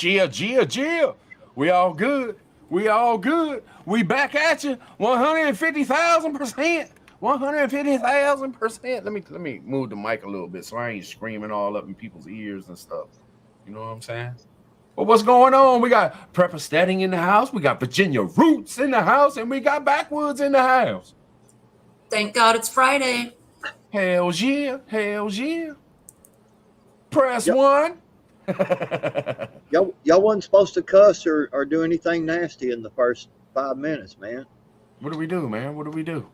Gia. We all good. We all good. We back at you. 150,000%. 150,000%. Let me move the mic a little bit so I ain't screaming all up in people's ears and stuff. You know what I'm saying? But what's going on? We got Prepper Steading in the house. We got Virginia Roots in the house, and we got Backwoods in the house. Thank God it's Friday. Hell yeah. Hell yeah. Press one. Y'all wasn't supposed to cuss or do anything nasty in the first 5 minutes, man. What do we do, man? What do we do?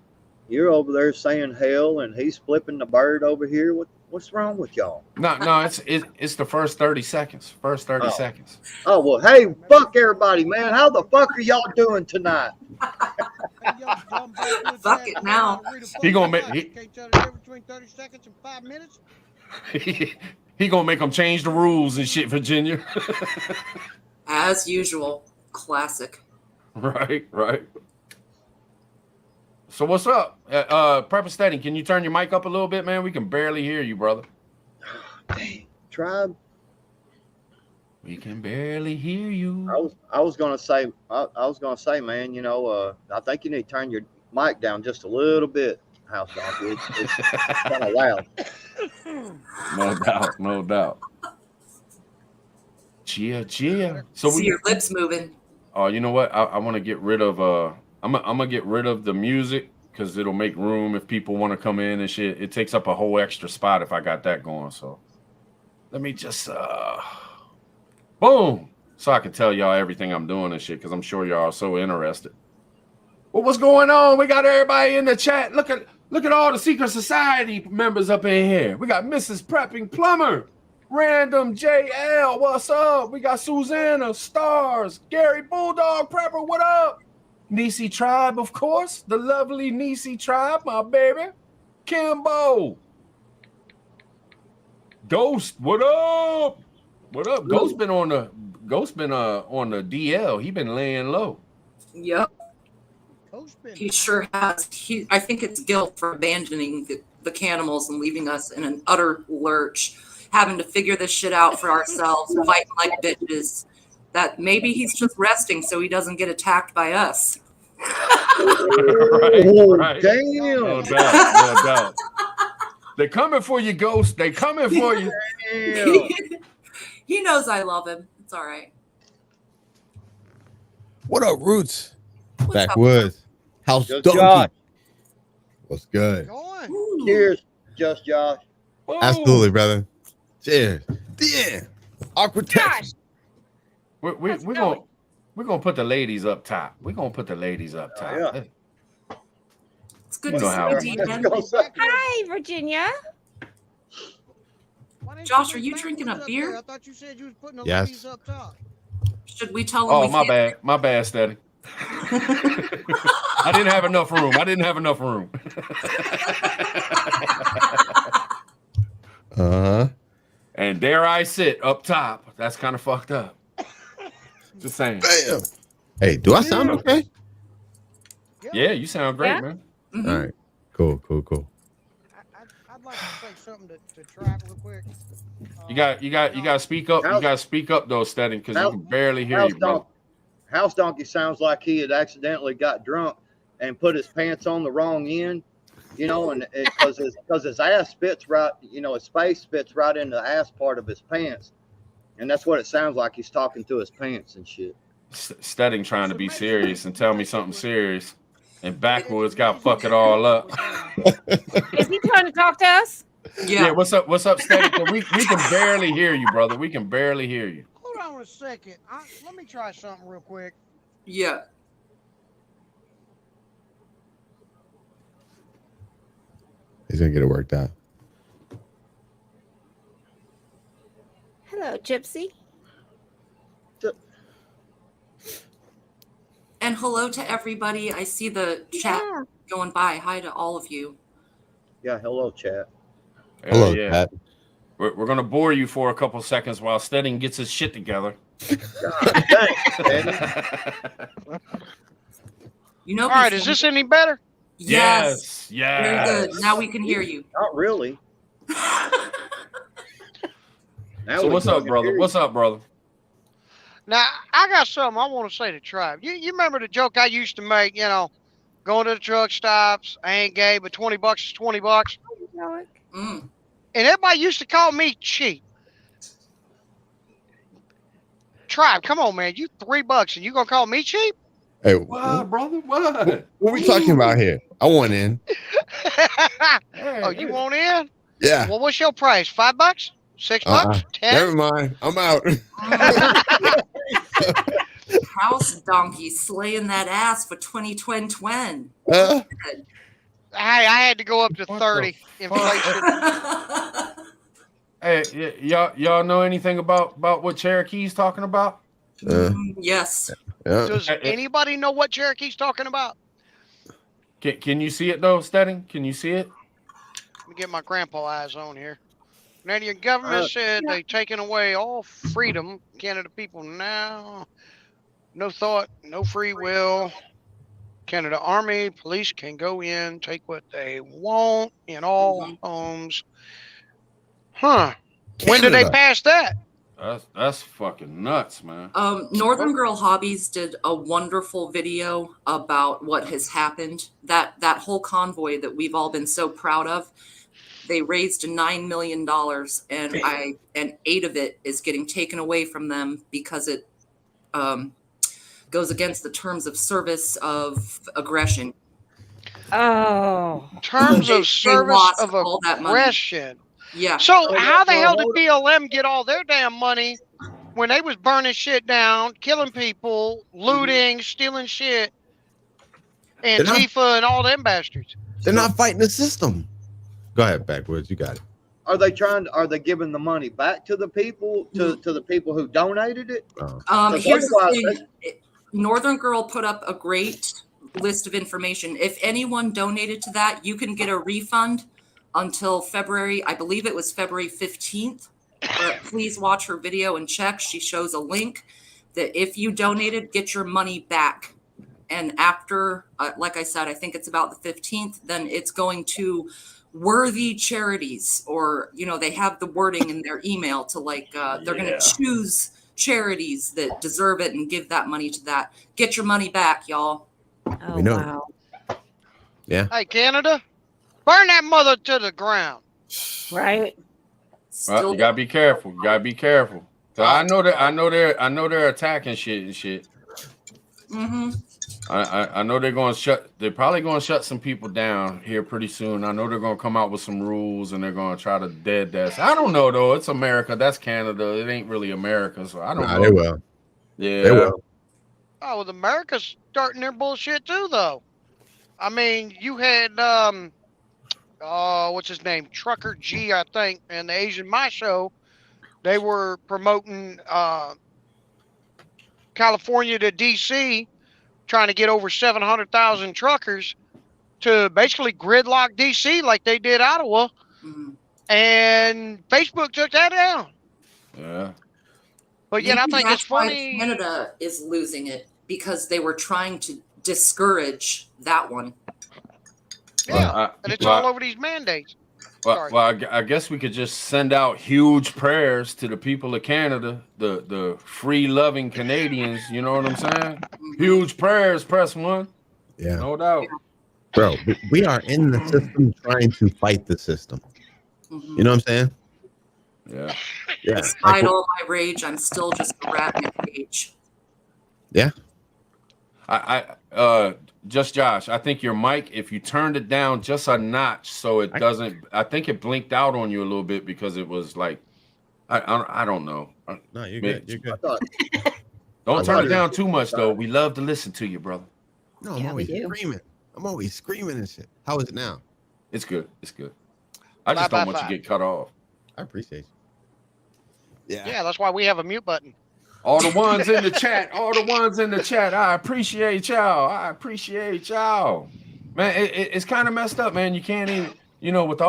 You're over there saying hell, and he's flipping the bird over here. What's wrong with y'all? No, it's the first 30 seconds. First 30 seconds. Oh, well, hey, fuck everybody, man. How the fuck are y'all doing tonight? Fuck it now. He gonna make Can't tell the difference between 30 seconds and 5 minutes. He gonna make them change the rules and shit, Virginia. As usual. Classic. Right. So what's up? Prepper Steady, can you turn your mic up a little bit, man? We can barely hear you, brother. Dang, Tribe. We can barely hear you. I was gonna say, man. You know, I think you need to turn your mic down just a little bit, House Donkey. It's kind of loud. No doubt. Cheer. So see your lips moving. Oh, you know what? I want to get rid of I'm gonna get rid of the music because it'll make room if people want to come in and shit. It takes up a whole extra spot if I got that going. So let me just boom, so I can tell y'all everything I'm doing and shit because I'm sure y'all are so interested. Well, what's going on? We got everybody in the chat. Look at all the secret society members up in here. We got Mrs. Prepping Plumber, Random JL, what's up? We got Susanna, Stars, Gary Bulldog Prepper, what up? Nisi Tribe, of course. The lovely Nisi Tribe, my baby. Kimbo. Ghost, what up? What up? Ghost been on the DL. He been laying low. Yep. He sure has. I think it's guilt for abandoning the Canimals and leaving us in an utter lurch, having to figure this shit out for ourselves, fighting like bitches. That maybe he's just resting so he doesn't get attacked by us. right. Damn. No doubt. They're coming for you, Ghost. They coming for you. He knows I love him. It's all right. What up, Roots? What's Backwoods. House Just Donkey. Josh. What's good? Cheers, Just Josh. Whoa. Absolutely, brother. Cheers. Yeah. Awkward text. We're gonna put the ladies up top. We're gonna put the ladies up top. Yeah. It's good You know how to it see is. you, man. Hi, Virginia. Josh, are you drinking a beer? I thought you said you was putting the Yes. ladies up top. Should we tell him? Oh, we my can't? bad. My bad, Steady. I didn't have enough room. Uh-huh. And there I sit up top. That's kind of fucked up. Just saying. Damn. Hey, do I sound okay? Yeah, you sound great, Yeah. man. Mhm. All right. Cool. I'd like to say something to try real quick. You got to speak up. You got to speak up though, Steady, because you can barely hear you, brother. House Donkey sounds like he had accidentally got drunk and put his pants on the wrong end, and because his ass spits right, his face spits right into the ass part of his pants, and that's what it sounds like. He's talking to his pants and shit. Steady trying to be serious and tell me something serious, and Backwoods got fuck it all up. Is he trying to talk to us? Yeah. What's up, Steady? We can barely hear you, brother. We can barely hear you. Hold on a second. Let me try something real quick. Yeah. He's gonna get it worked out. Hello, Gypsy. And hello to everybody. I see the chat going by. Hi to all of you. Yeah, hello, chat. Hello, yeah. Pat. We're gonna bore you for a couple seconds while Steady gets his shit together. God, thanks, All right, is this any better? Yes. Yes. Very good. Now we can hear you. Not really. So what's up, brother? What's up, brother? Now, I got something I want to say to Tribe. You remember the joke I used to make, going to the truck stops, I ain't gay, but $20 is $20. Mm. And everybody used to call me cheap. Tribe, come on, man. You $3 and you gonna call me cheap? Hey, What, brother? What? What we talking about here? I want in. Oh, you want in? Yeah. Well, what's your price? $5? $6? 10? Never mind. I'm out. House Donkey slaying that ass for 2020. Uh, Hey, I had to go up to What 30. the Inflation. Hey, y'all know anything about what Cherokee's talking about? Yes. yeah. Does anybody know what Cherokee's talking about? Can you see it though, Steady? Can you see it? Let me get my grandpa eyes on here. Canadian government said they taken away all freedom. Canada people now. No thought, no free will. Canada Army, police can go in, take what they want in all homes. Huh. When did they Canada. pass that? That's fucking nuts, man. Northern Girl Hobbies did a wonderful video about what has happened. That whole convoy that we've all been so proud of. They raised $9 million, and 8 of it is getting taken away from them because it goes against the terms of service of aggression. Oh. Terms of service lost of all that money. aggression. Yeah. So how the hell did BLM get all their damn money when they was burning shit down, killing people, looting, stealing shit, Antifa and all them bastards? They're not fighting the system. Go ahead, Backwoods. You got it. Are they giving the money back to the people, to the people who donated it? Here's the thing. Northern Girl put up a great list of information. If anyone donated to that, you can get a refund until February. I believe it was February 15th. But please watch her video and check. She shows a link that if you donated, get your money back. And after, like I said, I think it's about the 15th, then it's going to worthy charities, or they have the wording in their email to they're going to choose charities that deserve it and give that money to that. Get your money back, y'all. Oh, wow. Yeah. Hey, Canada, burn that mother to the ground. Right. Well, you gotta be careful. You gotta be careful. So I know they're attacking shit and shit. Mm-hmm. I know they're probably going to shut some people down here pretty soon. I know they're going to come out with some rules and they're going to try to dead that. I don't know though. It's America. That's Canada. It ain't really America. So I don't know. They will. Yeah. They will. Oh, well, America's starting their bullshit too, though. I mean, you had what's his name? Trucker G, I think, and the Asian My Show. They were promoting California to DC, trying to get over 700,000 truckers to basically gridlock DC like they did Ottawa. Mm-hmm. And Facebook took that down. Yeah. But yet I think it's funny. Canada is losing it because they were trying to discourage that one. Yeah, and it's all over these mandates. Sorry. Well, I guess we could just send out huge prayers to the people of Canada, the free loving Canadians. You know what I'm saying? Huge prayers. Press 1. Yeah. No doubt. Bro, we are in the system trying to fight the system. You know what I'm saying? Yeah. Yeah. Despite all my rage, I'm still just a rat in a cage. Yeah. Just Josh, I think your mic, if you turned it down just a notch so it doesn't, I think it blinked out on you a little bit because it was like, I don't know. No, you're good. You're good. Don't turn it down too much though. We love to listen to you, brother. No, I'm always screaming. I'm always screaming and shit. How is it now? It's good. It's good. I just don't want you to get cut off. I appreciate you. Yeah, that's why we have a mute button. All the ones in the chat, I appreciate y'all. Man, it's kind of messed up, man. You can't even, with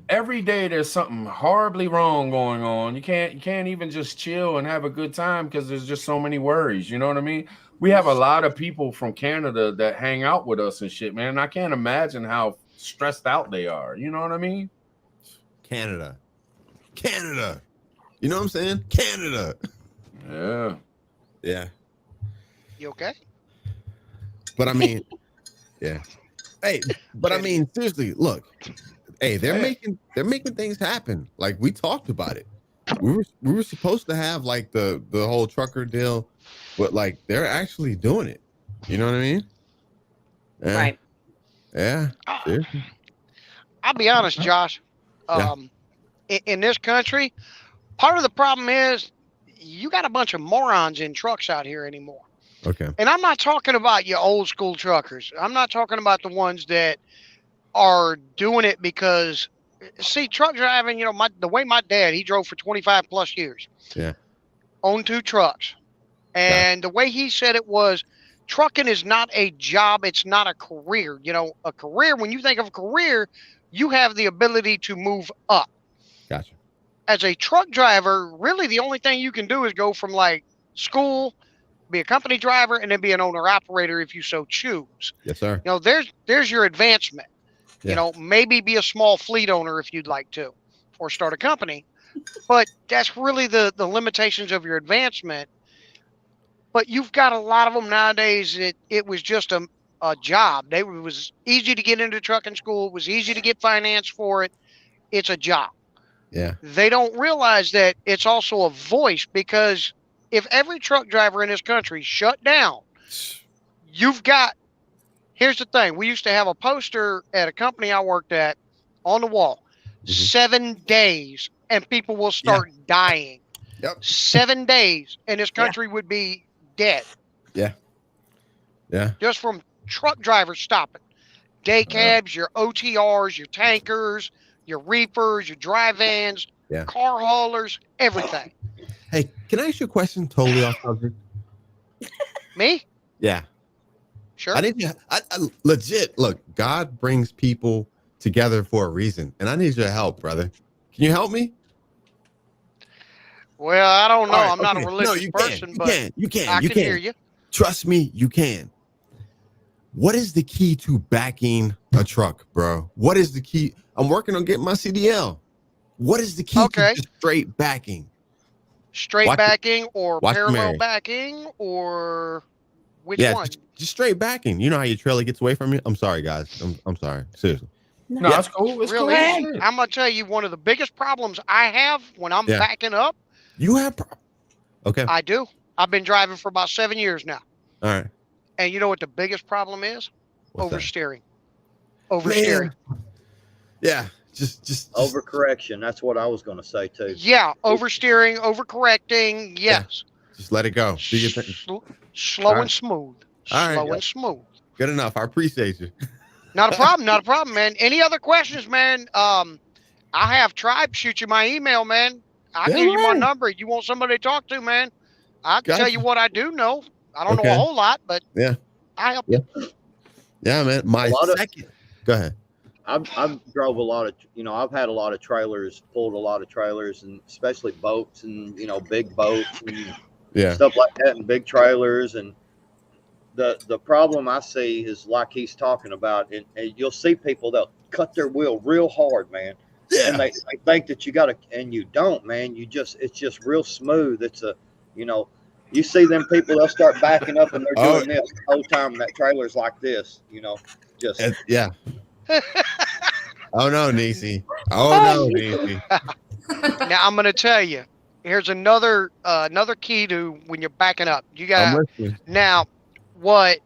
every day there's something horribly wrong going on. You can't even just chill and have a good time because there's just so many worries. You know what I mean? We have a lot of people from Canada that hang out with us and shit, man. I can't imagine how stressed out they are. You know what I mean? Canada. You know what I'm saying? Canada. Yeah. You okay? But I mean, yeah. Hey, but I mean, seriously, look. Hey, they're making things happen. Like we talked about it. We were supposed to have like the whole trucker deal, but like they're actually doing it. You know what I mean? Yeah. Right. Yeah. I'll be honest, Josh. In this country, part of the problem is you got a bunch of morons in trucks out here anymore. Okay. And I'm not talking about your old school truckers. I'm not talking about the ones that are doing it because, see, truck driving, the way my dad, he drove for 25 plus years. Yeah. Owned 2 trucks. And the way he said it was, trucking is not a job. It's not a career. A career, when you think of a career, you have the ability to move up. Gotcha. As a truck driver, really the only thing you can do is go from like school, be a company driver, and then be an owner operator if you so choose. Yes, sir. There's your advancement. Yeah. Maybe be a small fleet owner if you'd like to, or start a company. But that's really the limitations of your advancement. But you've got a lot of them nowadays. It was just a job. It was easy to get into trucking school. It was easy to get finance for it. It's a job. Yeah. They don't realize that it's also a voice, because if every truck driver in this country shut down, here's the thing. We used to have a poster at a company I worked at on the wall, 7 days and people will start dying. Yep. 7 days and this country would be dead. Yeah. Yeah. Just from truck drivers stopping. Day cabs, your OTRs, your tankers, your reapers, your dry vans, car haulers, everything. Hey, can I ask you a question totally off subject? Me? Yeah. Sure. I legit, look, God brings people together for a reason, and I need your help, brother. Can you help me? Well, I don't know. Right, I'm not a religious person, but you can. I can hear you. Trust me, you can. What is the key to backing a truck, bro? What is the key? I'm working on getting my CDL. What is the key to just straight backing? Straight backing or parallel backing or which one? Just straight backing. You know how your trailer gets away from you? I'm sorry, guys. I'm sorry. Seriously. No, that's cool. It's really, cool. I'm going to tell you one of the biggest problems I have when I'm backing up. You have Okay. I do. I've been driving for about 7 years now. All right. And you know what the biggest problem is? What's oversteering. That? Oversteering. Man. Yeah. Just overcorrection. That's what I was going to say too. Yeah, oversteering, overcorrecting. Yes. Yeah. Just let it go. Slow and smooth. Slow and smooth. Good enough. I appreciate you. Not a problem. Not a problem, man. Any other questions, man? I have Tribe shoot you my email, man. I'll give you my number. You want somebody to talk to, man? I can tell you what I do know. I don't know a whole lot, but I help you. Yeah, man. Go ahead. I've drove a lot of, I've had a lot of trailers, pulled a lot of trailers, and especially boats and, big boats and stuff like that, and big trailers. And the problem I see is like he's talking about, and you'll see people, they'll cut their wheel real hard, man. Yeah. And they think that you got to, and you don't, man. It's just real smooth. It's a, you know, you see them people, they'll start backing up and they're doing this the whole time. That trailer's like this, you know, just. Yeah. Oh no, Niecy. Oh no, Niecy. Now I'm going to tell you. Here's another key to when you're backing up. You got now what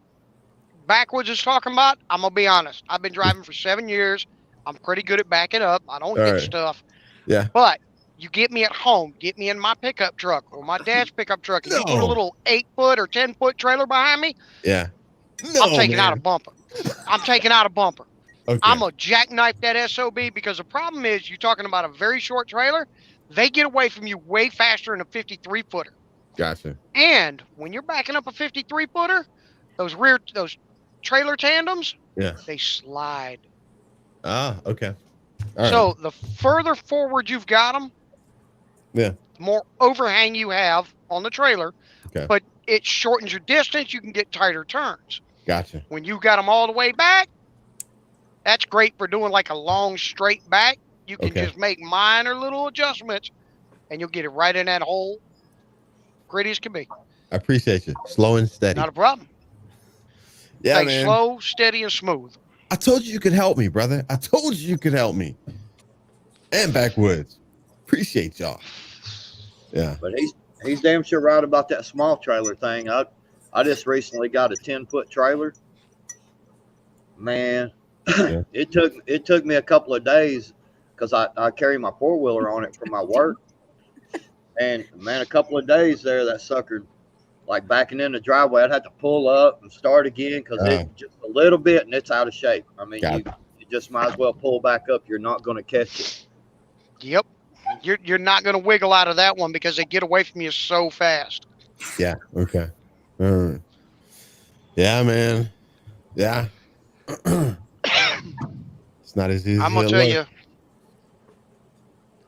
Backwoods is talking about. I'm gonna be honest. I've been driving for 7 years. I'm pretty good at backing up. I don't hit stuff. Yeah. But you get me at home, get me in my pickup truck or my dad's pickup truck, and you put a little 8-foot or 10-foot trailer behind me. Yeah. I'm taking out a bumper. I'm taking out a bumper. Okay. I'm gonna jackknife that SOB because the problem is you're talking about a very short trailer. They get away from you way faster than a 53-footer. Gotcha. And when you're backing up a 53-footer, those trailer tandems, they slide. Ah, okay. So the further forward you've got them, the more overhang you have on the trailer. Okay. But it shortens your distance. You can get tighter turns. Gotcha. When you've got them all the way back, that's great for doing like a long straight back. You can just make minor little adjustments, and you'll get it right in that hole. Gritty as can be. I appreciate you. Slow and steady. Not a problem. Yeah, like man. Slow, steady, and smooth. I told you could help me, brother. I told you could help me. And Backwoods. Appreciate y'all. Yeah. But he's damn sure right about that small trailer thing. I just recently got a 10-foot trailer. Man, it took me a couple of days because I carry my 4-wheeler on it for my work. And man, a couple of days there, that sucker, like backing in the driveway, I'd have to pull up and start again because it's just a little bit and it's out of shape. I mean, you just might as well pull back up. You're not going to catch it. Yep. You're not going to wiggle out of that one because they get away from you so fast. Yeah. Okay. Yeah, man. Yeah. It's not as easy. I'm going to tell you.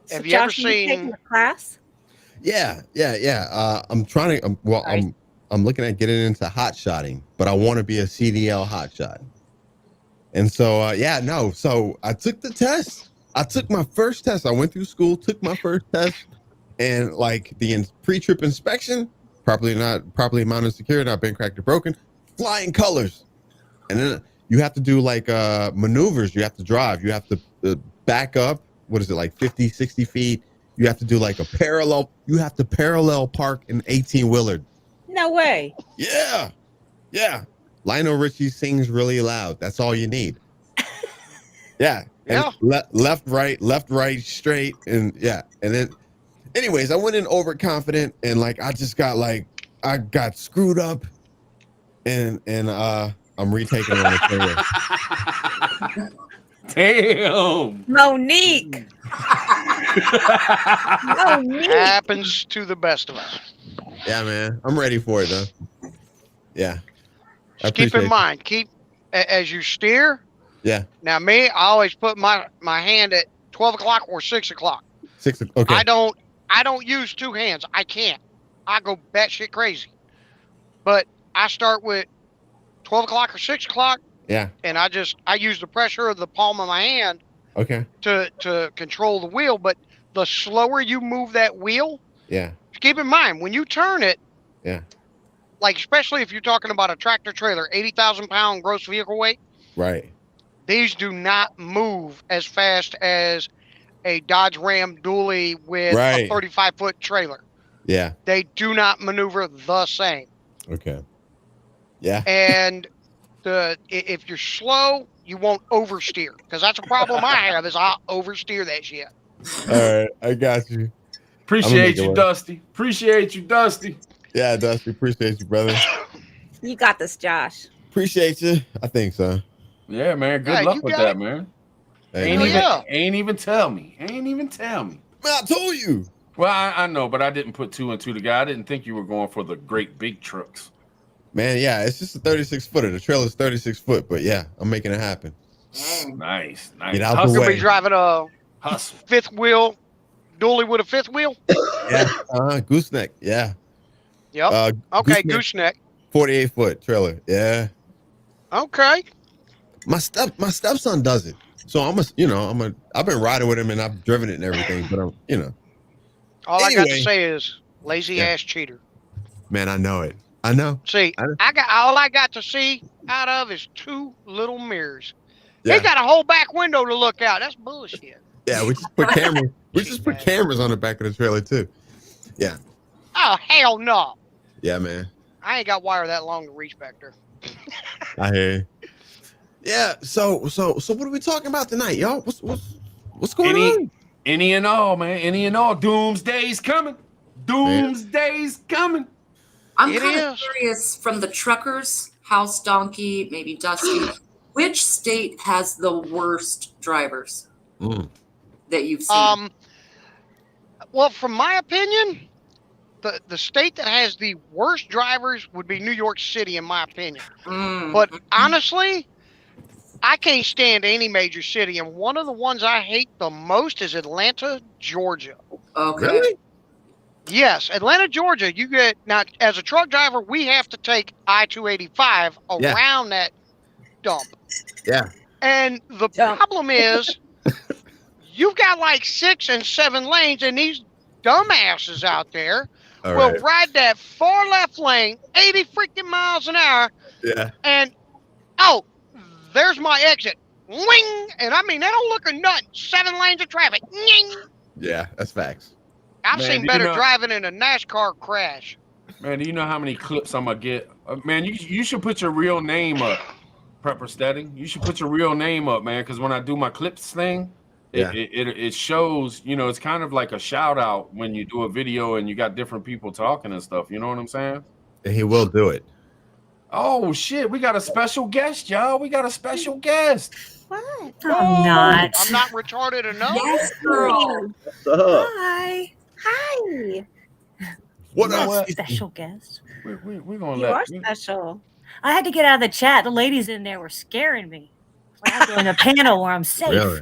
So Have you Josh, ever seen taking a class? Yeah. I'm trying to. I'm looking at getting into hot shotting, but I want to be a CDL hot shot. And so, So I took the test. I took my first test. I went through school, took my first test, and like the pre-trip inspection, properly mounted, secure, not been cracked or broken, flying colors. And then you have to do like maneuvers. You have to drive. You have to back up. What is it, like 50, 60 feet? You have to do like a parallel. You have to parallel park an 18-wheeler. No way. Yeah. Lionel Richie sings really loud. That's all you need. Yeah. And left, right, straight. And then anyways, I went in overconfident and like I got screwed up and I'm retaking it on the trailer. Damn. Monique. Happens to the best of us. Yeah, man. I'm ready for it though. Yeah. Just keep in mind, as you steer. Yeah. Now me, I always put my hand at 12 o'clock or 6 o'clock. 6 o'clock. Okay. I don't use two hands. I can't. I go batshit crazy. But I start with 12 o'clock or 6 o'clock. Yeah. And I use the pressure of the palm of my hand. Okay. To control the wheel, but the slower you move that wheel. Yeah. Keep in mind when you turn it. Yeah. Like especially if you're talking about a tractor trailer, 80,000 pound gross vehicle weight. Right. These do not move as fast as a Dodge Ram dually with a 35-foot trailer. Yeah. They do not maneuver the same. Okay. Yeah. And if you're slow, you won't oversteer because that's a problem I have is I oversteer that shit. All right, I got you. Appreciate you, Dusty. Appreciate you, Dusty. Yeah, Dusty. Appreciate you, brother. You got this, Josh. Appreciate you. I think so. Yeah, man. Good luck with that, man. Ain't even tell me. Man, I told you. Well, I know, but I didn't put 2 and 2 together. I didn't think you were going for the great big trucks. Man, yeah, it's just a 36-footer. The trailer's 36 foot, but yeah, I'm making it happen. Nice. Get out the way. Be driving a fifth wheel dually with a fifth wheel. Yeah, gooseneck. Yeah. Yep. Okay, gooseneck. 48-foot trailer. Yeah. Okay. My stepson does it. So I've been riding with him and I've driven it and everything, but All I got to Anyway. say is lazy Yeah. ass cheater. man, I know it. I know. See, all I got to see out of is 2 little mirrors. Yeah. He got a whole back window to look out. That's bullshit. Yeah, we just put cameras. We just put cameras on the back of the trailer too. Yeah. Oh hell no! Yeah, man. I ain't got wire that long to reach back there. I hear you. Yeah. So what are we talking about tonight, y'all? What's going on? Any and all, man. Any and all. Doomsdays coming. Doomsdays coming. I'm kind of curious from the truckers, House Donkey, maybe Dusty, which state has the worst drivers that you've seen? Well, from my opinion, the state that has the worst drivers would be New York City, in my opinion. But honestly, I can't stand any major city, and one of the ones I hate the most is Atlanta, Georgia. Okay. Really? Yes, Atlanta, Georgia. You get now as a truck driver, we have to take I-285 around that dump. Yeah. And the problem is, you've got like 6 and 7 lanes, and these dumbasses out there will ride that far left lane, 80 freaking miles an hour. Yeah. And there's my exit. Wing! And I mean, they don't look or nothing. 7 lanes of traffic. Ning! Yeah, that's facts. I've seen better driving in a NASCAR crash. Man, do you know how many clips I'm gonna get? Man, you should put your real name up, Prepper Steady. You should put your real name up, man, because when I do my clips thing, it shows, it's kind of like a shout out when you do a video and you got different people talking and stuff. You know what I'm saying? And he will do it. Oh shit, we got a special guest, y'all. We got a special guest. What? I'm not retarded enough. Yes, girl. What's up? Hi. Hi. What else? Special guest. We're gonna You are special. I had to get out of the chat. The ladies in there were scaring me. I'm doing a panel where I'm safe. Really?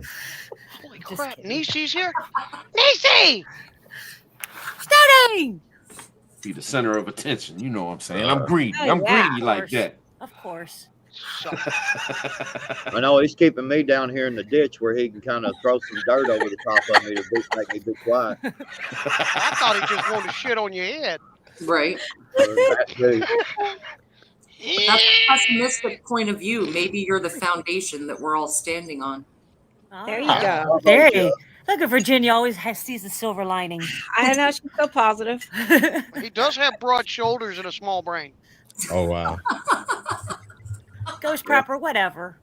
Holy crap, Niecy's here? Niecy! Steady! Be the center of attention. You know what I'm saying? I'm greedy. I'm greedy like that. Of course. I know he's keeping me down here in the ditch where he can kind of throw some dirt over the top of me to make me be quiet. I thought he just wanted to shit on your head. Right. That too. That's a pessimistic point of view. Maybe you're the foundation that we're all standing on. There you go. There you go. Look at Virginia always sees the silver lining. I know, she's so positive. He does have broad shoulders and a small brain. Oh, wow. Goes proper, whatever.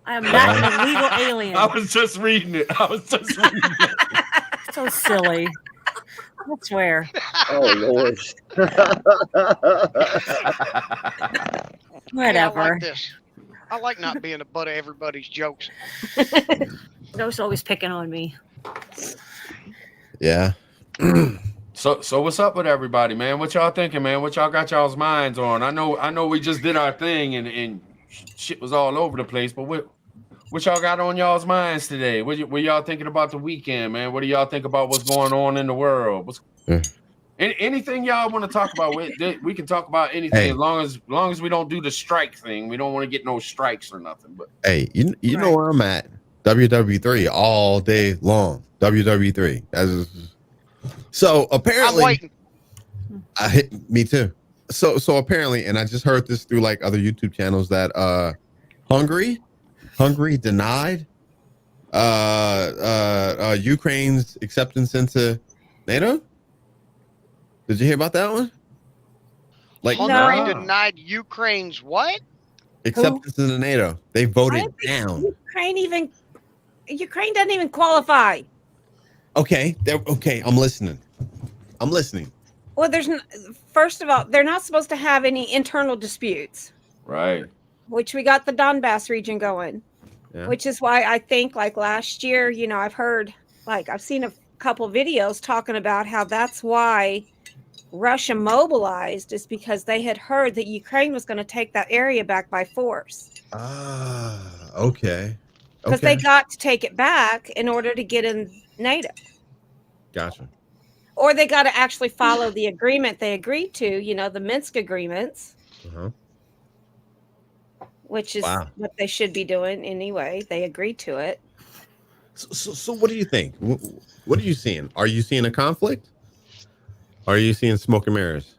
I am not an illegal alien. I was just reading it. So silly. I swear. Oh, Lord. Whatever. Yeah, I like this. I like not being the butt of everybody's jokes. Those always picking on me. Yeah. So what's up with everybody, man? What y'all thinking, man? What y'all got y'all's minds on? I know we just did our thing and shit was all over the place, but what y'all got on y'all's minds today? What y'all thinking about the weekend, man? What do y'all think about what's going on in the world? Anything y'all want to talk about? We can talk about anything as long as we don't do the strike thing. We don't want to get no strikes or nothing. But hey, you know where I'm at? WW3 all day long. WW3. So apparently, I'm waiting. Me too. So apparently, and I just heard this through like other YouTube channels that Hungary denied Ukraine's acceptance into NATO. Did you hear about that one? Like Hungary denied Ukraine's what? Acceptance into NATO. They voted down. Ukraine doesn't even qualify. Okay. I'm listening. Well, first of all, they're not supposed to have any internal disputes. right. Which we got the Donbass region going. Yeah. Which is why I think like last year, I've seen a couple videos talking about how that's why Russia mobilized, is because they had heard that Ukraine was going to take that area back by force. Okay. Because they got to take it back in order to get in NATO. Gotcha. Or they got to actually follow the agreement they agreed to, the Minsk agreements. which is Wow. what they should be doing anyway. They agreed to it. So what do you think? What are you seeing? Are you seeing a conflict? Are you seeing smoke and mirrors?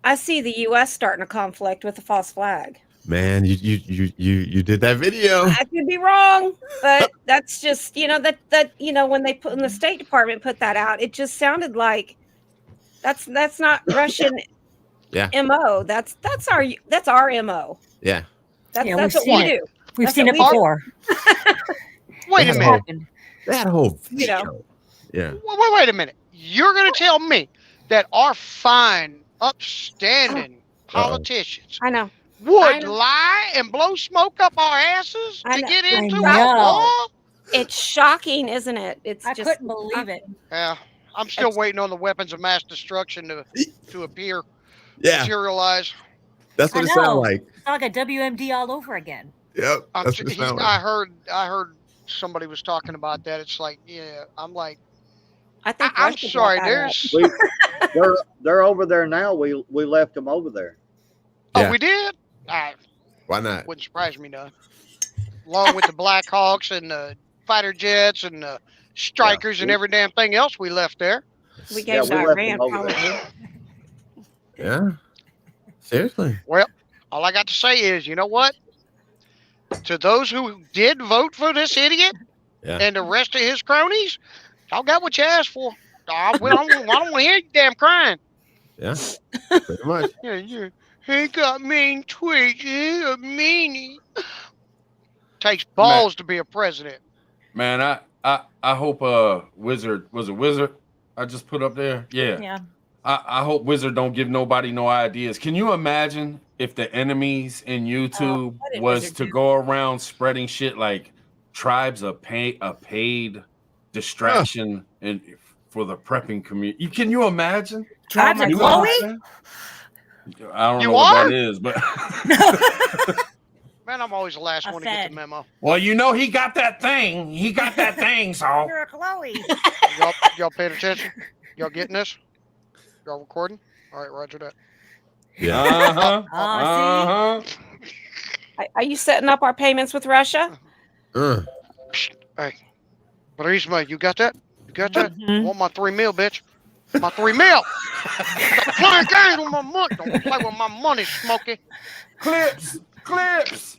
I see the U.S. starting a conflict with the false flag. Man, you did that video. I could be wrong, but that's just that when they put in the State Department put that out, it just sounded like that's not Russian MO. That's our MO. Yeah. That's what we do. We've seen it before. Wait a minute. That whole video. Yeah. Wait a minute. You're going to tell me that our fine, upstanding politicians I know would lie and blow smoke up our asses to get into a war? It's shocking, isn't it? I couldn't believe it. Yeah. I'm still waiting on the weapons of mass destruction to appear, materialize. That's what it sounds like. It's like a WMD all over again. Yep. That's what it sounds like. I heard somebody was talking about that. It's like, I'm like, I'm sorry. They're over there now. We left them over there. Oh, we did? Why not? Wouldn't surprise me none. Along with the Black Hawks and the fighter jets and the strikers and every damn thing else we left there. We gave to Iran, probably. Yeah. Seriously. Well, all I got to say is, you know what? To those who did vote for this idiot and the rest of his cronies, y'all got what you asked for. I don't want to hear you damn crying. Yeah. Pretty much. He got mean tweets. He's a meanie. Takes balls to be a president. Man, I hope Wizard was a Wizard I just put up there. Yeah. I hope Wizard don't give nobody no ideas. Can you imagine if the enemies in YouTube was to go around spreading shit like tribes a paid distraction and for the prepping community? Can you imagine? Tribes a Chloe? I don't know what that is, but man, I'm always the last one to get the memo. Well, he got that thing. He got that thing, so you're a Chloe. Y'all paying attention? Y'all getting this? Y'all recording? All right, roger that. Yeah. Are you setting up our payments with Russia? Hey, Burisma, you got that? You got that? I want my $3 million, bitch. My $3 million. Playing games with my money. Don't play with my money, Smokey. Clips.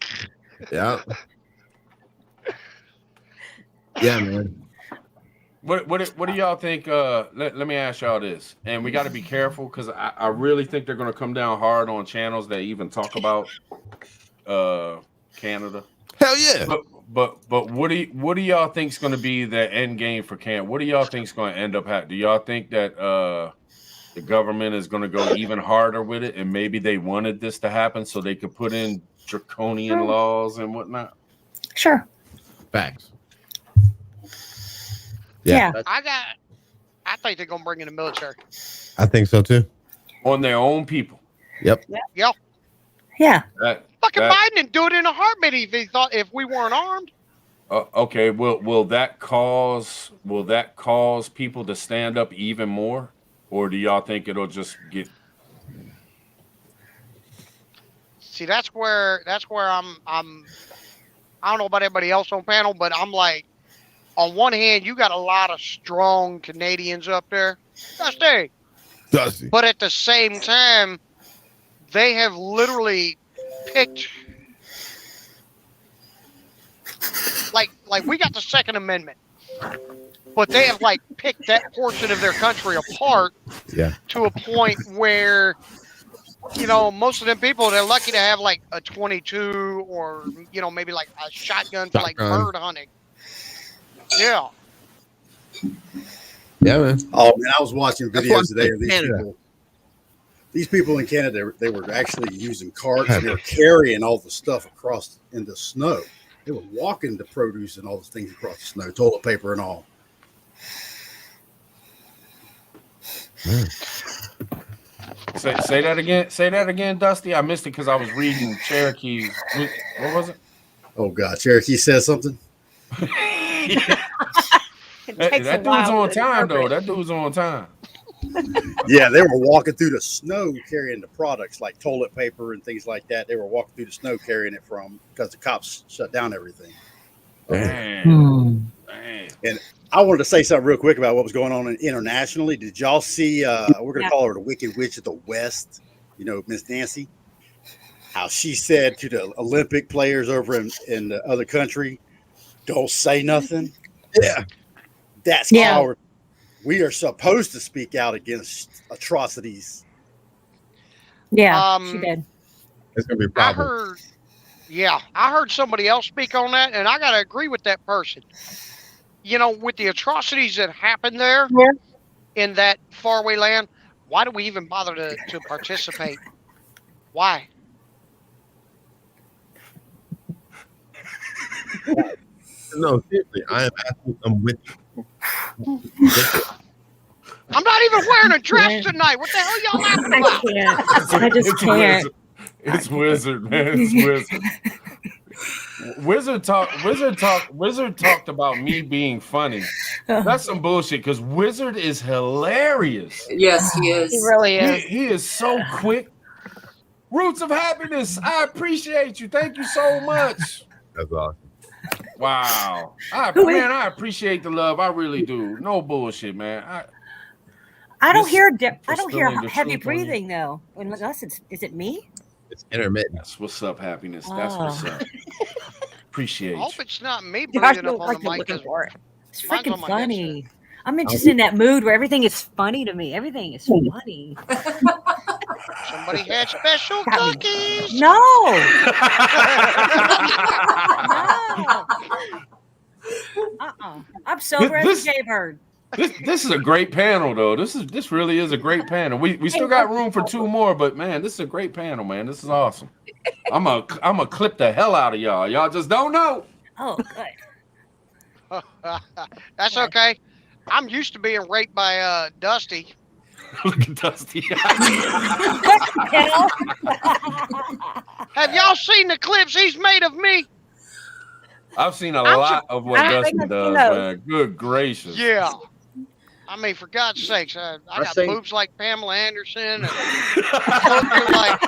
Yeah. Yeah, man. What do y'all think? Let me ask y'all this, and we got to be careful because I really think they're going to come down hard on channels that even talk about Canada. Hell yeah. But what do y'all think is going to be the end game for Canada? What do y'all think is going to end up happening? Do y'all think that the government is going to go even harder with it, and maybe they wanted this to happen so they could put in draconian laws and whatnot? Sure. Facts. Yeah. I think they're going to bring in the military. I think so too. On their own people. Yep. Yeah. Yeah. Fucking Biden didn't do it in a heartbeat if we weren't armed. Okay. Will that cause people to stand up even more, or do y'all think it'll just get? See, that's where I'm. I don't know about everybody else on panel, but I'm like, on one hand, you got a lot of strong Canadians up there. Dusty. But at the same time, they have literally picked, like we got the Second Amendment, but they have like picked that portion of their country apart to a point where, most of them people, they're lucky to have like a 22 or, maybe like a shotgun for like bird hunting. Yeah. Yeah, man. Oh man, I was watching videos today of these people. These people in Canada, they were actually using carts. They were carrying all the stuff across in the snow. They were walking the produce and all those things across the snow, toilet paper and all. Say that again. Say that again, Dusty. I missed it because I was reading Cherokee. What was it? Oh God, Cherokee says something. That dude's on time though. That dude's on time. Yeah, they were walking through the snow carrying the products like toilet paper and things like that. They were walking through the snow carrying it from because the cops shut down everything. Damn. Damn. And I wanted to say something real quick about what was going on internationally. Did y'all see? We're going to call her the Wicked Witch of the West. You know, Miss Nancy. How she said to the Olympic players over in the other country, "Don't say nothing." Yeah, that's coward. We are supposed to speak out against atrocities. Yeah, she did. It's gonna be a problem. I heard somebody else speak on that, and I gotta agree with that person. You know, with the atrocities that happened there in that faraway land, why do we even bother to participate? Why? No, seriously, I am asking. I'm with you. I'm not even wearing a dress tonight. What the hell y'all laughing about? I just can't. It's Wizard, man. It's Wizard. Wizard talked about me being funny. That's some bullshit because Wizard is hilarious. Yes, he is. He really is. He is so quick. Roots of Happiness, I appreciate you. Thank you so much. That's awesome. Wow. I appreciate the love. I really do. No bullshit, man. I don't hear distilling the heavy truth on you. breathing though. Unless is it me? It's intermittent. That's what's up, Happiness. That's what's up. Appreciate I you. hope it's not me Yeah, I breathing feel up on like the you're mic. looking 'Cause for it. It's mine's freaking on my funny. headset. I'm just in that mood where everything is funny to me. Everything is funny. Somebody had special Got me. cookies. No. No. I'm sober as a jaybird. This is a great panel, though. This really is a great panel. We still got room for 2 more, but man, this is a great panel, man. This is awesome. I'm a clip the hell out of y'all. Y'all just don't know. Oh, good. That's okay. I'm used to being raped by Dusty. Look at Dusty. Have y'all seen the clips he's made of me? I've seen a lot of what I Dusty think I've does, seen those. man. Good gracious. Yeah. I mean, for God's sakes, I got boobs like Pamela Anderson and looking like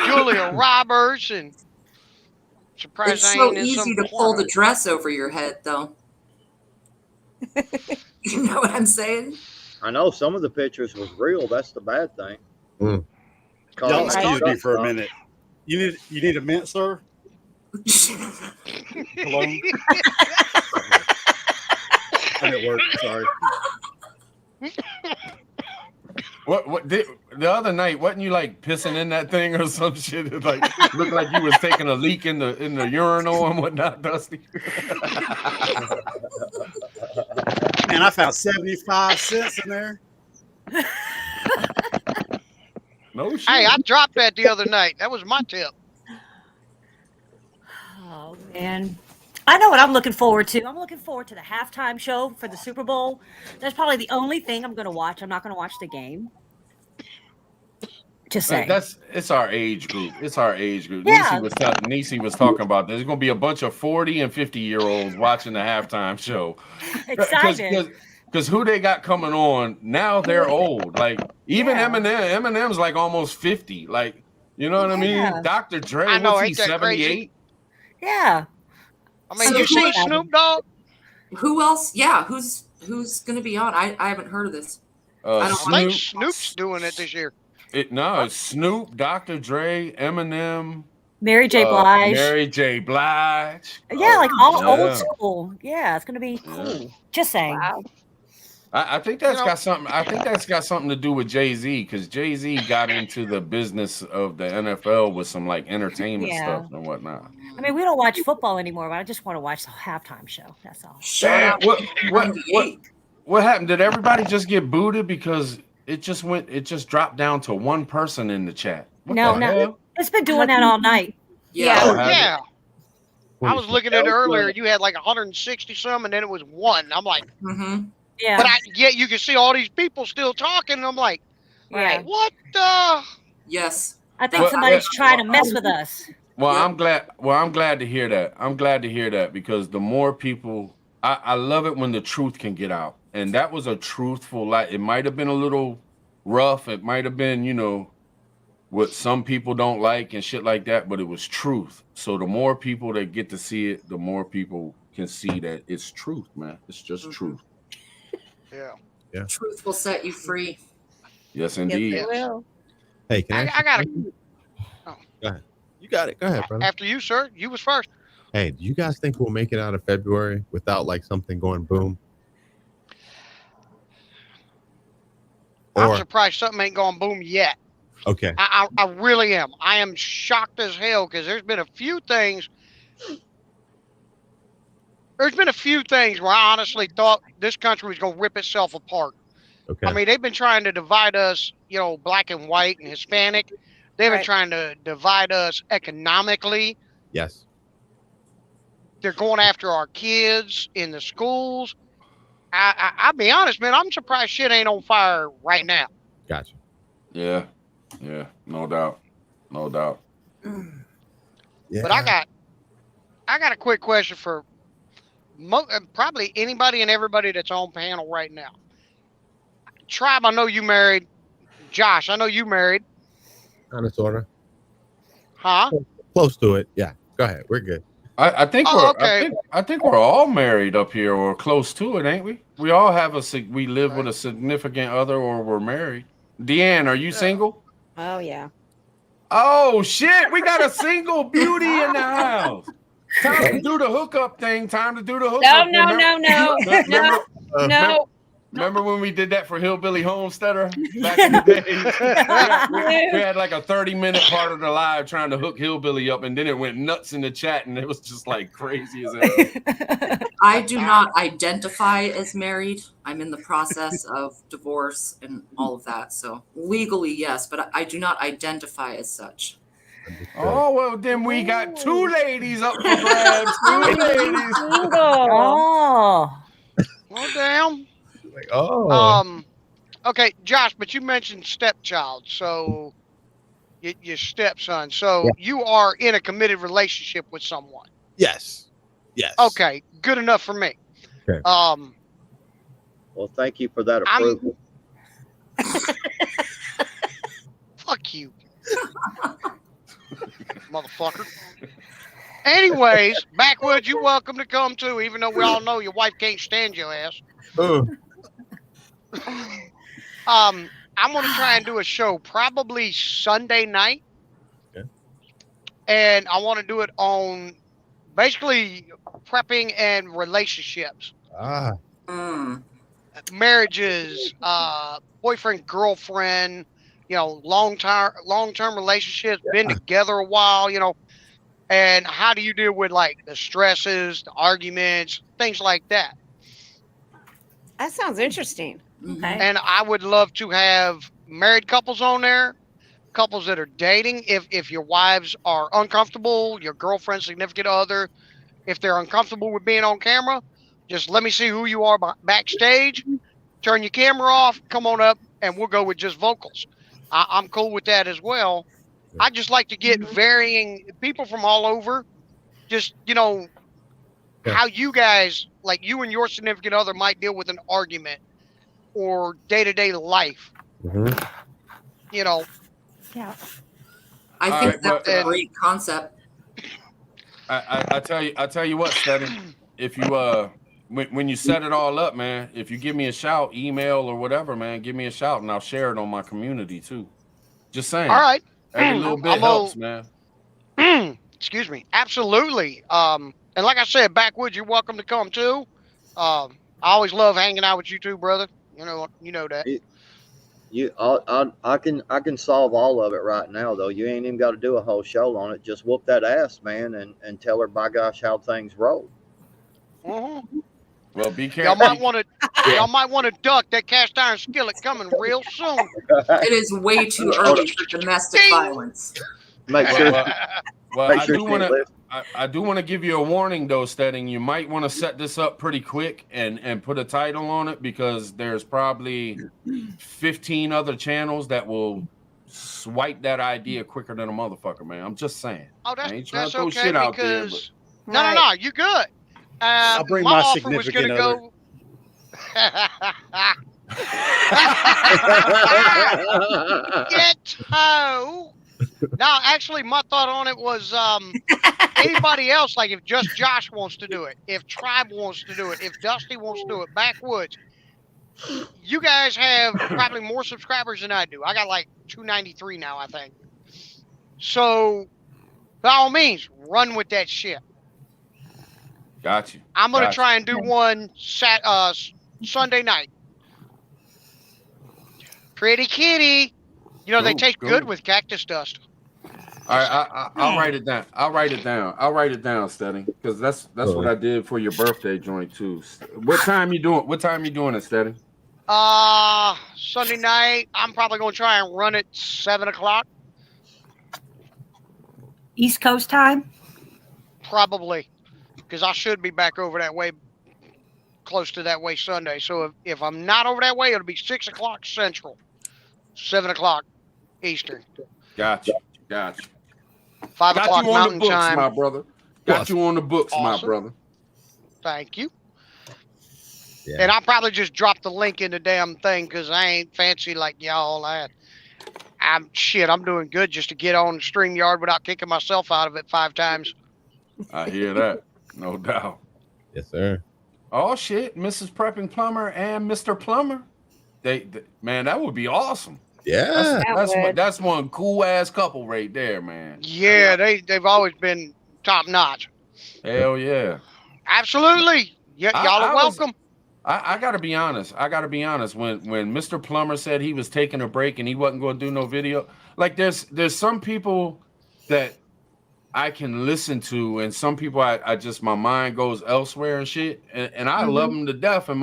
Julia Roberts, and surprised It's I so ain't in some easy to pull porno. the dress over your head, though. You know what I'm saying? I know some of the pictures was real. That's the bad thing. Mm. Y'all Cause excuse me for a minute. You need a mint, sir? Hello? I'm at work. Sorry. What the other night? Wasn't you like pissing in that thing or some shit? It like looked like you was taking a leak in the urinal and whatnot, Dusty. Man, I found 75 cents in there. No shit. Hey, I dropped that the other night. That was my tip. Oh man. I know what I'm looking forward to. I'm looking forward to the halftime show for the Super Bowl. That's probably the only thing I'm going to watch. I'm not going to watch the game. Just saying. It's our age group. It's our age group. Yeah. Niecy was talking about this. There's gonna be a bunch of 40 and 50-year-olds watching the halftime show. Excited. Because who they got coming on now? They're old. Like even Eminem's like almost 50. Like you know what I mean? Dr. Dre, I know, what's he, ain't that 78? crazy? Yeah. I mean, So you see who- Snoop Dogg? Who else? Yeah, who's going to be on? I haven't heard of this. I don't I think Snoop. Snoop's doing it this year. It's Snoop, Dr. Dre, Eminem, Mary J. Blige. Mary J. Blige. Yeah, like all yeah. old school. Yeah, it's going to be cool. Just saying. Wow. I think that's got something. I think that's got something to do with Jay-Z because Jay-Z got into the business of the NFL with some like entertainment stuff and whatnot. I mean, we don't watch football anymore, but I just want to watch the halftime show. That's all. Shout out What happened? Did everybody just get booted because it just dropped down to one person in the chat? What No, the no. hell? It's been doing that all night. Yeah. Oh, Yeah. I was looking at it earlier. Elsewhere. You had like 160 some, and then it was 1. I'm like, Mm-hmm. Yeah. but yet you can see all these people still talking. And I'm like, Right. what the? Yes. I think Well, somebody's trying to mess with us. Well, Yeah. I'm glad to hear that. I'm glad to hear that because the more people, I love it when the truth can get out. and that was a truthful, like, it might have been a little rough, it might have been, you know, what some people don't like and shit like that, but it was truth. So the more people that get to see it, the more people can see that it's truth, man. It's just truth. Yeah. Yeah. Truth will set you free. Yes, indeed. Yes, it will. Hey, can I got Go ahead. You got it. Go ahead, brother. after you, sir. You was first. Hey, do you guys think we'll make it out of February without like something going boom? I'm Or surprised something ain't gone boom yet. okay, I really am. I am shocked as hell because there's been a few things. There's been a few things where I honestly thought this country was going to rip itself apart. okay. I mean, they've been trying to divide us, you know, black and white and Hispanic. They've been Right. trying to divide us economically. Yes. They're going after our kids in the schools. I'll be honest, man. I'm surprised shit ain't on fire right now. Gotcha. Yeah, no doubt. Yeah. But I got a quick question for probably anybody and everybody that's on panel right now. Tribe, I know you married. Josh, I know you married. Kind of, sorta. Huh? Close to it. Yeah. Go ahead. We're good. I think Oh, we're okay. I think we're all married up here or close to it, ain't we? We all have we live with Right. a significant other or we're married. Deanne, are you single? Oh yeah. Oh shit, we got a single beauty in the house. Time to do the hookup thing. Time to do the hookup. No. Remember when we did that for Hillbilly Homesteader back in the day? we had like a 30-minute part of the live trying to hook Hillbilly up, and then it went nuts in the chat, and it was just like crazy as hell. I do not identify as married. I'm in the process of divorce and all of that. So legally, yes, but I do not identify as such. Oh, well, then we got two ladies up for grabs. Two ladies. Single. Oh. Well, damn. Like, oh. Okay, Josh, but you mentioned stepchild, so your stepson. So you are in a committed relationship with someone. Yes. Yes. Okay, good enough for me. Okay. Well, thank you for that approval. Fuck you, motherfucker. Anyways, Backwoods, you're welcome to come too, even though we all know your wife can't stand your ass. I'm gonna try and do a show probably Sunday night. Okay. And I want to do it on basically prepping and relationships. Marriages, boyfriend, girlfriend, you know, long-term relationships, been together a while, you know, and how do you deal with like the stresses, the arguments, things like that. That sounds interesting. Mhm. Okay. And I would love to have married couples on there, couples that are dating. If your wives are uncomfortable, your girlfriend, significant other, if they're uncomfortable with being on camera, just let me see who you are backstage. Turn your camera off, come on up, and we'll go with just vocals. I'm cool with that as well. I just like to get varying people from all over. Just, you know, how you guys, like you and your significant other, might deal with an argument or day-to-day life. You know. Yeah. I think that's a great concept. I tell you what, Steady. If you when you set it all up, man, if you give me a shout, email or whatever, man, give me a shout and I'll share it on my community too. Just saying. All right. Every little bit helps, man. Excuse me. Absolutely. And like I said, Backwoods, you're welcome to come too. I always love hanging out with you too, brother. You know that. I can solve all of it right now though. You ain't even got to do a whole show on it. Just whoop that ass, man, and tell her by gosh how things roll. Well, be careful. Y'all might want to duck that cast iron skillet coming real soon. It is way too early for domestic violence. Make sure. I do want to give you a warning though, Stedding. You might want to set this up pretty quick and put a title on it because there's probably 15 other channels that will swipe that idea quicker than a motherfucker, man. I'm just saying. Oh, I ain't that's trying to throw okay shit out there, no, you good. I'll bring my significant other. Ghetto. No, actually, my thought on it was anybody else, like if just Josh wants to do it, if Tribe wants to do it, if Dusty wants to do it, Backwoods, you guys have probably more subscribers than I do. I got like 293 now, I think. So, by all means, run with that shit. Got you. I'm going to try and do one Sunday night. Pretty kitty. You know, they taste good with cactus dust. All right, I'll write it down. I'll write it down, Steady, because that's what I did for your birthday joint too. What time you doing it, Steady? Sunday night. I'm probably going to try and run it 7:00. East Coast time? Probably, because I should be back over that way, close to that way Sunday. So if I'm not over that way, it'll be 6:00 Central, 7:00 Eastern. Gotcha. 5:00 Got you on Mountain the books, time. my brother. Got you on the books, Awesome. my brother. Thank you. Yeah. And I'll probably just drop the link in the damn thing because I ain't fancy like y'all. I'm doing good just to get on the StreamYard without kicking myself out of it 5 times. I hear that. No doubt. Yes, sir. Oh shit, Mrs. Prepping Plumber and Mr. Plumber. They man, that would be awesome. Yeah. That's one cool ass couple right there, man. Yeah, they've always been top notch. Hell yeah. Absolutely. Y'all are welcome. I gotta be honest. When Mr. Plumber said he was taking a break and he wasn't going to do no video, like there's some people that I can listen to, and some people I just my mind goes elsewhere and shit, and I love him to death. And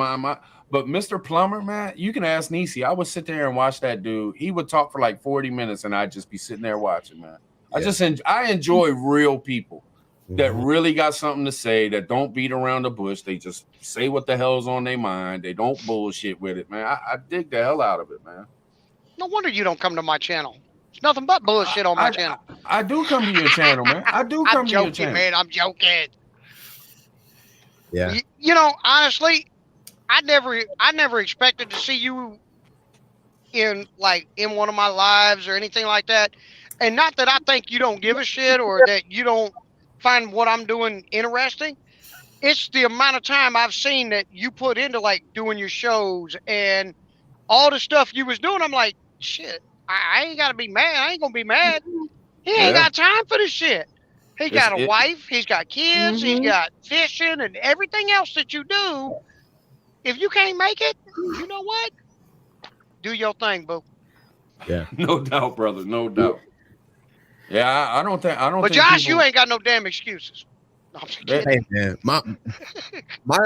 but Mr. Plumber, man, you can ask Niecy. I would sit there and watch that dude. He would talk for like 40 minutes, and I'd just be sitting there watching, man. Yeah. I enjoy real people that really got something to say, that don't beat around the bush. They just say what the hell's on their mind. They don't bullshit with it, man. I dig the hell out of it, man. No wonder you don't come to my channel. It's nothing but bullshit on my channel. I do come to your channel, man. I do come to your channel. Man. I'm joking. Yeah. You know, honestly, I never expected to see you in one of my lives or anything like that. And not that I think you don't give a shit or that you don't find what I'm doing interesting. It's the amount of time I've seen that you put into like doing your shows and all the stuff you was doing. I'm like, shit, I ain't gotta be mad. I ain't gonna be mad. He ain't got time for this shit. He got a wife, he's got kids, he's got fishing and everything else that you do. If you can't make it, you know what? Do your thing, boo. Yeah. No doubt, brother. No doubt. Yeah, I don't think. But Josh, you ain't got no damn excuses. No, I'm just kidding. Hey man, my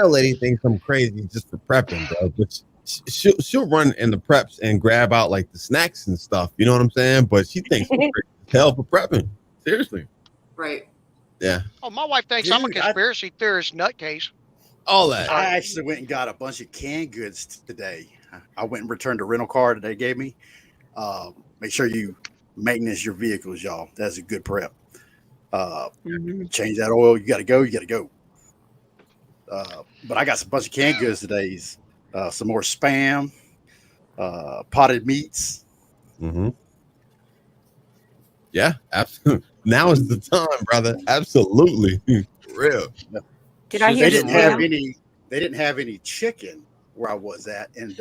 old lady thinks I'm crazy just for prepping, bro. But she'll run in the preps and grab out like the snacks and stuff. You know what I'm saying? But she thinks I'm crazy as hell for prepping. Seriously. Right. Yeah. Oh, my wife thinks I'm a conspiracy theorist nutcase. All that. I actually went and got a bunch of canned goods today. I went and returned the rental car that they gave me. Make sure you maintenance your vehicles, y'all. That's a good prep. Change that oil. You got to go. But I got some bunch of canned goods today. Some more Spam, potted meats. Yeah, absolutely. Now is the time, brother. Absolutely. For real. Did I hear They didn't have any chicken where I was at, and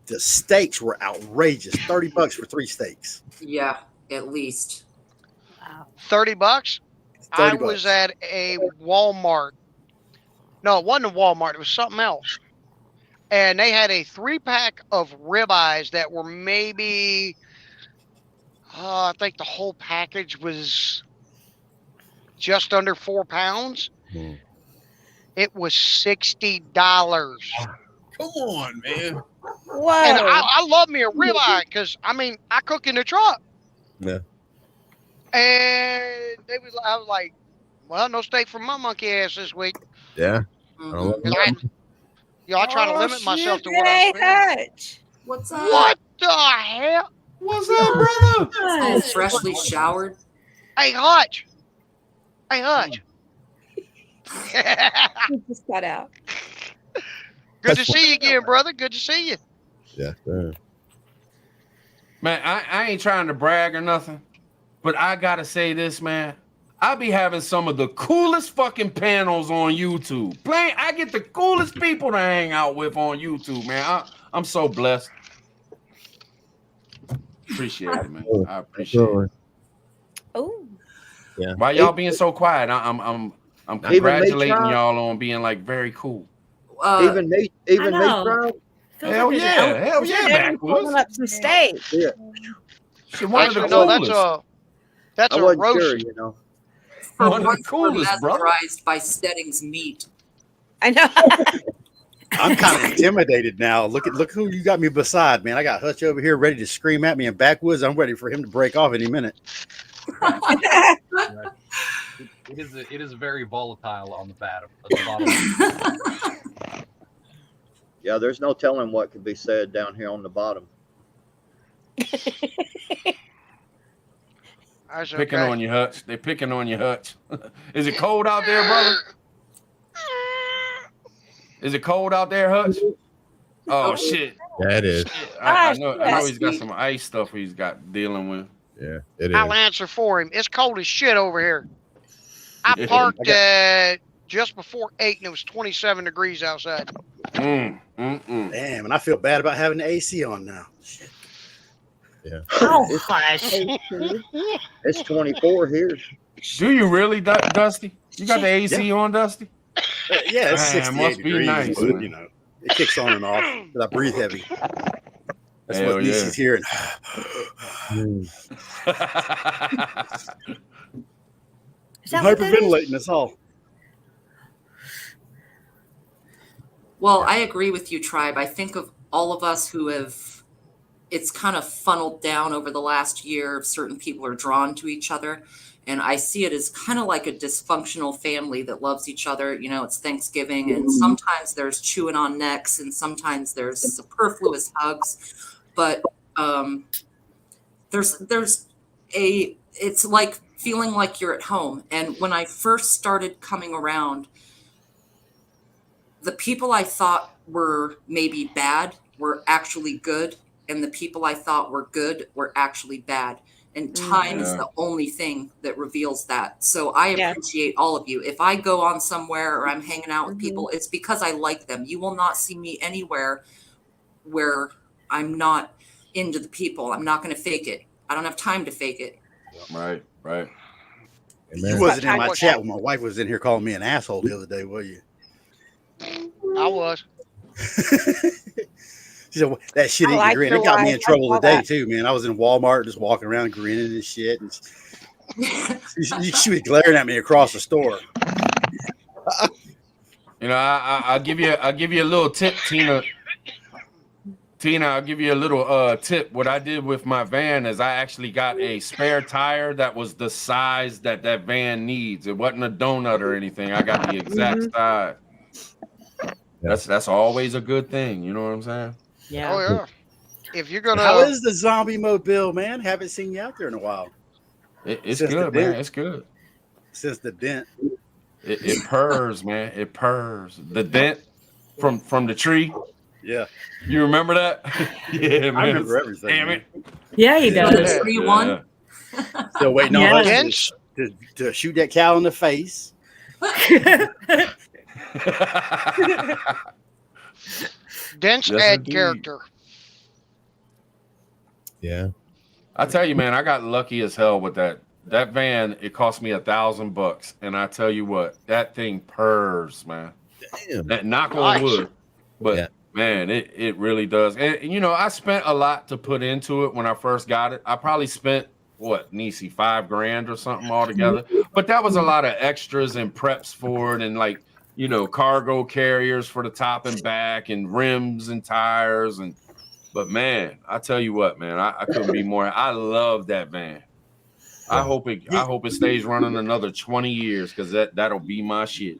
the steaks were outrageous. $30 for 3 steaks. Yeah, at least. Wow. $30? I was at a Walmart. No, it wasn't a Walmart. It was something else. And they had a 3-pack of ribeyes that were maybe, I think the whole package was just under 4 pounds. It was $60. Come on, man. Whoa. And I love me a ribeye because, I mean, I cook in the truck. Yeah. And I was like, well, no steak from my monkey ass this week. Yeah. I try to limit myself to what Hey, I'm spending. Hutch. What's up? What the hell? What's up, brother? Oh, freshly showered. Hey, Hutch. He just got out. Good to see you again, brother. Good to see you. Yeah, sir. Man, I ain't trying to brag or nothing, but I gotta say this, man. I be having some of the coolest fucking panels on YouTube. I get the coolest people to hang out with on YouTube, man. I'm so blessed. Appreciate it, man. I appreciate it. Oh. Yeah. Why y'all being so quiet? I'm congratulating y'all on being like very cool. Even me, Tribe. Hell yeah, Pulling Backwoods. up some steak. Yeah. One of the coolest. That's I a wasn't roast. sure, you know. For One of the once, we're coolest, brother. mesmerized by Stedding's meat. I know. I'm kind of intimidated now. Look who you got me beside, man. I got Hutch over here ready to scream at me in Backwoods. I'm ready for him to break off any minute. It is very volatile on the bottom. Yeah, there's no telling what could be said down here on the bottom. Picking on you, Hutch. They're picking on you, Hutch. Is it cold out there, brother? Is it cold out there, Hutch? Oh shit. Yeah, it is. I know he's got some ice stuff he's got dealing with. Yeah, it is. I'll answer for him. It's cold as shit over here. I Yeah. parked just before 8 and it was 27 degrees outside. Damn, and I feel bad about having the AC on now. Shit. Yeah. Oh, hush. It's 24 here. Do you really, Dusty? You got the AC on, Dusty? Yeah, it's Man, 68 must be degrees, nice, but, man. you know, it kicks on and off because I breathe heavy. That's Hell what yeah. Niecy's here. Is that what that is? Hyperventilating us all. Well, I agree with you, Tribe. I think of all of us who have, it's kind of funneled down over the last year. Certain people are drawn to each other. And I see it as kind of like a dysfunctional family that loves each other. You know, it's Thanksgiving, and sometimes there's chewing on necks, and sometimes there's superfluous hugs. But it's like feeling like you're at home. And when I first started coming around, the people I thought were maybe bad were actually good, and the people I thought were good were actually bad. And time is the only thing that reveals that. So I appreciate all of you. If I go on somewhere or I'm hanging out with people, it's because I like them. You will not see me anywhere where I'm not into the people. I'm not going to fake it. I don't have time to fake it. Right. You wasn't in my chat when my wife was in here calling me an asshole the other day, were you? I was. She said, that shit ain't grin. It got me in trouble today too, man. I was in Walmart just walking around grinning and shit. And she was glaring at me across the store. You know, I'll give you a little tip, Tina. I'll give you a little tip. What I did with my van is I actually got a spare tire that was the size that van needs. It wasn't a donut or anything. I got the exact size. That's always a good thing. You know what I'm saying? Yeah. Oh yeah. If you're gonna, how is the zombie mobile, man? Haven't seen you out there in a while. It's good, man. It's good. Since the dent. It purrs, man. It purrs. The dent from the tree. Yeah. You remember that? Yeah, man. I remember everything. Damn it. Yeah, he does. Tree one. Still waiting on us to shoot that cow in the face. Dense add character. Yeah. I tell you, man, I got lucky as hell with that. That van, it cost me $1,000, and I tell you what, that thing purrs, man. Damn. That knock on wood, but man, it really does. And you know, I spent a lot to put into it when I first got it. I probably spent Niecy, $5,000 or something altogether. But that was a lot of extras and preps for it, and like, you know, cargo carriers for the top and back, and rims and tires, and. But man, I tell you what, man, I couldn't be more. I love that van. I hope it stays running another 20 years because that'll be my shit.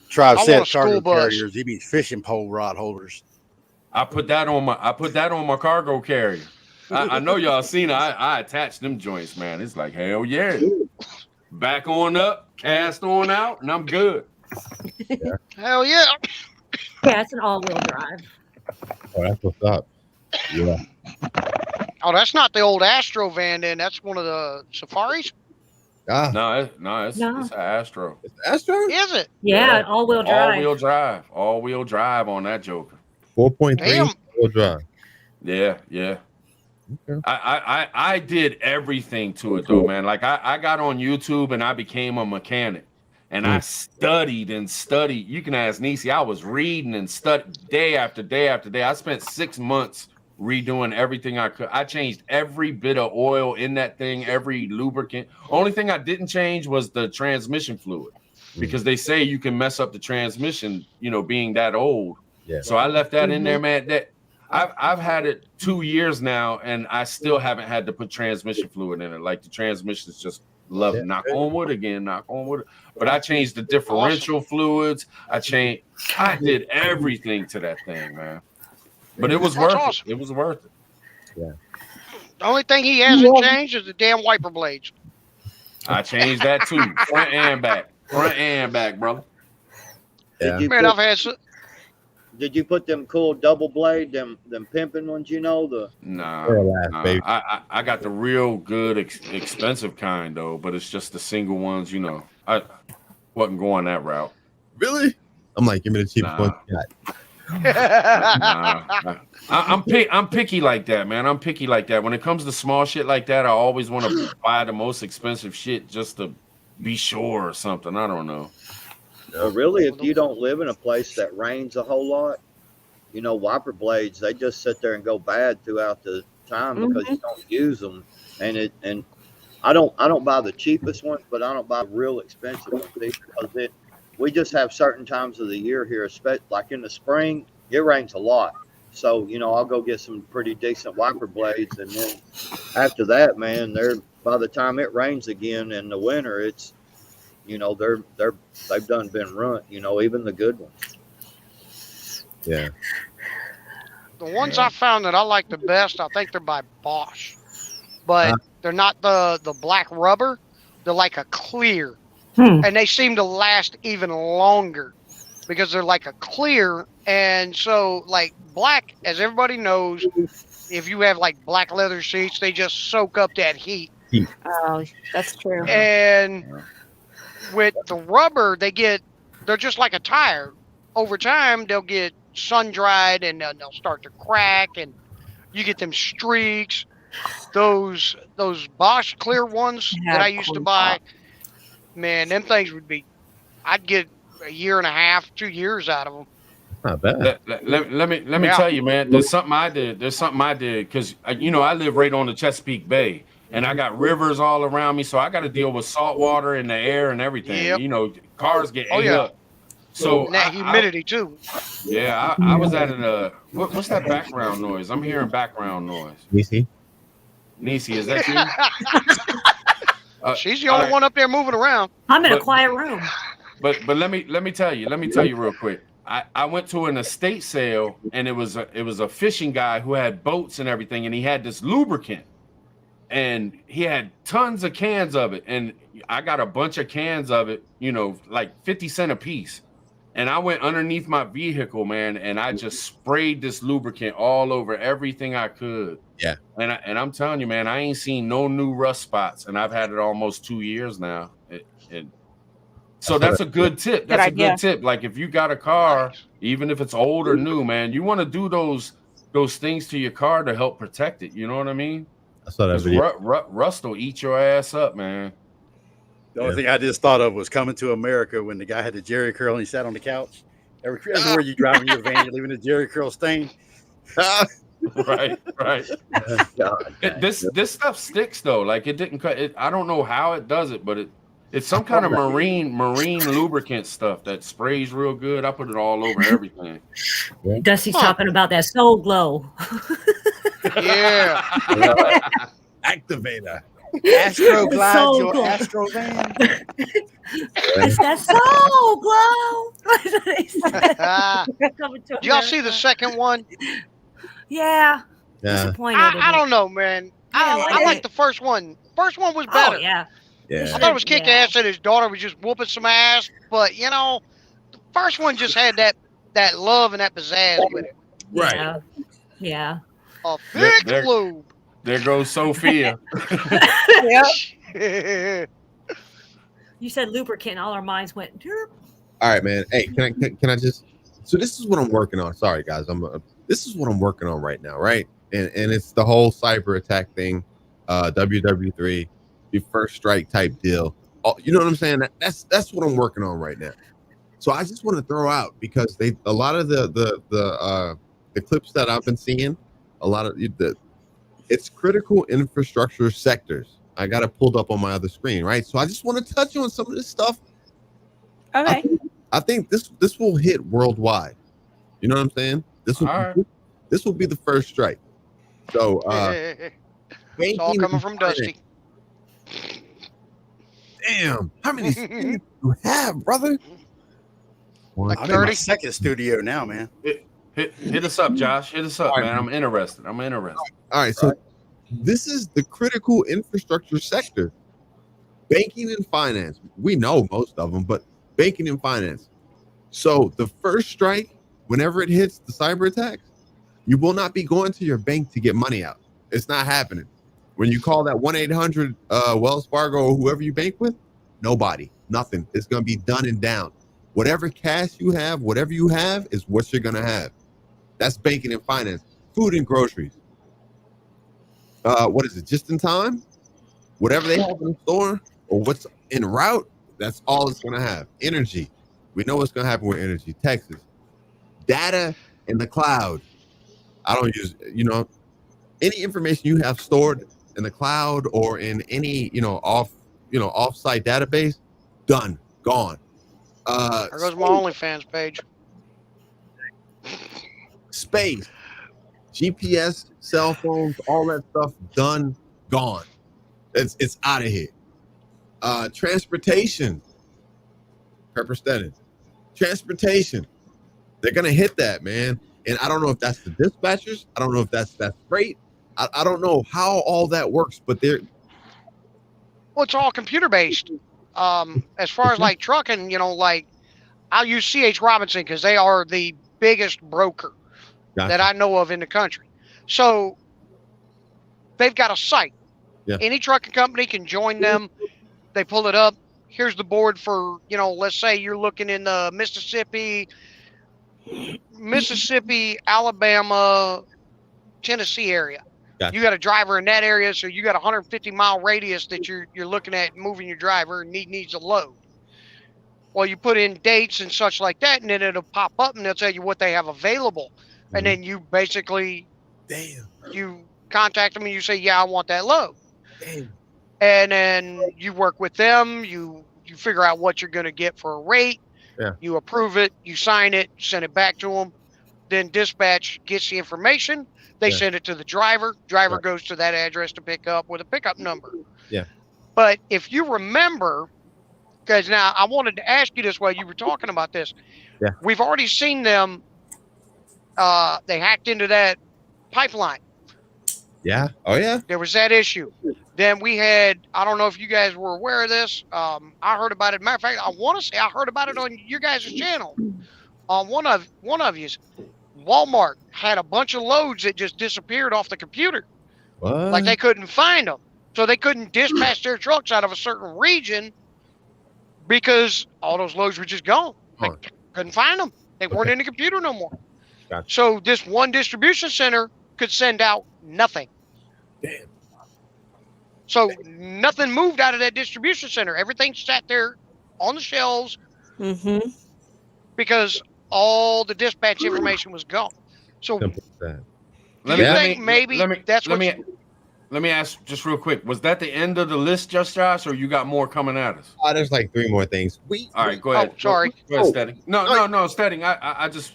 Tribe said cargo carriers. He means fishing pole rod holders. I put that on my cargo carrier. I know y'all seen it. I attached them joints, man. It's like hell yeah. Back on up, cast on out, and I'm good. Hell yeah. Yeah, it's an all-wheel drive. Oh, that's what's up. Yeah. Oh, that's not the old Astro van. Then that's one of the Safaris. Ah, No, it's No. an Astro. it's Astro. Is it? Yeah, all-wheel drive. All wheel drive on that Joker. 4.3 Damn. wheel drive. Yeah. Okay. I did everything to it though, man. Like I got on YouTube and I became a mechanic. And I studied and studied. You can ask Niecy. I was reading and studying day after day after day. I spent 6 months redoing everything I could. I changed every bit of oil in that thing, every lubricant. Only thing I didn't change was the transmission fluid, because they say you can mess up the transmission, you know, being that old. Yeah. So I left that in there, man. That I've had it 2 years now, and I still haven't had to put transmission fluid in it. Like the transmission is just love. Knock on wood again. Knock on wood. But I changed the differential fluids. I did everything to that thing, man. But it was worth it. It was worth it. Yeah. The only thing he hasn't changed is the damn wiper blades. I changed that too. Front and back. Front and back, brother. Yeah. Did you put them cool double blade, them pimping ones, you know? Nah, baby. I got the real good expensive kind though, but it's just the single ones, you know. I wasn't going that route. Really? I'm like, give me the cheapest one you got. I'm picky like that, man. I'm picky like that. When it comes to small shit like that, I always want to buy the most expensive shit just to be sure or something. I don't know. Really, if you don't live in a place that rains a whole lot, you know, wiper blades, they just sit there and go bad throughout the time because you don't use them. And I don't buy the cheapest ones, but I don't buy real expensive ones because we just have certain times of the year here, especially like in the spring, it rains a lot. So, you know, I'll go get some pretty decent wiper blades, and then after that, man, by the time it rains again in the winter, it's, you know, they've done been ruined, you know, even the good ones. Yeah. The ones I found that I like the best, I think they're by Bosch, but they're not the black rubber. They're like a clear, and they seem to last even longer because they're like a clear. And so, like black, as everybody knows, if you have like black leather seats, they just soak up that heat. Oh, that's true. And with the rubber, they're just like a tire. Over time, they'll get sun dried and they'll start to crack, and you get them streaks. Those Bosch clear ones that I used to buy, man, them things I'd get a year and a half, 2 years out of them. Not bad. Let me tell you, man. There's something I did because you know I live right on the Chesapeake Bay, and I got rivers all around me, so I got to deal with salt water in the air and everything. Yep. You know, cars get ate up. So and that humidity too. Yeah, I was at what's that background noise? I'm hearing background noise. Niecy, is that you? She's the only one up there moving around. I'm in a quiet room. But let me tell you real quick. I went to an estate sale, and it was a fishing guy who had boats and everything, and he had this lubricant, and he had tons of cans of it, and I got a bunch of cans of it, you know, like 50 cents a piece. And I went underneath my vehicle, man, and I just sprayed this lubricant all over everything I could. Yeah. And I'm telling you, man, I ain't seen no new rust spots, and I've had it almost 2 years now. So that's a good tip. That's a good tip. Like if you got a car, even if it's old or new, man, you want to do those things to your car to help protect it. You know what I mean? I saw that video. Rust will eat your ass up, man. The only thing I just thought of was Coming to America when the guy had the Jerry curl and he sat on the couch. Everywhere you drive in your van, you're leaving a Jerry curl stain. Right. This stuff sticks though. Like it didn't cut it. I don't know how it does it, but it's some kind of marine lubricant stuff that sprays real good. I put it all over everything. Dusty's talking about that Soul Glow. Yeah. Activator. Astro Glide, Soul your Glow. Astro van. It's that Soul Glow. Do y'all see the second one? Yeah. Yeah. Disappointed. I don't know, man. I like the first one. First one was better. Oh, yeah. Yeah. I thought it was kick ass that his daughter was just whooping some ass, but you know, the first one just had that love and that pizzazz with it. Right. Yeah. A thick lube. There goes Sophia. Yep. You said lubricant, all our minds went. "Derp." All right, man. Hey, can I just? So this is what I'm working on. Sorry, guys. This is what I'm working on right now, right? And it's the whole cyber attack thing, WW3, the first strike type deal. You know what I'm saying? That's what I'm working on right now. So I just want to throw out, because a lot of the clips that I've been seeing, a lot of it's critical infrastructure sectors. I got it pulled up on my other screen, right? So I just want to touch on some of this stuff. Okay. I think this will hit worldwide. You know what I'm saying? This will be the first strike. So it's all coming from Dusty. Damn, how many screens do you have, brother? Like I'm in my 30? second studio now, man. Hit us up, Josh. Hit us up, man. I'm interested. All right, so this is the critical infrastructure sector. Banking and finance. We know most of them, but banking and finance. So the first strike, whenever it hits the cyber attacks, you will not be going to your bank to get money out. It's not happening. When you call that 1-800 Wells Fargo or whoever you bank with, nobody, nothing. It's going to be done and down. Whatever cash you have, whatever you have is what you're going to have. That's banking and finance. Food and groceries. What is it? Just in time? Whatever they have in the store or what's en route, that's all it's going to have. Energy. We know what's going to happen with energy. Texas. Data in the cloud. I don't use, any information you have stored in the cloud or in any, off-site database, done, gone. There goes my OnlyFans page. Space, GPS, cell phones, all that stuff, done, gone. It's out of here. Transportation, Pepper transportation. They're gonna hit that, man. And I don't know if that's the dispatchers. I don't know if that's freight. I don't know how all that works, but Well, it's all computer based. As far as like trucking, like I'll use C.H. Robinson because they are the biggest broker that I know of in the country. So they've got a site. Yeah. Any trucking company can join them. They pull it up. Here's the board for, let's say you're looking in the Mississippi, Alabama, Tennessee area. Gotcha. You got a driver in that area, so you got a 150-mile radius that you're looking at moving your driver and needs a load. Well, you put in dates and such like that, and then it'll pop up and they'll tell you what they have available. Mm-hmm. And then you basically, you contact them and you say, yeah, I want that load. Damn. And then you work with them. You figure out what you're going to get for a rate. Yeah. You approve it. You sign it. Send it back to them. Then dispatch gets the information. They send it to the driver. Driver goes to that address to pick up with a pickup number. Yeah. But if you remember, because now I wanted to ask you this while you were talking about this. Yeah. We've already seen them. They hacked into that pipeline. Yeah. Oh, yeah. There was that issue. Then we had, I don't know if you guys were aware of this. I heard about it. Matter of fact, I want to say I heard about it on your guys' channel. On one of yous. Walmart had a bunch of loads that just disappeared off the computer. What? Like they couldn't find them. So they couldn't dispatch their trucks out of a certain region because all those loads were just gone. Like, couldn't find them. They weren't in the computer no more. Gotcha. So this one distribution center could send out nothing. Damn. So nothing moved out of that distribution center. Everything sat there on the shelves because all the dispatch information was gone. So do you think maybe that's what? Let me ask just real quick. Was that the end of the list, Josh, or you got more coming at us? There's like 3 more things. All right, go ahead. Oh, sorry. Go ahead, Steady. No, Steady. I just.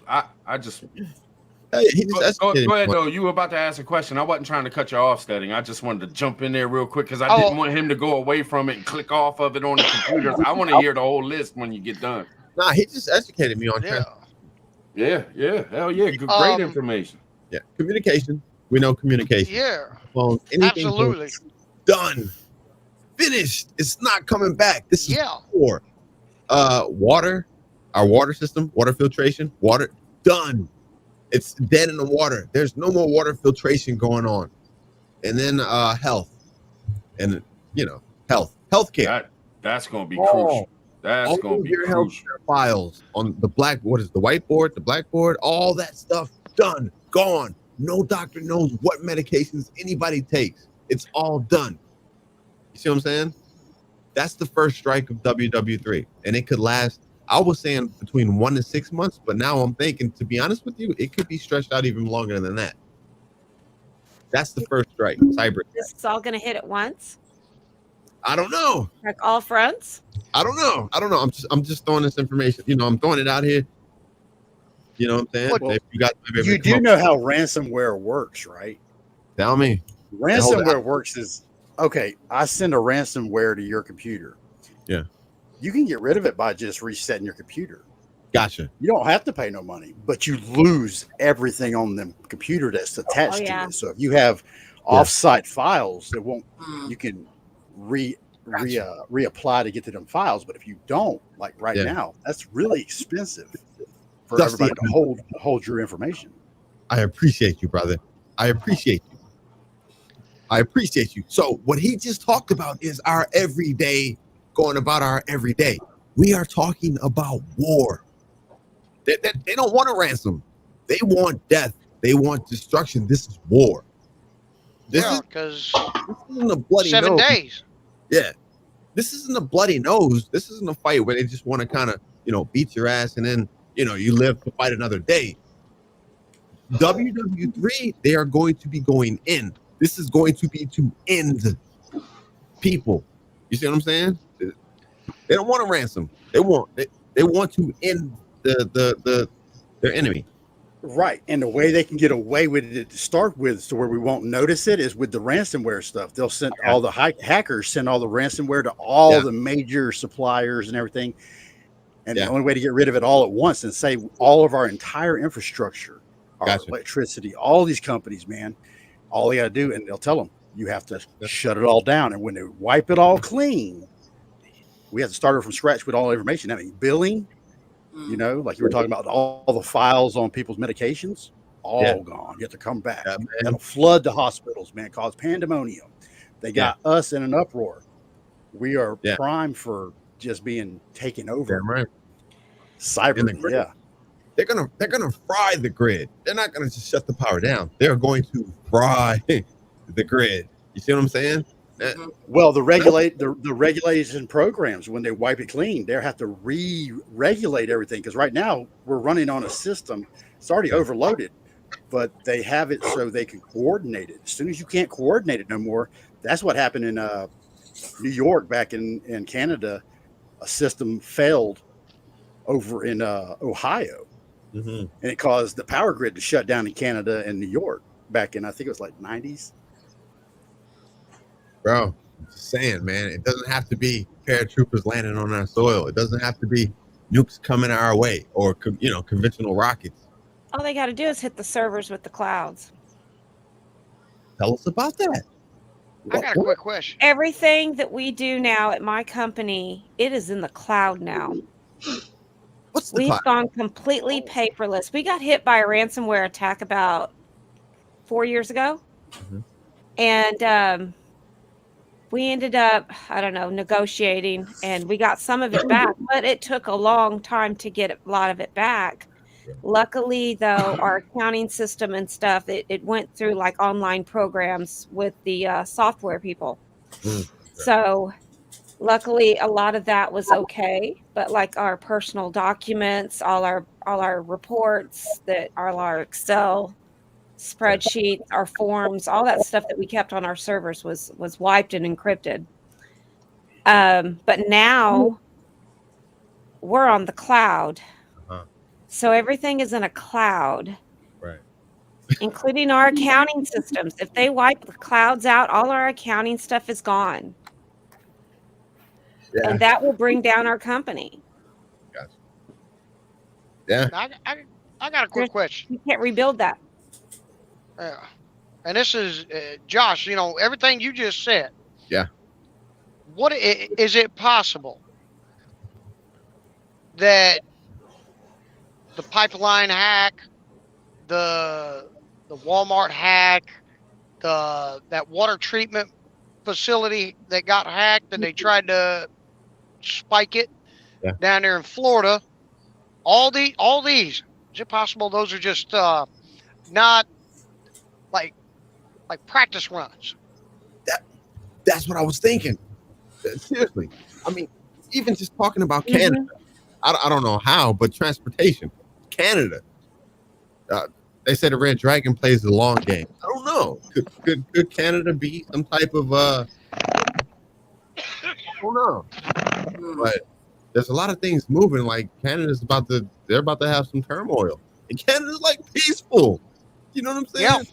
Hey, go ahead, though. You were about to ask a question. I wasn't trying to cut you off, Steady. I just wanted to jump in there real quick because I didn't want him to go away from it and click off of it on the computers. I want to hear the whole list when you get done. Nah, he just educated me on Yeah. Hell yeah. Great information. Yeah. Communication. We know communication. Yeah. Well, anything absolutely. Done. Finished. It's not coming back. This is for water, our water system, water filtration, done. It's dead in the water. There's no more water filtration going on. and then health, and healthcare. That's gonna be All- crucial. That's all gonna of be your crucial. healthcare files on the blackboard, all that stuff done, gone. No doctor knows what medications anybody takes. It's all done. You see what I'm saying? That's the first strike of WW3, and it could last. I was saying between 1 to 6 months, but now I'm thinking, to be honest with you, it could be stretched out even longer than that. That's the first strike. Cyber. This is all going to hit at once, I don't know. like all fronts. I don't know. I'm just throwing this information. I'm throwing it out here. You know what I'm saying? Well, If you got, maybe You come do up- know how ransomware works, right? Tell me. Ransomware works is okay. I send a ransomware to your computer. Yeah. You can get rid of it by just resetting your computer. Gotcha. You don't have to pay no money, but you lose everything on the computer that's attached to it. So if you have off-site files, it won't. You can reapply to get to them files, but if you don't, like right now, that's really expensive for Dusty, everybody to hold your information. I appreciate you, brother. I appreciate you. So what he just talked about is our everyday, going about our everyday. We are talking about war. They don't want a ransom. They want death. They want destruction. This is war. This isn't a bloody 7 nose. days. Yeah. This isn't a bloody nose. This isn't a fight where they just want to kind of, beat your ass and then, you live to fight another day. WW3, they are going to be going in. This is going to be to end people. You see what I'm saying? They don't want a ransom. They want to end their enemy. Right. And the way they can get away with it to start with, to where we won't notice it, is with the ransomware stuff. They'll send all the hackers send all the ransomware to all the major suppliers and everything. And the only way to get rid of it all at once and save all of our entire infrastructure, our electricity, all these companies, man, all they got to do, and they'll tell them, you have to shut it all down. And when they wipe it all clean, we have to start it from scratch with all the information. I mean, billing, like you were talking about, all the files on people's medications, all gone. You have to come back. That'll flood the hospitals, man, cause pandemonium. They got us in an uproar. We are primed for just being taken over. Damn right. Cyber, They're gonna fry the grid. They're not gonna just shut the power down. They're going to fry the grid. You see what I'm saying? Well, the regulation programs, when they wipe it clean, they have to re-regulate everything, because right now we're running on a system. It's already overloaded, but they have it so they can coordinate it. As soon as you can't coordinate it no more, that's what happened in New York back in Canada. A system failed over in Ohio, and it caused the power grid to shut down in Canada and New York back in, I think it was like 90s. Bro, I'm just saying, man, it doesn't have to be paratroopers landing on our soil. It doesn't have to be nukes coming our way or, conventional rockets. All they got to do is hit the servers with the clouds. Tell us about that. I got a quick question. Everything that we do now at my company, it is in the cloud now. We've gone completely paperless. We got hit by a ransomware attack about 4 years ago. And we ended up, negotiating, and we got some of it back, but it took a long time to get a lot of it back. Luckily, though, our accounting system and stuff, it went through like online programs with the software people. So luckily, a lot of that was okay. But like our personal documents, all our reports, all our Excel spreadsheets, our forms, all that stuff that we kept on our servers was wiped and encrypted. But now we're on the cloud. So everything is in a cloud, right? Including our accounting systems. If they wipe the clouds out, all our accounting stuff is gone. And that will bring down our company. Gotcha. Yeah. I got a quick question. You can't rebuild that. And this is Josh, everything you just said. Yeah. What is it possible that the pipeline hack, the Walmart hack, that water treatment facility that got hacked, and they tried to spike it down there in Florida. All these, is it possible those are just not like practice runs? That's what I was thinking. Seriously, I mean, even just talking about Canada, I don't know how, but transportation, Canada. They said the Red Dragon plays the long game. I don't know. Could Canada be some type of I don't know. But there's a lot of things moving. Like Canada's they're about to have some turmoil, and Canada's like peaceful. You know what I'm saying?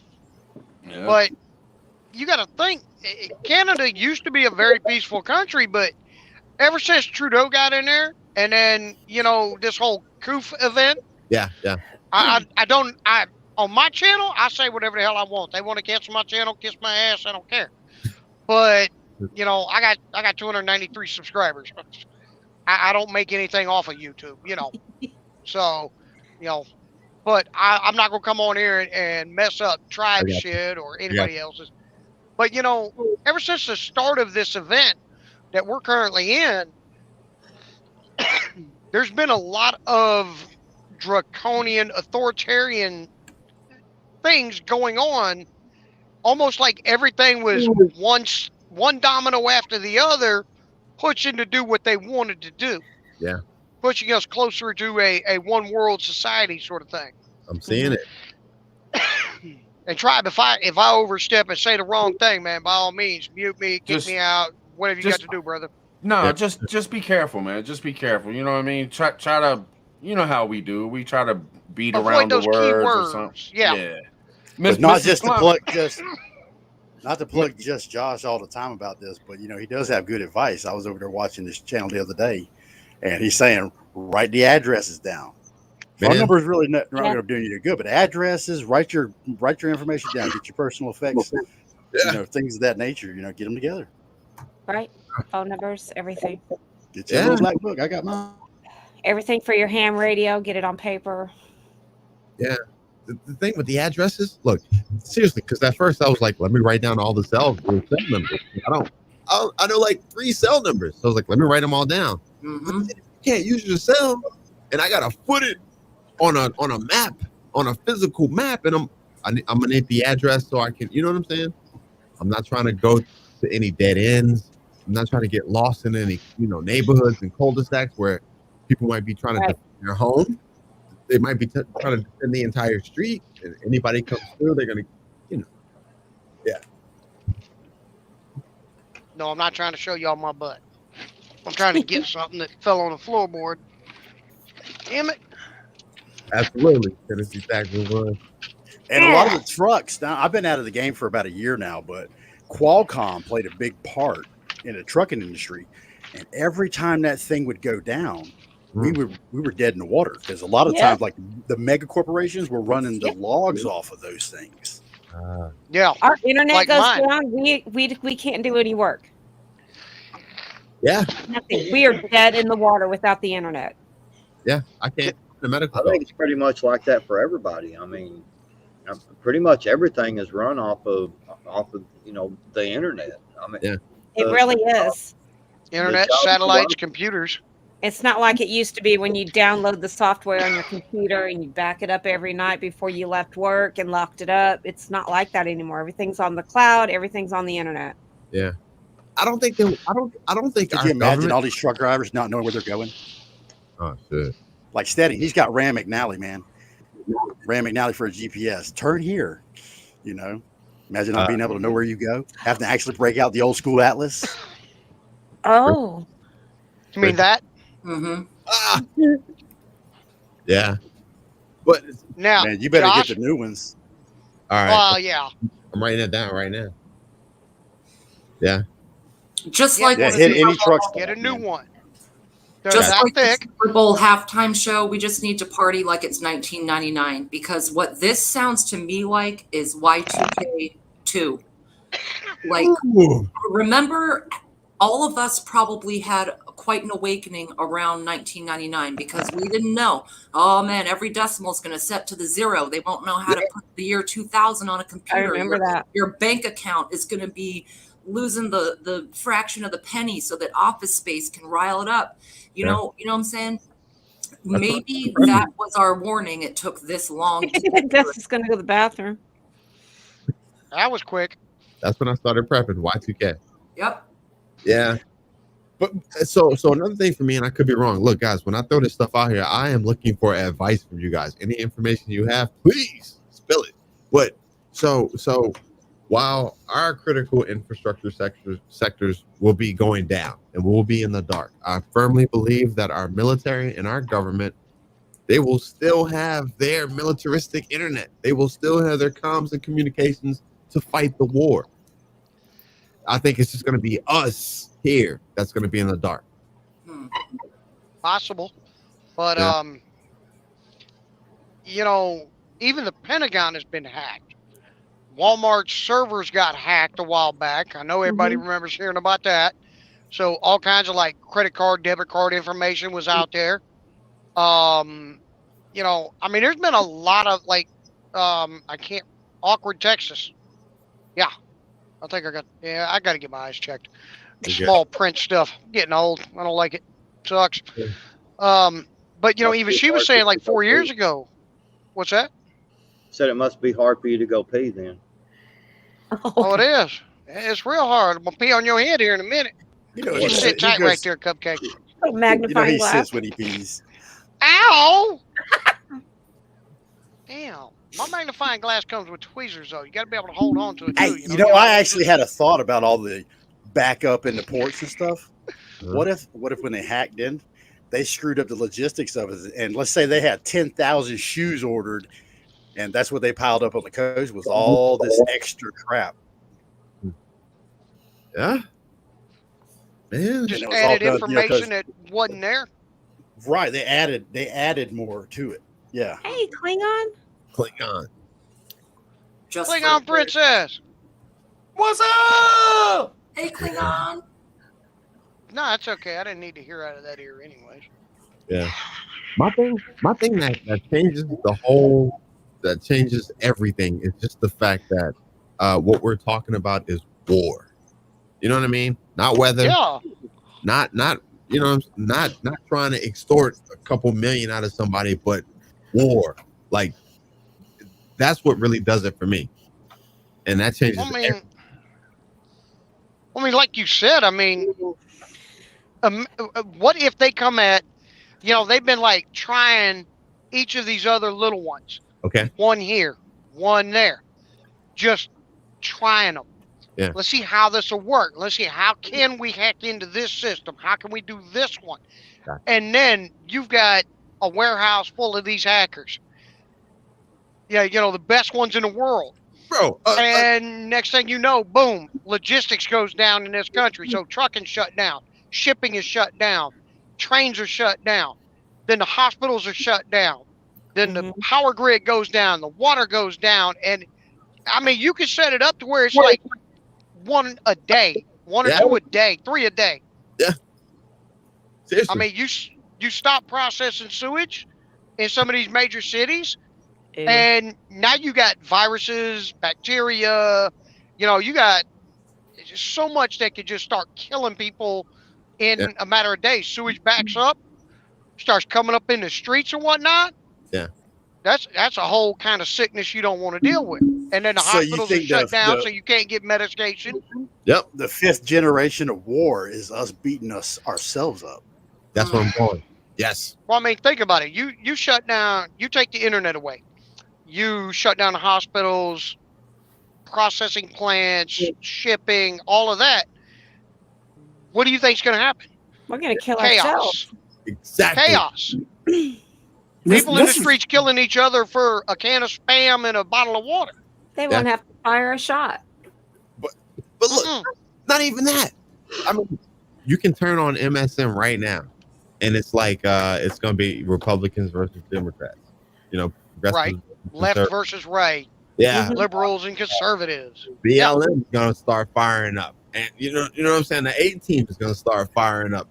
Yeah. But you got to think, Canada used to be a very peaceful country, but ever since Trudeau got in there, and then this whole coup event. Yeah. I on my channel, I say whatever the hell I want. They want to cancel my channel, kiss my ass, I don't care. But I got 293 subscribers. I don't make anything off of YouTube, So, but I'm not gonna come on here and mess up tribe shit or anybody else's. But ever since the start of this event that we're currently in, there's been a lot of draconian, authoritarian things going on, almost like everything was one domino after the other, pushing to do what they wanted to do. Yeah. Pushing us closer to a one world society sort of thing. I'm seeing it. And Tribe, if I overstep and say the wrong thing, man, by all means, mute me, kick me out, whatever you got to do, brother. No, just be careful, man. Just be careful. You know what I mean? Try to, how we do. We try to beat Avoid around those the words keywords. or something. Yeah. But not just to plug just Josh all the time about this, but he does have good advice. I was over there watching this channel the other day, and he's saying write the addresses down. Phone number is really not going to do you good, but addresses, write your information down, get your personal effects, things of that nature. Get them together. Right, phone numbers, everything. Get your little black book. I got mine. Everything for your ham radio. Get it on paper. Yeah. The thing with the addresses, look, seriously, because at first I was like, let me write down all the cell numbers. I know like 3 cell numbers. So I was like, let me write them all down. Mm-hmm. You can't use your cell, and I gotta put it on a map, on a physical map, and I'm gonna need the address so I can, you know what I'm saying? I'm not trying to go to any dead ends. I'm not trying to get lost in any neighborhoods and cul-de-sacs where people might be trying to defend their home. They might be trying to defend the entire street, and anybody comes through, they're gonna, No, I'm not trying to show y'all my butt. I'm trying to get something that fell on the floorboard. Damn it. Absolutely. That is exactly what. And a lot of the trucks, now I've been out of the game for about a year now, but Qualcomm played a big part in the trucking industry. And every time that thing would go down, we were dead in the water, because a lot of times, like the mega corporations were running the logs off of those things. Our internet like goes mine. down. We can't do any work. Yeah. Nothing. We are dead in the water without the internet. Yeah, I can't. The medical. I think it's pretty much like that for everybody. I mean, pretty much everything is run off of the internet. I mean, It really is. Internet, satellites, computers. It's not like it used to be when you download the software on your computer and you back it up every night before you left work and locked it up. It's not like that anymore. Everything's on the cloud. Everything's on the internet. Yeah. I don't think. Could you imagine all these truck drivers not knowing where they're going? Oh shit! Like Steady, he's got Ram McNally, man. Ram McNally for a GPS. Turn here. Imagine not being able to know where you go. Having to actually break out the old school atlas. Oh. You mean that? Mm-hmm. Yeah. But now, man, you better Josh, get the new ones. All right. Well, yeah. I'm writing that down right now. Yeah. Just like hit any trucks. Get a new one. Just that like thick. the Super Bowl halftime show, we just need to party like it's 1999, because what this sounds to me like is Y2K2. Like, remember all of us probably had quite an awakening around 1999 because we didn't know, oh man, every decimal is going to set to the zero. They won't know how to put the year 2000 on a computer. I remember that. Your bank account is going to be losing the fraction of the penny so that Office Space can rile it up. You know what I'm saying? Maybe that was our warning. It took this long. Gus is going to go to the bathroom. That was quick. That's when I started prepping Y2K. Yep. Yeah. But so another thing for me, and I could be wrong. Look, guys, when I throw this stuff out here, I am looking for advice from you guys. Any information you have, please spill it. But so while our critical infrastructure sectors will be going down and we'll be in the dark, I firmly believe that our military and our government, they will still have their militaristic internet. They will still have their comms and communications to fight the war. I think it's just going to be us here that's going to be in the dark. Possible. But, even the Pentagon has been hacked. Walmart's servers got hacked a while back. I know everybody remembers hearing about that. So all kinds of like credit card, debit card information was out there. There's been a lot of Awkward Texas. Yeah. I think I got to get my eyes checked. Small print stuff. Getting old. I don't like it. Sucks. But even she was saying like 4 years ago. What's that? Said it must be hard for you to go pee then. Oh, it is. It's real hard. I'm going to pee on your head here in a minute. You sit tight right there, Cupcake. Magnifying glass. He sits when he pees. Ow! Damn. My magnifying glass comes with tweezers, though. You got to be able to hold on to it, too. I actually had a thought about all the backup in the ports and stuff. What if when they hacked in, they screwed up the logistics of it? And let's say they had 10,000 shoes ordered, and that's what they piled up on the coast was all this extra crap. Yeah. Man. Just added information that wasn't there. Right. They added more to it. Yeah. Hey, Klingon. Just Klingon princess. What's up? Hey, Klingon. No, that's okay. I didn't need to hear out of that ear anyways. Yeah. My thing that changes everything is just the fact that what we're talking about is war. You know what I mean? Not weather. Yeah. Not not trying to extort a couple million out of somebody, but war. Like that's what really does it for me. And that changes everything. Like you said, what if they come at, they've been like trying each of these other little ones. Okay. One here, one there. Just trying them. Yeah. Let's see how this will work. Let's see how can we hack into this system? How can we do this one? Okay. And then you've got a warehouse full of these hackers. Yeah, the best ones in the world. Bro. And next thing you know, boom, logistics goes down in this country. So trucking shut down, shipping is shut down, trains are shut down, then the hospitals are shut down, then the power grid goes down, the water goes down, and you can set it up to where it's like one a day, one or two a day, 3 a day. Yeah. Seriously. You stop processing sewage in some of these major cities. And now you got viruses, bacteria, you got just so much that could just start killing people in a matter of days. Sewage backs up, starts coming up in the streets and whatnot. Yeah. That's a whole kind of sickness you don't want to deal with. And then the hospitals are shut down, so you can't get medication. Yep. The 5th generation of war is us beating ourselves up. That's where I'm going. Yes. Well, think about it. You shut down, you take the internet away. You shut down the hospitals, processing plants, shipping, all of that. What do you think is going to happen? We're going to kill ourselves. Exactly. Chaos. People in the streets killing each other for a can of Spam and a bottle of water. They won't have to fire a shot. But look, not even that. You can turn on MSN right now, and it's like it's going to be Republicans versus Democrats. Right. Left versus right. Yeah. Liberals and conservatives. BLM is going to start firing up. and you know what I'm saying. The A team is going to start firing up.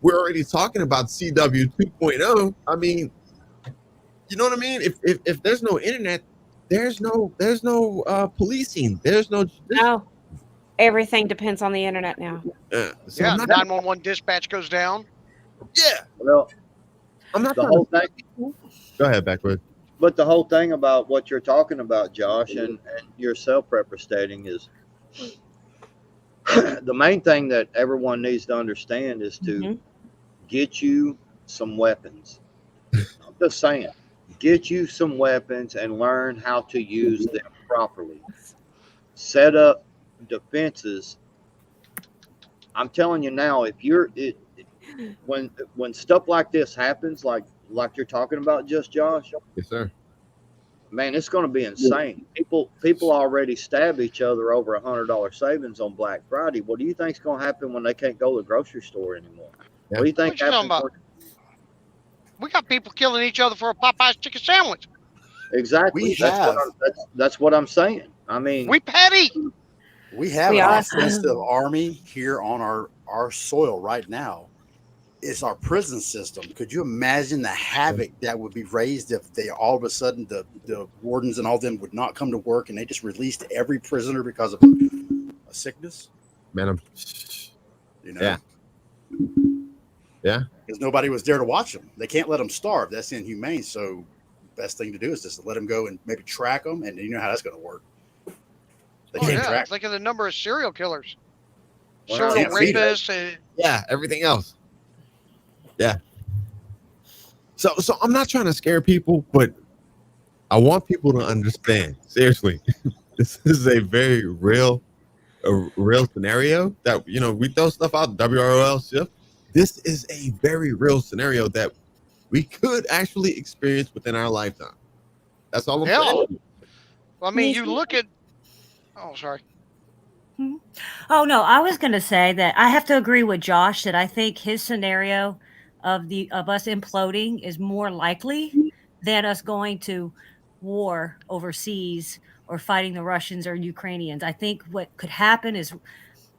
We're already talking about CW 2.0. I mean, you know what I mean. If there's no internet, there's no policing. There's no. No, everything depends on the internet now. So Yeah, I'm not, 911 dispatch goes down. yeah. Well, I'm not the trying whole to. thing, Go ahead, backward. but the whole thing about what you're talking about, Josh, and yourself, Prepper, stating is the main thing that everyone needs to understand is to get you some weapons. I'm just saying, get you some weapons and learn how to use them properly. Set up defenses. I'm telling you now, if you're when stuff like this happens, like you're talking about, just Josh, Yes, sir. man, it's going to be insane. People already stab each other over $100 savings on Black Friday. What do you think's going to happen when they can't go to the grocery store anymore? Yeah. What do you think What you talking happens? We got people killing each other for a Popeye's chicken sandwich. Exactly. That's what I'm saying. I mean, We petty. We have We an are. offensive army here on our soil right now. It's our prison system. Could you imagine the havoc that would be raised if they all of a sudden the wardens and all them would not come to work and they just released every prisoner because of a sickness? Man, Yeah. Yeah. Because nobody was there to watch them. They can't let them starve. That's inhumane. So best thing to do is just let them go and maybe track them. And you know how that's going to work. They Oh, can't yeah. track. Think of the number of serial killers. Well, Serial can't feed 'em. rapists. yeah, everything else. Yeah. So I'm not trying to scare people, but I want people to understand. Seriously, this is a very real scenario that we throw stuff out. WROL shift. This is a very real scenario that we could actually experience within our lifetime. That's all I'm saying. I mean, you look at. Oh, sorry. Oh no, I was going to say that I have to agree with Josh that I think his scenario of us imploding is more likely than us going to war overseas or fighting the Russians or Ukrainians. I think what could happen is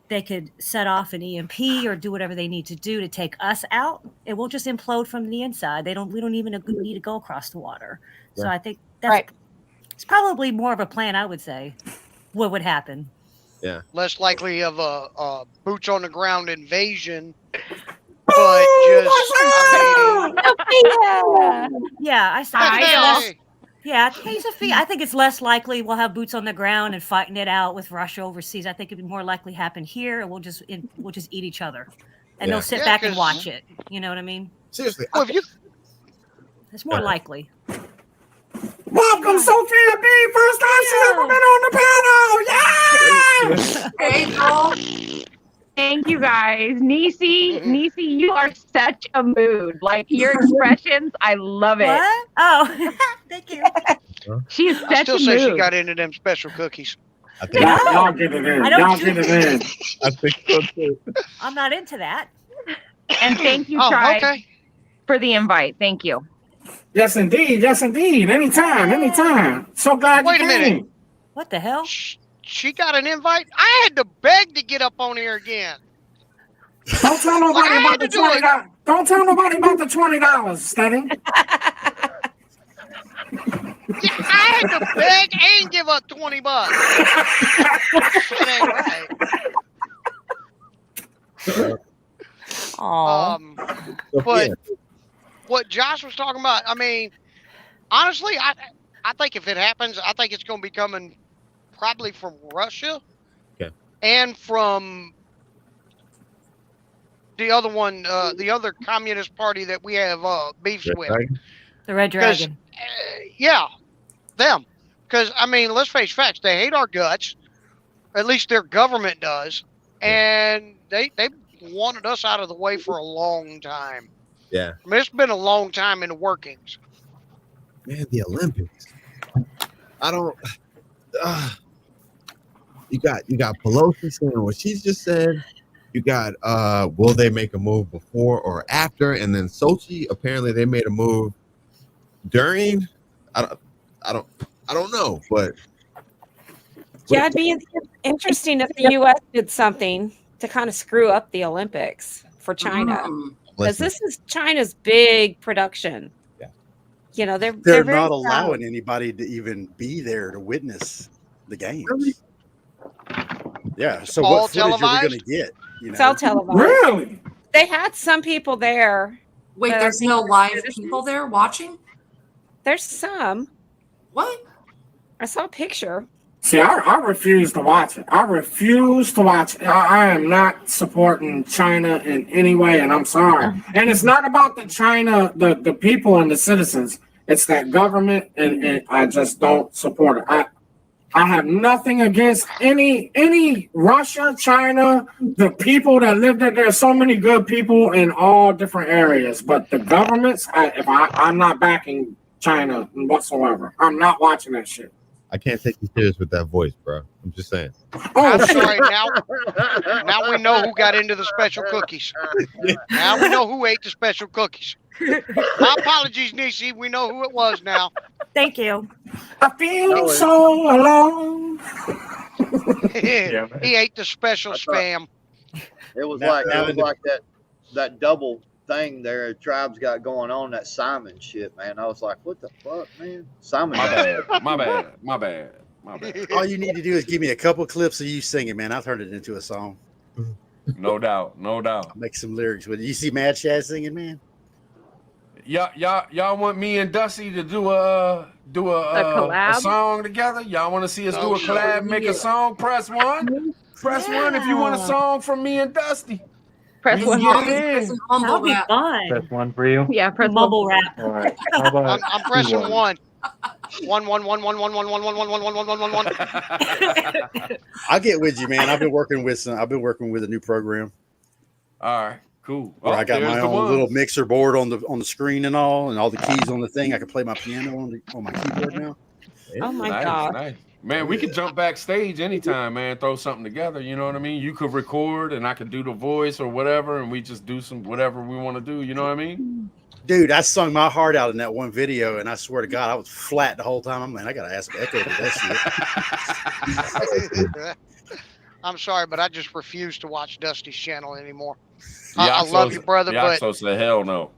they could set off an EMP or do whatever they need to do to take us out. It won't just implode from the inside. We don't even need to go across the water. Yeah. So I think that's it's probably more of a plan, I would say, what would happen. Yeah. Less likely of a boots on the ground invasion, but just Yeah, I think it's less likely we'll have boots on the ground and fighting it out with Russia overseas. I think it'd be more likely happen here, and we'll just eat each other, and they'll sit back and watch it. You know what I mean? Seriously, It's more likely. Welcome, Sophia B. First time she's ever been on the panel. Yeah! Hey, girl. Thank you guys. Nisi, you are such a mood. Like your expressions, I love it. What? Oh, thank you. She is I such still a say mood. she got into them special cookies. I think Y'all get it in. Y'all get it in. I think so too. I'm not into that. And thank you, Oh, Tribe, okay. for the invite. Thank you. Yes, indeed. Yes, indeed. Anytime. So glad Wait you a minute. came. What the hell? She got an invite? I had to beg to get up on here again. Don't tell nobody I about had the to do it. $20. Don't tell nobody about the $20, Steady. Yeah, I had to beg and give up $20. Shit ain't right. Oh. But what Josh was talking about, I mean, honestly, I think if it happens, I think it's going to be coming probably from Russia and from the other one, the other communist party that we have beefs with. The Red Dragon. Yeah, them. Because, I mean, let's face facts. They hate our guts. At least their government does. And they wanted us out of the way for a long time. Yeah. I mean, it's been a long time in the workings. Man, the Olympics. I don't. You got Pelosi saying what she just said. You got will they make a move before or after? And then Sochi, apparently they made a move during. I don't know, but Yeah, it'd be interesting if the U.S. did something to kind of screw up the Olympics for China, because this is China's big production. Yeah. You know, they're They're very not proud. allowing anybody to even be there to witness the games. Yeah. So All what footage are we going televised? to get? You It's all know, televised. Really? They had some people there. Wait, but I there's think no they're live citizens. people there watching? There's some. What? I saw a picture. See, I refuse to watch it. I refuse to watch it. I am not supporting China in any way, and I'm sorry. And it's not about the China, the people and the citizens. It's that government, and I just don't support it. I have nothing against any Russia, China, the people that live there. There's so many good people in all different areas, but the governments, I'm not backing China whatsoever. I'm not watching that shit. I can't take you serious with that voice, bro. I'm just saying. I'm sorry. Now we know who got into the special cookies. Now we know who ate the special cookies. My apologies, Nisi. We know who it was now. Thank you. I feel so alone. He ate the special spam. It was Now- like now it was the- like that double thing there Tribe's got going on, that Simon shit, man. I was like, what the fuck, man? Simon. My bad. all you need to do is give me a couple clips of you singing, man. I'll turn it into a song. No doubt. Make some lyrics with it. You see Mad Shad singing, man? Y'all want me and Dusty to do a collab? song together? Y'all want to see us do Oh, a collab, make a song? Press one. Press one if you want a song from me and Dusty. Press We one. can get it in. That'll be fun. Press one for you. Yeah, press Mumble one. rap. All right. How about I'm pressing two one. One. I'll get with you, man. I've been working with a new program All right, cool. where I got there's my the own one. little mixer board on the screen and all the keys on the thing. I can play my piano on my keyboard now. Oh my Nice, god. nice. Man, we could jump backstage anytime, man. Throw something together. You know what I mean? You could record, and I could do the voice or whatever, and we just do some whatever we want to do. You know what I mean? Dude, I sung my heart out in that one video, and I swear to God, I was flat the whole time. I'm like, I gotta ask Echo to that shit. I'm sorry, but I just refuse to watch Dusty's channel anymore. Yeah, I love you, brother, but Yaxo said, hell no.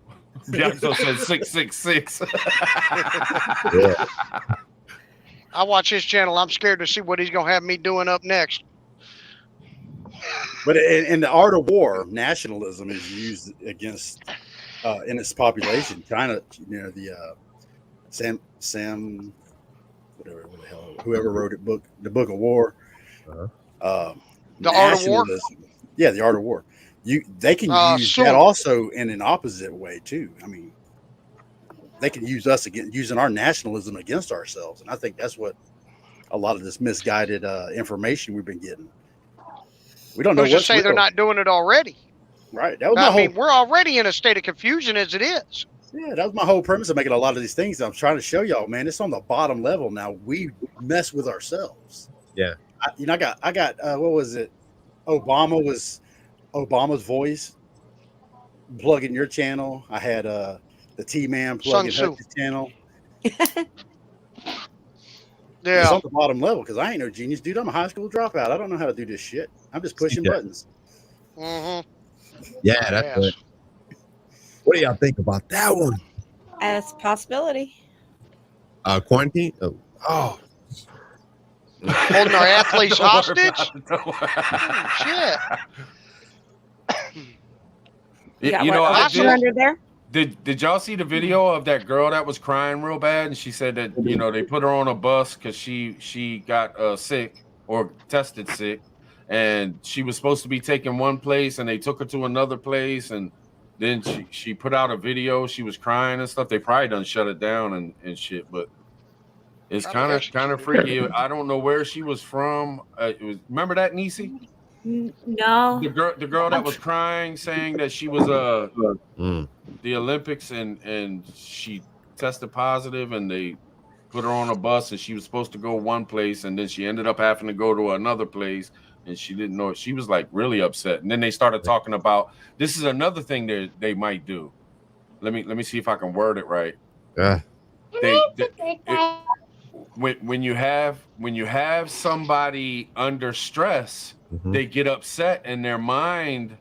Yaxo said 666. I watch his channel. I'm scared to see what he's gonna have me doing up next. But in the art of war, nationalism is used against in its population. China, you know, the Sam, whatever the hell, whoever wrote the book of war. The Art of War? nationalism. Yeah, the art of war. They can use Sun. that also in an opposite way too. I mean, they can use us against using our nationalism against ourselves, and I think that's what a lot of this misguided information we've been getting. We don't know Who's to what's say they're real. not doing it already? Right. That was my I whole. mean, we're already in a state of confusion as it is. Yeah, that was my whole premise of making a lot of these things. I'm trying to show y'all, man. It's on the bottom level now. We mess with ourselves. Yeah. I got. What was it? Obama's voice plugging your channel. I had the T-Man plugging Sun Tzu. Hutch's channel. It's Yeah. on the bottom level because I ain't no genius, dude. I'm a high school dropout. I don't know how to do this shit. I'm just pushing Yeah. buttons. Mm-hmm. Yeah, that's good. What do y'all think about that one? As a possibility. Quarantine? Oh, Holding our athletes Don't worry hostage? about it. Shit. You got You know, what, I option did. under there? Did y'all see the video of that girl that was crying real bad? And she said that, you know, they put her on a bus because she got sick or tested sick, and she was supposed to be taken one place, and they took her to another place, and then she put out a video. She was crying and stuff. They probably done shut it down and shit, but it's kind of freaky. I don't know where she was from. Remember that, Nisi? No. The girl that was crying, saying that she was the Olympics and she tested positive, and they put her on a bus, and she was supposed to go one place, and then she ended up having to go to another place, and she didn't know it. She was like really upset. And then they started talking about this is another thing they might do. Let me see if I can word it right. yeah. when you have somebody under stress, they get upset and their mind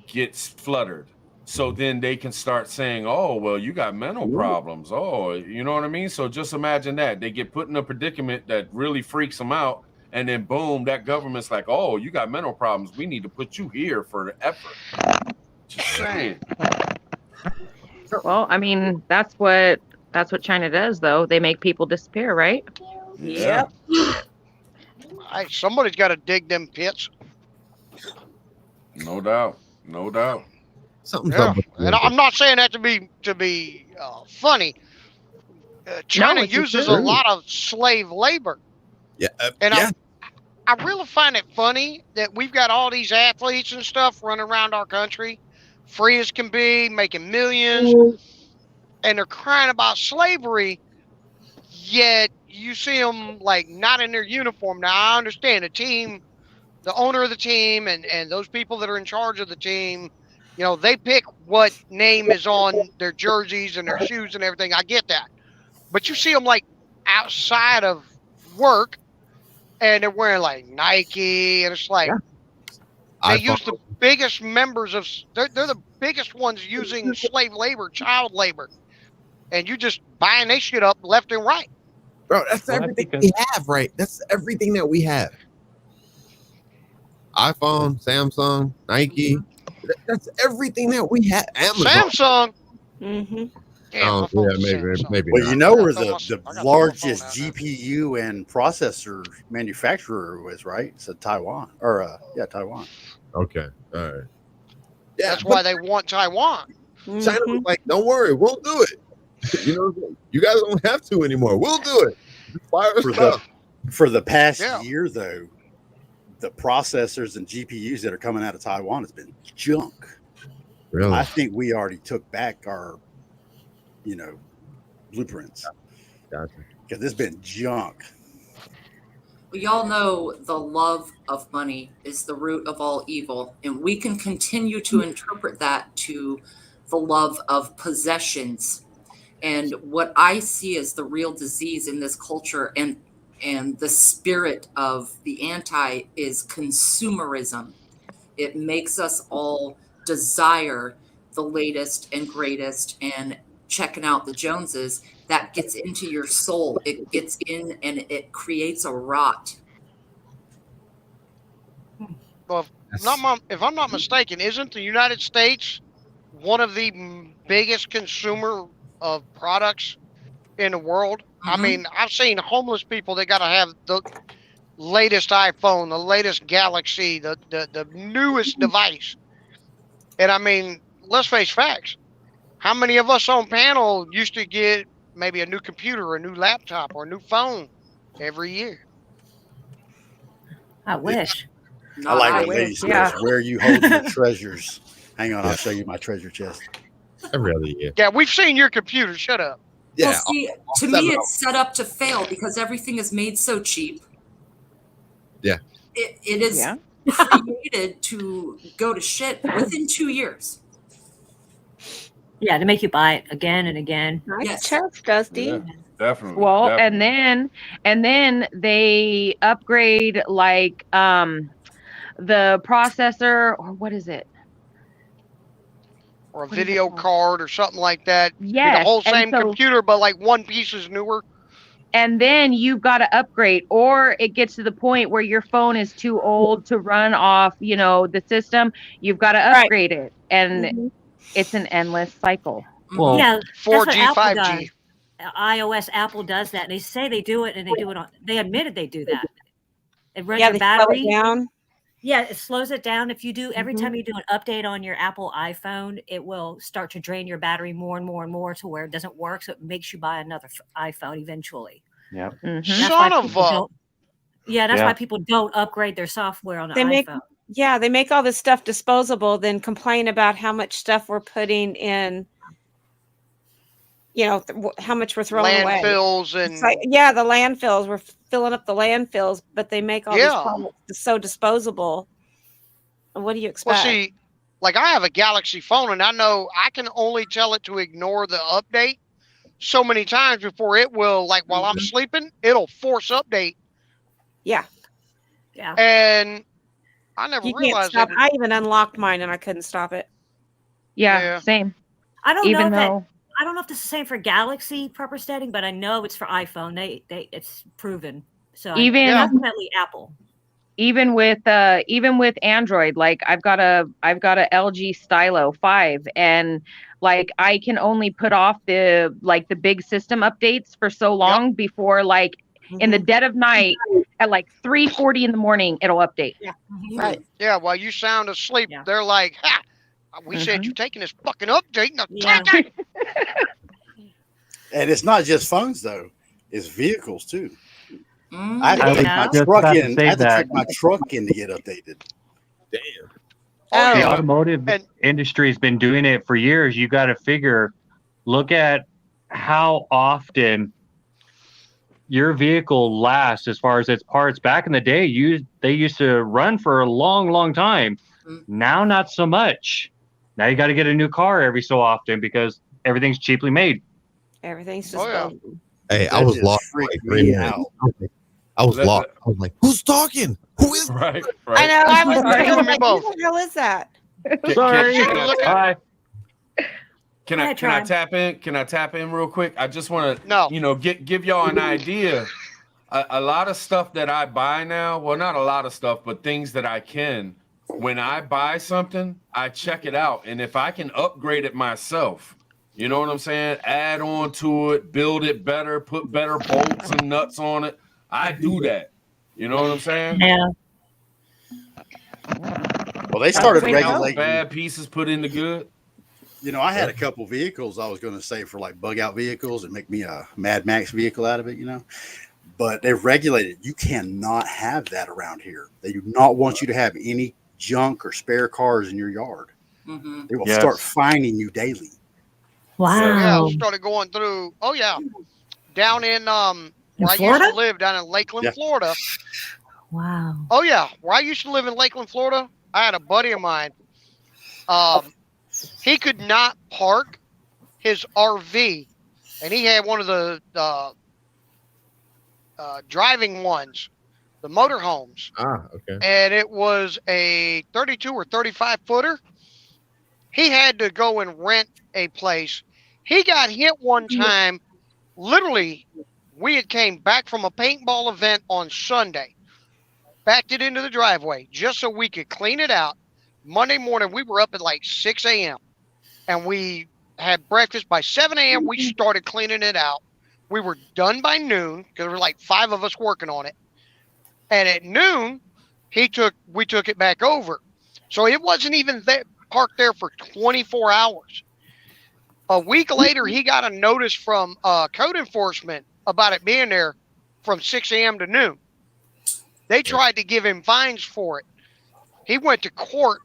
gets fluttered. So then they can start saying, oh, well, you got mental problems. Oh, you know what I mean? So just imagine that. They get put in a predicament that really freaks them out. And then boom, that government's like, oh, you got mental problems. We need to put you here for the effort. Just saying. Well, I mean, that's what China does, though. They make people disappear, right? Yeah. Hey, somebody's got to dig them pits. No doubt. No doubt. Something's Yeah, up with and I'm not saying that to be funny. China it's uses true. a lot of slave labor. Yeah, And yeah. I really find it funny that we've got all these athletes and stuff running around our country, free as can be, making millions, and they're crying about slavery, yet you see them like not in their uniform. Now, I understand the owner of the team and those people that are in charge of the team, you know, they pick what name is on their jerseys and their shoes and everything. I get that. But you see them like outside of work and they're wearing like Nike, and it's like they use the biggest members of they're the biggest ones using slave labor, child labor, and you just buying their shit up left and right. Bro, that's everything we have, right? That's everything that we have. iPhone, Samsung, Nike. That's everything that we have. Amazon. Samsung. Mm-hmm. Oh, yeah, maybe. Well, not. you know where the largest GPU and processor manufacturer is, right? It's Taiwan, or Taiwan. Okay, all right. Yeah, that's why they want Taiwan. China was like, "Don't worry, we'll do it." You know, you guys don't have to anymore. We'll do it. Fire stuff. For the past year, though, the processors and GPUs that are coming out of Taiwan has been junk. Really? I think we already took back our, blueprints. Gotcha. Because it's been junk. We all know the love of money is the root of all evil, and we can continue to interpret that to the love of possessions. And what I see as the real disease in this culture and the spirit of the anti is consumerism. It makes us all desire the latest and greatest and checking out the Joneses. That gets into your soul. It gets in and it creates a rot. Well, if I'm not mistaken, isn't the United States one of the biggest consumer of products in the world? Mm-hmm. I mean, I've seen homeless people that got to have the latest iPhone, the latest Galaxy, the newest device. And I mean, let's face facts. How many of us on panel used to get maybe a new computer, or a new laptop, or a new phone every year? I wish. I like when ladies ask where you hold your treasures. Hang on, I'll show you my treasure chest. Every other year. Yeah, we've seen your computer. Shut up. Yeah. Well, see, to me, it's set up to fail because everything is made so cheap. Yeah. It is created to go to shit within 2 years. Yeah, to make you buy it again and again. Nice chest, Dusty. Yeah, definitely. Well, definitely. and then they upgrade like the processor, or what is it? Or a video card or something like that. Yeah, the whole same computer, but like one piece is newer. And then you've got to upgrade, or it gets to the point where your phone is too old to run off, the system. You've got to upgrade it, and it's an endless cycle. Well, yeah, 4G, 5G. iOS, Apple does that. They say they do it, and they do it on. They admitted they do that. It runs your your battery slow it down. Yeah, it slows it down. If you do every time you do an update on your Apple iPhone, it will start to drain your battery more and more and more to where it doesn't work. So it makes you buy another iPhone eventually. Yeah. Son of a. Yeah, that's why people don't upgrade their software on the iPhone. They make all this stuff disposable, then complain about how much stuff we're putting in. How much we're throwing away. Landfills and the landfills. We're filling up the landfills, but they make all these products so disposable. What do you expect? Well, see, like I have a Galaxy phone, and I know I can only tell it to ignore the update. so many times before it will, like while I'm sleeping, it'll force update. Yeah. Yeah. And I never You can't realized stop. that. I even unlocked mine and I couldn't stop it. Yeah, same. I don't Even know though that. I don't know if this is the same for Galaxy prepper setting, but I know it's for iPhone. It's proven. So Even definitely Apple. even with Android, like I've got a LG Stylo 5, and like I can only put off the big system updates for so long before, like, in the dead of night at like 3:40 in the morning it'll update. Yeah. Right. Yeah, while you sound asleep, they're like, ha, we said you're taking this fucking update. Now take it. And it's not just phones though; it's vehicles too. I I had to was take my just truck about to in. say I had to that. take my truck in to get updated. Damn. The automotive industry has been doing it for years. You got to figure, look at how often your vehicle lasts as far as its parts. Back in the day, they used to run for a long, long time. Now, not so much. Now you got to get a new car every so often because everything's cheaply made. Everything's disposable. Hey, I That was just lost for like freaked 3 me minutes. out. I was lost. I was like, who's talking? Who is right? I know. I was Sorry. thinking, Me like, both. who the hell is that? Can I tap in? Can I tap in real quick? I just want to, give y'all an idea. A lot of stuff that I buy now, well, not a lot of stuff, but things that I can. When I buy something, I check it out, and if I can upgrade it myself, you know what I'm saying? Add on to it, build it better, put better bolts and nuts on it. I do that. You know what I'm saying? Yeah. Well, they started Take out regulating bad pieces, put in the good. You know, I had a couple vehicles I was going to say for like bug out vehicles and make me a Mad Max vehicle out of it, but they've regulated. You cannot have that around here. They do not want you to have any junk or spare cars in your yard. They will start fining you daily. Wow. Yeah, I started going through. Oh yeah, down in where I used Florida? to live down in Lakeland, Yeah. Florida. Wow. Oh yeah, where I used to live in Lakeland, Florida, I had a buddy of mine. He could not park his RV, and he had one of the driving ones, the motorhomes. Okay. And it was a 32 or 35 footer. He had to go and rent a place. He got hit one time. Literally, we had came back from a paintball event on Sunday, backed it into the driveway just so we could clean it out. Monday morning, we were up at like 6 a.m. and we had breakfast. By 7 a.m., we started cleaning it out. We were done by noon because there were like 5 of us working on it. And at noon, we took it back over. So it wasn't even parked there for 24 hours. A week later, he got a notice from code enforcement about it being there from 6 a.m. to noon. They tried to give him fines for it. He went to court.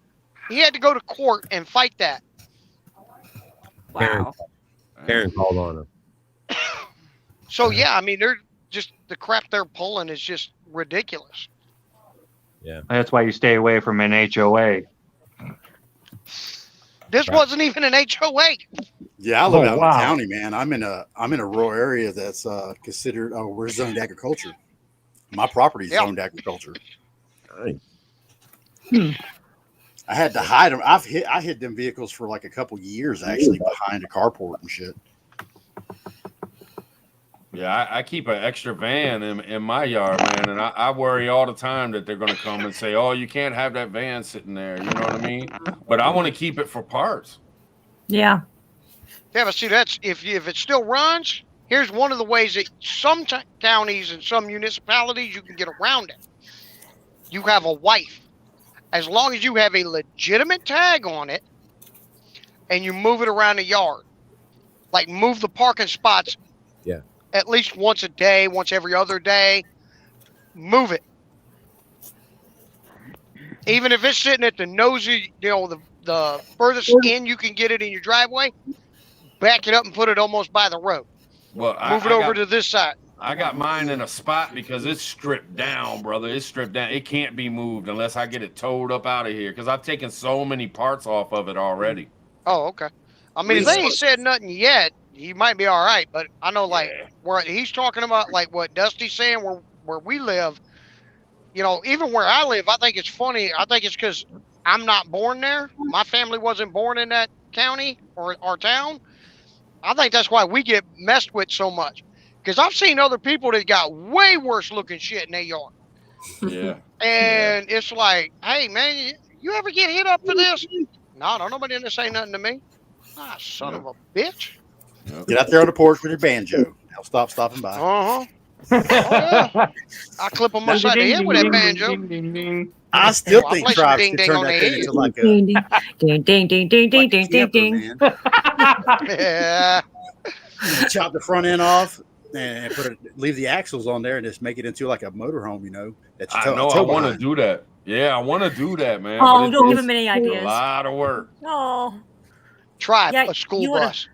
He had to go to court and fight that. Wow. Karen called on him. So yeah, I mean, they're just the crap they're pulling is just ridiculous. Yeah. That's why you stay away from an HOA. This wasn't even an HOA. Yeah, I live out in wow. the county, man. I'm in a rural area that's considered. Oh, we're zoned agriculture. My property is zoned agriculture. I had to hide them. I hid them vehicles for like a couple years actually behind a carport and shit. Yeah, I keep an extra van in my yard, man, and I worry all the time that they're going to come and say, "Oh, you can't have that van sitting there." You know what I mean? But I want to keep it for parts. Yeah. Yeah, but see, that's if it still runs. Here's one of the ways that some counties and some municipalities you can get around it. You have a wife. As long as you have a legitimate tag on it and you move it around the yard, like move the parking spots at least once a day, once every other day, move it. Even if it's sitting at the nosy, the furthest in you can get it in your driveway, back it up and put it almost by the road. Well, move it over to this side. I got mine in a spot because it's stripped down, brother. It's stripped down. It can't be moved unless I get it towed up out of here because I've taken so many parts off of it already. Oh, okay. I mean, if they ain't said nothing yet, you might be all right, but I know like where he's talking about, like what Dusty's saying, where we live. You know, even where I live, I think it's funny. I think it's because I'm not born there. My family wasn't born in that county or our town. I think that's why we get messed with so much. Because I've seen other people that got way worse looking shit in their yard. Yeah. And it's like, hey, man, you ever get hit up for this? No, don't nobody in there say nothing to me. Ah, son of a bitch. Get out there on the porch with your banjo. Now stop stopping by. Uh-huh. Oh, yeah. I clip them upside the head with that banjo. I still Well, I think play some tribes ding could ding turn on that their thing head. into like a Ding ding ding ding ding ding ding ding ding ding. Yeah. You chop the front end off and leave the axles on there and just make it into like a motorhome, you know. That you I know. I want to do that. Yeah, I want to do that, man. Oh, but don't give it's him any a ideas. lot of work. Oh, Try Yeah, a school you wanna- bus.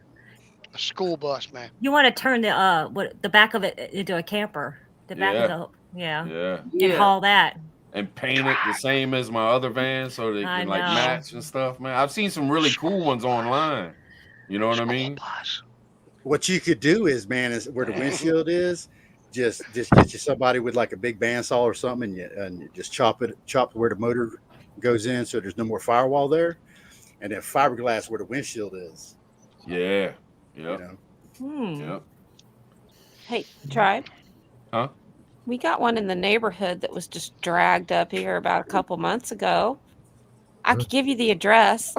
A school bus, man. you want to turn the back of it into a camper. The back Yeah. of the Yeah. and haul that. And paint it the same as my other van so they I can like know. match and stuff, man. I've seen some really cool ones online. You know what I mean? What you could do is, man, is where the windshield is, just get you somebody with like a big bandsaw or something, and you just chop where the motor goes in, so there's no more firewall there, and then fiberglass where the windshield is. Yeah. Yep. You know? Yep. Hey, Tribe. Huh? We got one in the neighborhood that was just dragged up here about a couple months ago. I could give you the address.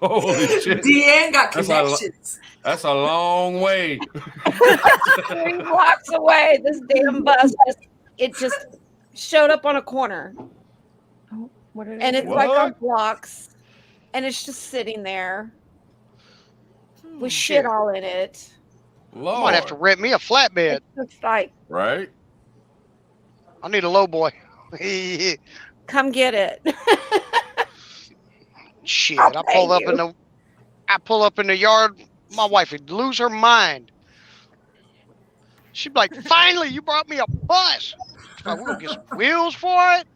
Holy shit. Deanne got That's connections. That's a long way. 3 blocks away, this damn bus just showed up on a corner. And it's like on blocks. And it's just sitting there with shit all in it. I might have to rent me a flatbed. It's just like, right? I need a low boy. come get it. Shit, I'll I pay pull up you. in the yard. My wife would lose her mind. She'd be like, "Finally, you brought me a bus. We're gonna get some wheels for it.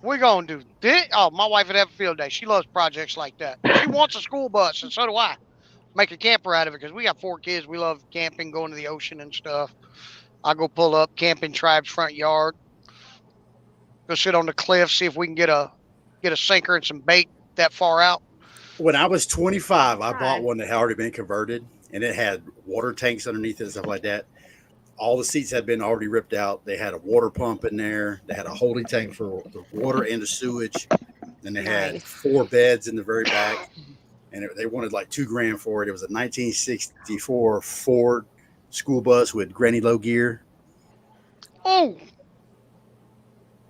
We're gonna do this." Oh, my wife would have a field day. She loves projects like that. She wants a school bus, and so do I. Make a camper out of it because we got 4 kids. We love camping, going to the ocean and stuff. I go pull up camping tribe's front yard. Go sit on the cliff, see if we can get a sinker and some bait that far out. When I was 25, I bought one that had already been converted, and it had water tanks underneath it and stuff like that. All the seats had been already ripped out. They had a water pump in there. They had a holding tank for the water and the sewage. And they had 4 beds in the very back. And they wanted like $2,000 for it. It was a 1964 Ford school bus with granny low gear. Oh,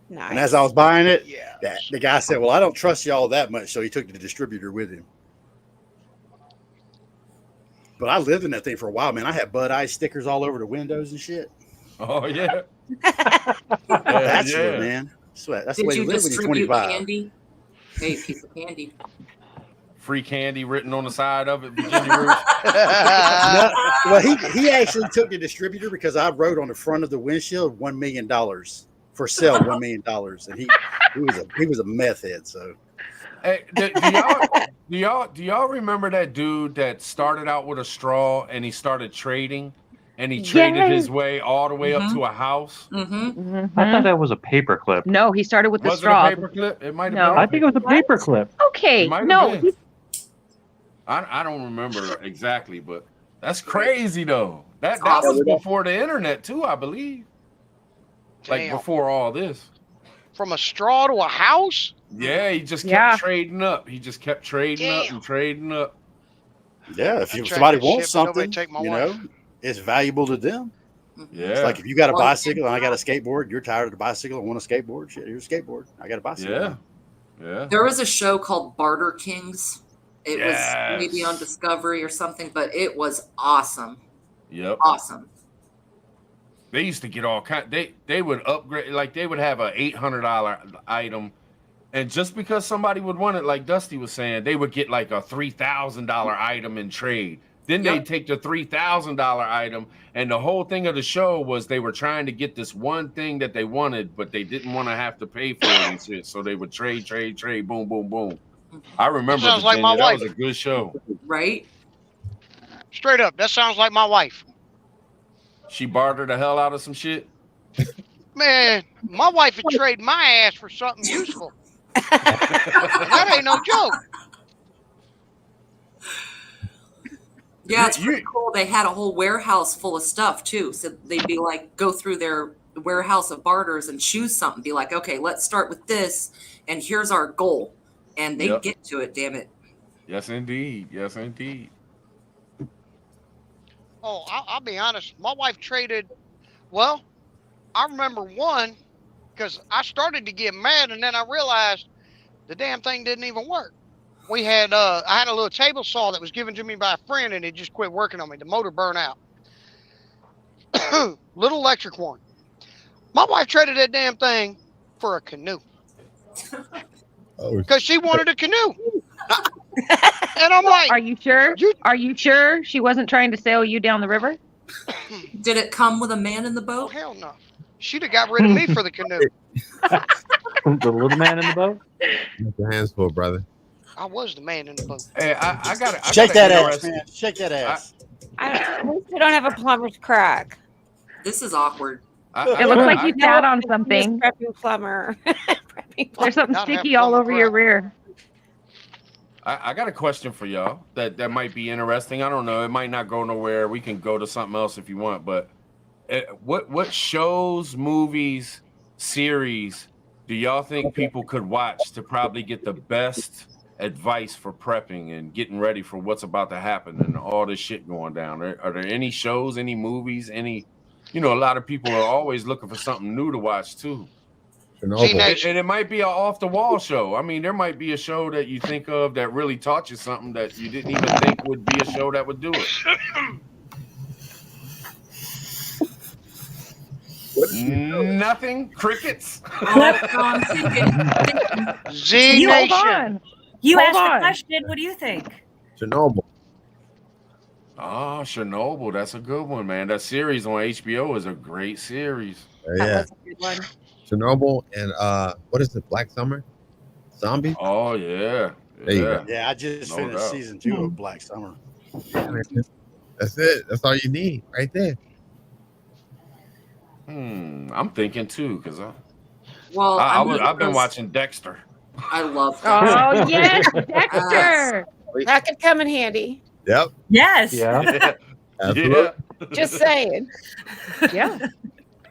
nice. And as I was buying it, the guy said, "Well, I don't trust y'all that much," so he took the distributor with him. But I lived in that thing for a while, man. I had Bud Ice stickers all over the windows and shit. Oh yeah. Bachelor, man. That's the way you live when you're 25. Candy? Hey, piece of candy. Free candy written on the side of it, Virginia Roots. No, well, he actually took the distributor because I wrote on the front of the windshield $1 million for sale, $1 million, and he was a meth head. So, Hey, do y'all remember that dude that started out with a straw and he started trading, and he traded his way all the way up to a house? Mm-hmm. I thought that was a paperclip. No, he started with the Was straw. it a paperclip? It might have No. been. I think it was a paperclip. Okay, It might have no, been. I don't remember exactly, but that's crazy though. That was before the internet too, I believe. Like Damn. before all this. From a straw to a house? Yeah, he just kept trading up. He just kept trading up and trading up. yeah, if I tried somebody that wants shit, but nobody something, take my you wife. know, it's valuable to them. Yeah. It's like if you got a bicycle and I got a skateboard, you're tired of the bicycle and want a skateboard. Shit, here's a skateboard. I got a bicycle. Yeah. Yeah. There was a show called Barter Kings. It Yes. was maybe on Discovery or something, but it was awesome. Yep. Awesome. They used to get all kind. They would upgrade, like they would have a $800 item, and just because somebody would want it, like Dusty was saying, they would get like a $3,000 item in trade. Then they'd take the $3,000 item, and the whole thing of the show was they were trying to get this one thing that they wanted, but they didn't want to have to pay for it and shit. So they would trade, boom, boom, boom. I remember Sounds like Virginia. my That wife. was a good show. Right? Straight up, that sounds like my wife. She bartered the hell out of some shit. Man, my wife would trade my ass for something useful. That ain't no joke. Yeah, it's pretty cool. They had a whole warehouse full of stuff too. So they'd be like, go through their warehouse of barters and choose something. Be like, okay, let's start with this, and here's our goal. And they get to it. Damn it. Yes, indeed. Yes, indeed. Oh, I'll be honest. My wife traded. Well, I remember one because I started to get mad, and then I realized the damn thing didn't even work. We had I had a little table saw that was given to me by a friend, and it just quit working on me. The motor burned out. Little electric one. My wife traded that damn thing for a canoe because she wanted a canoe. And I'm like, are you sure? Are you sure she wasn't trying to sail you down the river? Did it come with a man in the boat? Oh, hell no. She'd have got rid of me for the canoe. The little man in the boat? Get your hands full, brother. I was the man in the boat. Hey, I got to shake that ass, man. Shake that ass. At least we don't have a plumber's crack. This is awkward. It looks like you sat on something. Prepping plumber. There's something sticky all over your rear. I got a question for y'all that might be interesting. I don't know. It might not go nowhere. We can go to something else if you want. But what shows, movies, series do y'all think people could watch to probably get the best advice for prepping and getting ready for what's about to happen and all this shit going down? Are there any shows, any movies, any? You know, a lot of people are always looking for something new to watch too. And it might be an off-the-wall show. I mean, there might be a show that you think of that really taught you something that you didn't even think would be a show that would do it. Nothing? Crickets? Z Nation. You asked the question. What do you think? Chernobyl. Oh, Chernobyl. That's a good one, man. That series on HBO is a great series. Yeah. That's a good one. Chernobyl and what is it? Black Summer? Zombie? Oh yeah. There you go. Yeah, I just finished season 2 of Black Summer. That's it. That's all you need right there. I'm thinking too, because I've been watching Dexter. I love that. Oh yes, Dexter. That could come in handy. Yep. Yes. Yeah. Absolutely. Just saying. Yeah.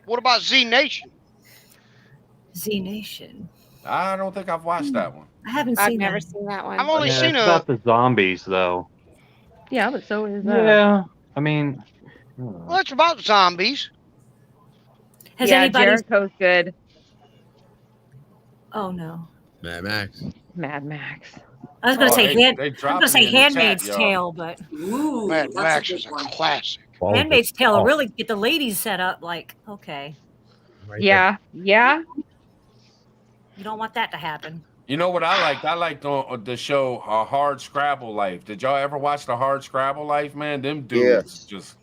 What about Z Nation? Z Nation. I don't think I've watched that one. I haven't I've seen never that. seen that one. I've only seen it's about the zombies, though. Yeah, but so is Yeah, I mean, Well, it's about zombies. Has yeah, anybody? Jericho's good. Oh no. Mad Max. Mad Max. I was going to say they I was dropped going to say it in the Handmaid's chat, Tale, but Ooh, Mad that's Max a is good a one. classic. Handmaid's Tale will really get the ladies set up. Like, okay, Right Yeah, yeah. you don't want that to happen. You know what I liked? I liked on the show Hard Scrabble Life. Did y'all ever watch the Hard Scrabble Life, man? Them dudes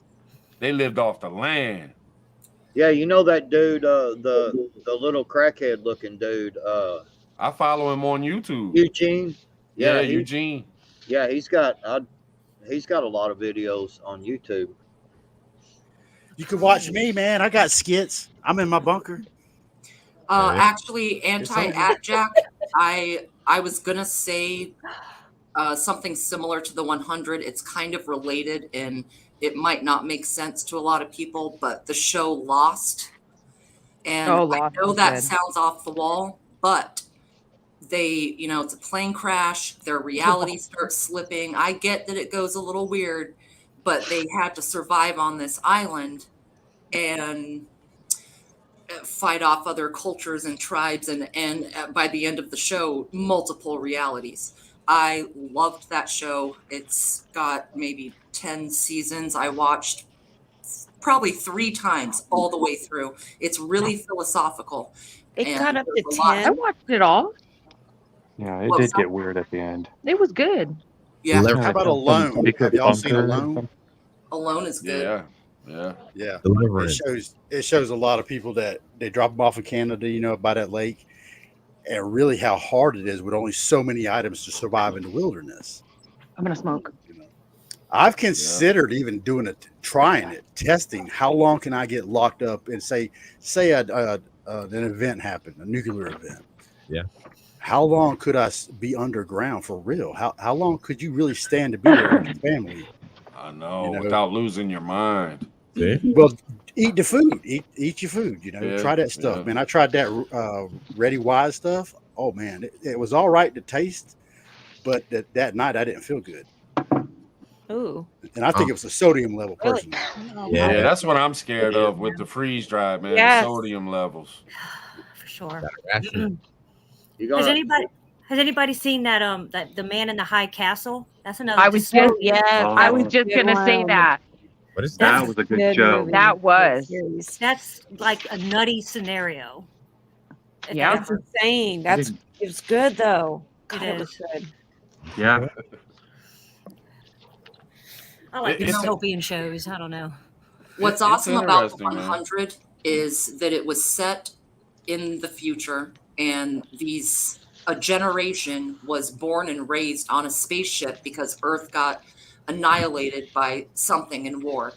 they lived off the land. Yeah, you know that dude, the little crackhead looking dude, I follow him on YouTube. Eugene. Yeah, Eugene. Yeah, he's got a lot of videos on YouTube. You can watch me, man. I got skits. I'm in my bunker. Actually, anti-Jack, I was gonna say something similar to the 100. It's kind of related, and it might not make sense to a lot of people, but the show Lost, and I know that sounds off the wall, but it's a plane crash. Their reality starts slipping. I get that it goes a little weird, but they had to survive on this island and fight off other cultures and tribes, and by the end of the show, multiple realities. I loved that show. It's got maybe 10 seasons. I watched probably 3 times all the way through. It's really philosophical. It got up to 10. I watched it all. yeah, it did get weird at the end. It was good. Yeah. How about Alone? Have y'all seen Alone? Alone is good. Yeah. Deliverance. It shows a lot of people that they drop them off in Canada, by that lake, and really how hard it is with only so many items to survive in the wilderness. I'm gonna smoke. I've considered even doing it, trying it, testing. How long can I get locked up and say an event happened, a nuclear event? Yeah. How long could I be underground for real? How long could you really stand to be there with your family? I know, without losing your mind. See? Well, eat the food. Eat your food. Try that stuff, man. I tried that Ready Wise stuff. Oh man, it was all right to taste, but that night I didn't feel good. Ooh. And I think it was the sodium level, personally. Yeah, that's what I'm scared of with the freeze drive, man. Yes. The sodium levels. For sure. Has anybody seen that that The Man in the High Castle? That's another. I was just gonna say that. What is that? Was a good show. That was. That's like a nutty scenario. Yeah. That's insane. It's good though. God, it was good. Yeah. I like dystopian shows. I don't know. What's awesome about the 100 is that it was set in the future, and a generation was born and raised on a spaceship because Earth got annihilated by something in war.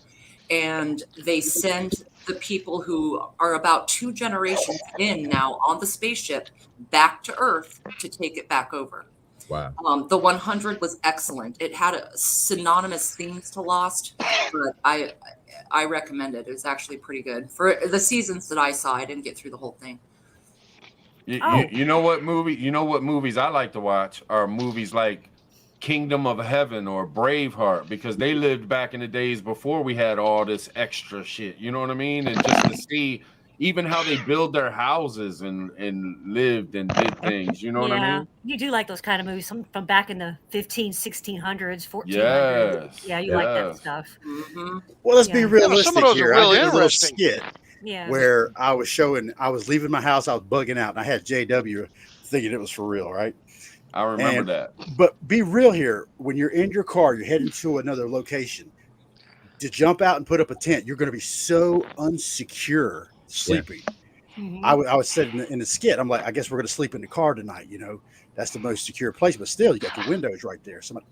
And they send the people who are about 2 generations in now on the spaceship back to Earth to take it back over. Wow. The 100 was excellent. It had synonymous themes to Lost, but I recommend it. It was actually pretty good. For the seasons that I saw, I didn't get through the whole thing. You know what movie? You know what movies I like to watch are movies like Kingdom of Heaven or Braveheart, because they lived back in the days before we had all this extra shit. You know what I mean? And just to see even how they build their houses and lived and did things. You know what I mean? You do like those kind of movies from back in the 1600s, 1400s. Yes. Yeah, you like that stuff. Mm-hmm. Well, let's be realistic some of those here. are real I did a little interesting. skit where I was leaving my house, I was bugging out, and I had JW thinking it was for real, right? I remember that. But be real here. When you're in your car, you're heading to another location. To jump out and put up a tent, you're going to be so unsecure sleeping. Mm-hmm. I was sitting in the skit. I'm like, I guess we're going to sleep in the car tonight. That's the most secure place. But still, you got the windows right there. Somebody,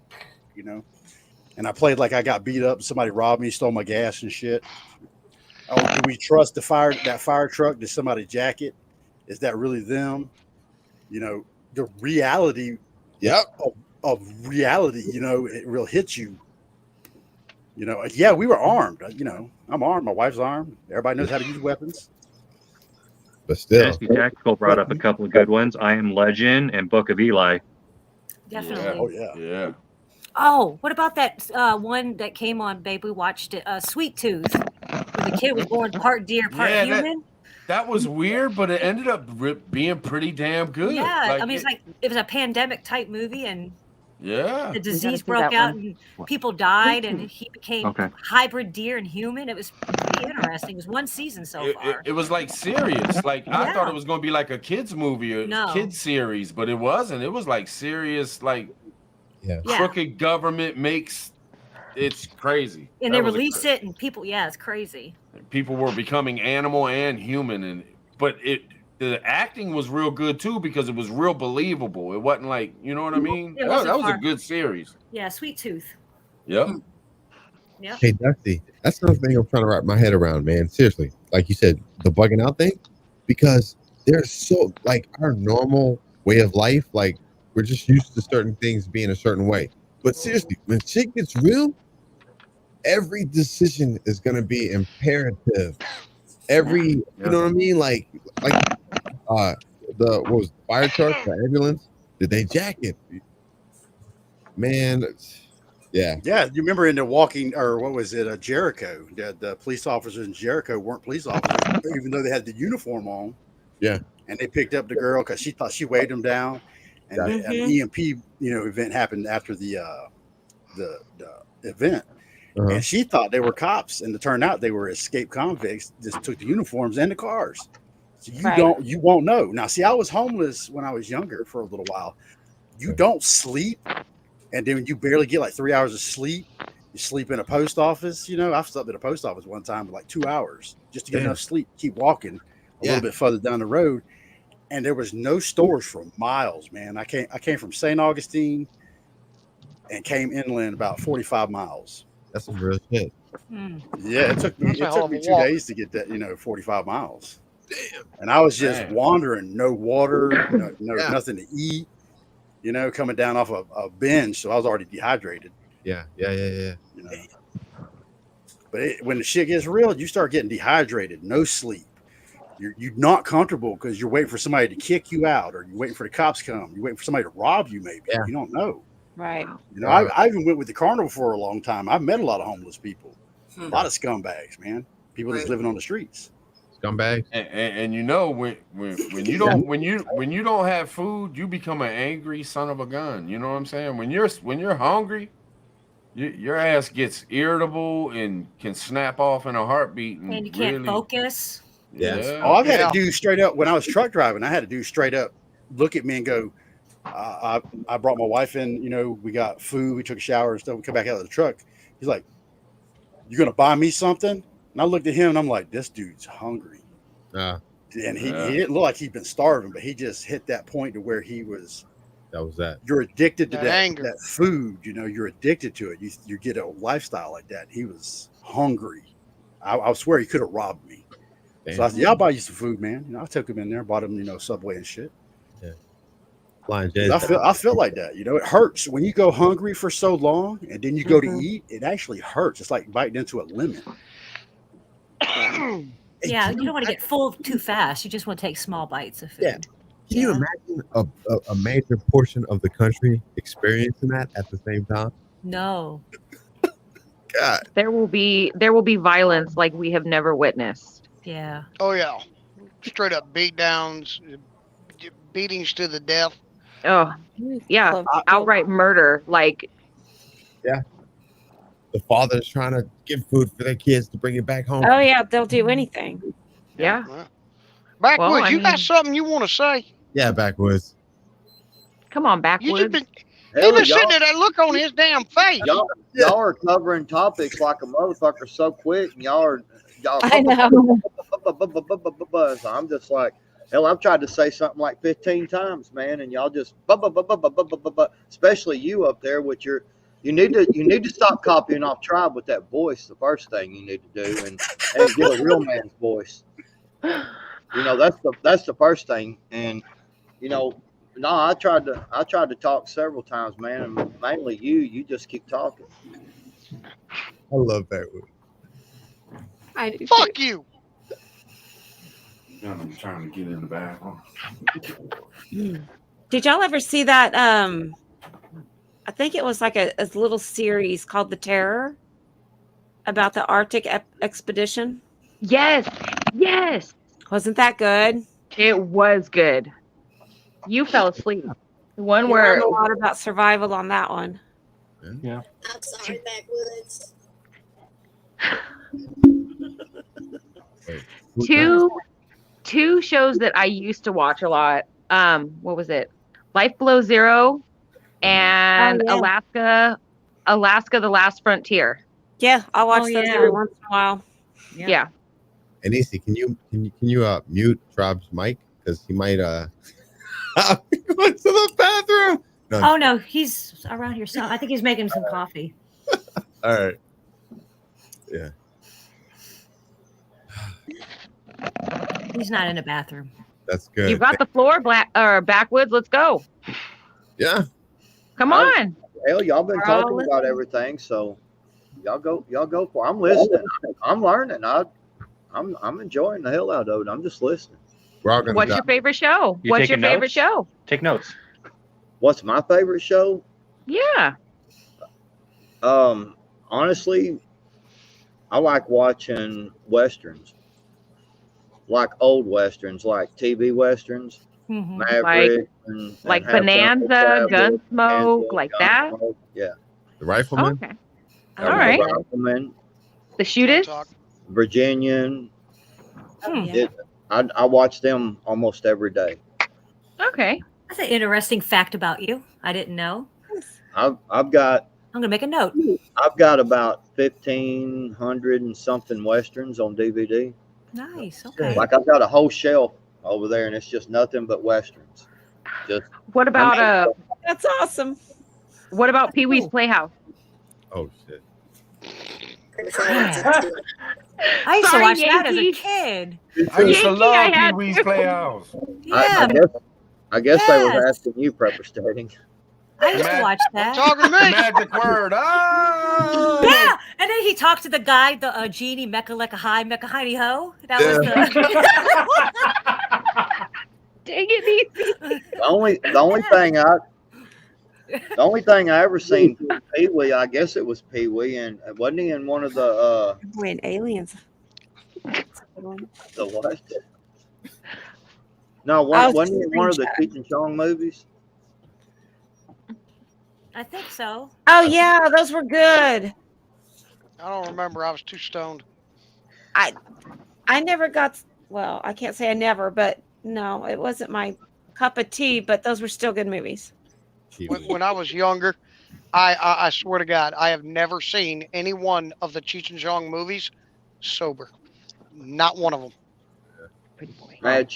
and I played like I got beat up. Somebody robbed me, stole my gas and shit. Oh, do we trust that fire truck? Did somebody jack it? Is that really them? The reality of reality, it really hits you. Yeah, we were armed. I'm armed. My wife's armed. Everybody knows how to use weapons. But still, Nasty Tactical brought up a couple of good ones. I Am Legend and Book of Eli. Definitely. Yeah. Oh, what about that one that came on, babe? We watched it, Sweet Tooth, where the kid was born part deer, part human. That was weird, but it ended up being pretty damn good. Yeah, I mean, it was a pandemic type movie, and the disease see broke that out, one. and people died, and he became hybrid deer and human. It was pretty interesting. It was one season so far. It was like serious. Like I thought it was going to be like a kids movie or kids series, but it wasn't. It was like serious, like crooked government makes. It's crazy. And they release it, and people, it's crazy. People were becoming animal and human, but the acting was real good too because it was real believable. It wasn't like, you know what I mean? That was a good series. Yeah, Sweet Tooth. Yep. Yeah. Hey, Dusty, that's another thing I'm trying to wrap my head around, man. Seriously, like you said, the bugging out thing, because there's so like our normal way of life, like we're just used to certain things being a certain way. But seriously, when shit gets real, every decision is going to be imperative. You know what I mean? Like what was the fire truck, the ambulance? Did they jack it? Man, yeah. You remember in the Walking, or what was it, Jericho? The police officers in Jericho weren't police officers, even though they had the uniform on. Yeah. And they picked up the girl because she thought she waved them down, and an EMP, event happened after the event. And she thought they were cops, and it turned out they were escaped convicts. Just took the uniforms and the cars. So you won't know. Now, see, I was homeless when I was younger for a little while. You don't sleep, and then you barely get like 3 hours of sleep. You sleep in a post office. I've slept in a post office one time for like 2 hours just to get enough sleep. Keep walking a little bit further down the road, and there was no stores for miles, man. I came from St. Augustine and came inland about 45 miles. That's some real shit. Yeah, it took me That's a hell of a 2 walk. days to get that, 45 miles. Damn. And I was just wandering, no water, nothing to eat, coming down off a binge, so I was already dehydrated. Yeah. But when the shit gets real, you start getting dehydrated, no sleep. You're not comfortable because you're waiting for somebody to kick you out, or you're waiting for the cops to come. You're waiting for somebody to rob you, maybe. Yeah. You don't know. Right. I even went with the carnival for a long time. I've met a lot of homeless people, a lot of scumbags, man. People just living on the streets. Scumbag. And when you don't have food, you become an angry son of a gun. You know what I'm saying? When you're hungry, your ass gets irritable and can snap off in a heartbeat, and you can't focus. Yeah. Oh, I've had a dude straight up when I was truck driving. I had a dude straight up look at me and go, I brought my wife in, we got food, we took a shower and stuff. We come back out of the truck. He's like, "You gonna buy me something?" And I looked at him and I'm like, "This dude's hungry." And he didn't look like he'd been starving, but he just hit that point to where he was. That was that. You're addicted to That that anger. that food. You're addicted to it. You get a lifestyle like that. He was hungry. I swear he could have robbed me. Damn. So I said, "Yeah, I'll buy you some food, man." I took him in there, bought him, Subway and shit. Flying 'Cause I feel like that. It hurts when you go hungry for so long and then you go to eat. It actually hurts. It's like biting into a lemon. Yeah, you don't want to get full too fast. You just want to take small bites of food. Yeah. Can you imagine a major portion of the country experiencing that at the same time? No. God. There will be violence like we have never witnessed. Yeah. Oh yeah, straight up beat downs, beatings to the death. Oh, yeah, outright murder. Like, yeah, the father's trying to get food for their kids to bring it back home. Oh yeah, they'll do anything. Yeah. Backwoods, Well, I you got mean- something you want to say? Yeah, backwoods. come on, You backwoods. just been, he Hell, been y'all, sitting there, that look on his damn face. y'all are covering topics like a motherfucker so quick, and y'all. I know. So I'm just like, hell, I've tried to say something like 15 times, man, and y'all just, especially you up there with your. You need to stop copying off Tribe with that voice. The first thing you need to do, and get a real man's voice. That's the first thing, and no, I tried to talk several times, man, and mainly you just keep talking. I love backwoods. I do. Fuck you. I'm trying to get in the bathroom. Did y'all ever see that? I think it was like a little series called The Terror about the Arctic expedition. Yes. Wasn't that good? It was good. You fell asleep. The one You where learned a lot about survival on that one. Yeah. I'm sorry, backwoods. two shows that I used to watch a lot. What was it? Life Below Zero and Oh, yeah. Alaska: The Last Frontier. Yeah, I'll watch those yeah. every once in a while. Yeah. And Issy, can you mute Tribe's mic because he might he went to the bathroom. No. Oh no, he's around here. So I think he's making some coffee. All right. Yeah. He's not in a bathroom. That's good. You got the floor, backwoods. Let's go. Yeah. Come on. Hell, y'all been talking about everything, so y'all go for it. I'm listening. I'm learning. I'm enjoying the hell out of it. I'm just listening. We're all gonna What's your favorite show? You What's your taking favorite notes? show? Take notes. What's my favorite show? Yeah. Honestly, I like watching westerns, like old westerns, like TV westerns, Mhm. Maverick, Like and Have Bonanza, Gun Gunsmoke, like that? Gunsmoke, yeah. The Rifleman. Okay. The All right. Rifleman, The Shootist. Virginian. Hmm. I watch them almost every day. Okay. That's an interesting fact about you. I didn't know. I've got I'm gonna make a note. I've got about 1,500 and something westerns on DVD. Nice. Okay. Like I've got a whole shelf over there, and it's just nothing but westerns. Just What about That's awesome. what about Pee Wee's Playhouse? Oh shit. I used to Sorry, watch that as a Yankee. kid. I used to Yankee, love I Pee had Wee's to. Playhouse. Yeah, I guess they was Yes. asking you, Prepper Stating. I used to watch that. Talking to The me. magic word. Oh! Yeah, and then he talked to the guy, the genie, Mecca Lecca Hi, Mecca Heidi Ho. That was the. Dang it, Easy. The only thing I ever seen Pee Wee, I guess it was Pee Wee, and wasn't he in one of the When aliens. That's a good one. the what? No, I was wasn't he just in one of the screenshotting. Cheech and Chong movies? I think so. Oh yeah, those were good. I don't remember. I was too stoned. I never got. Well, I can't say I never, but no, it wasn't my cup of tea. But those were still good movies. When I was younger, I swear to God, I have never seen any one of the Cheech and Chong movies sober. Not one of them. Mad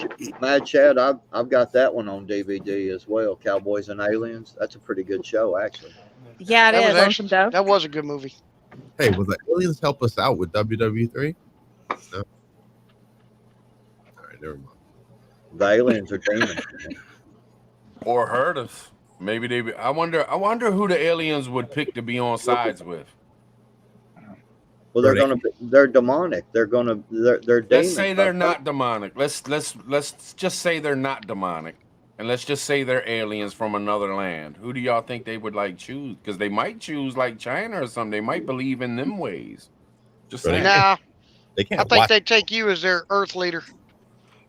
Chad, I've got that one on DVD as well. Cowboys and Aliens. That's a pretty good show, actually. Yeah, it That was is. actually, that was a good movie. Hey, will the aliens help us out with WWE3? No. All right, never mind. The aliens are demons. Or hurt us. Maybe they. I wonder who the aliens would pick to be on sides with. Well, they're demonic. They're demons. Let's say they're not demonic. Let's just say they're not demonic, and let's just say they're aliens from another land. Who do y'all think they would like choose? Because they might choose like China or something. They might believe in them ways. Just saying. Nah, They I can't think watch. they'd take you as their Earth leader.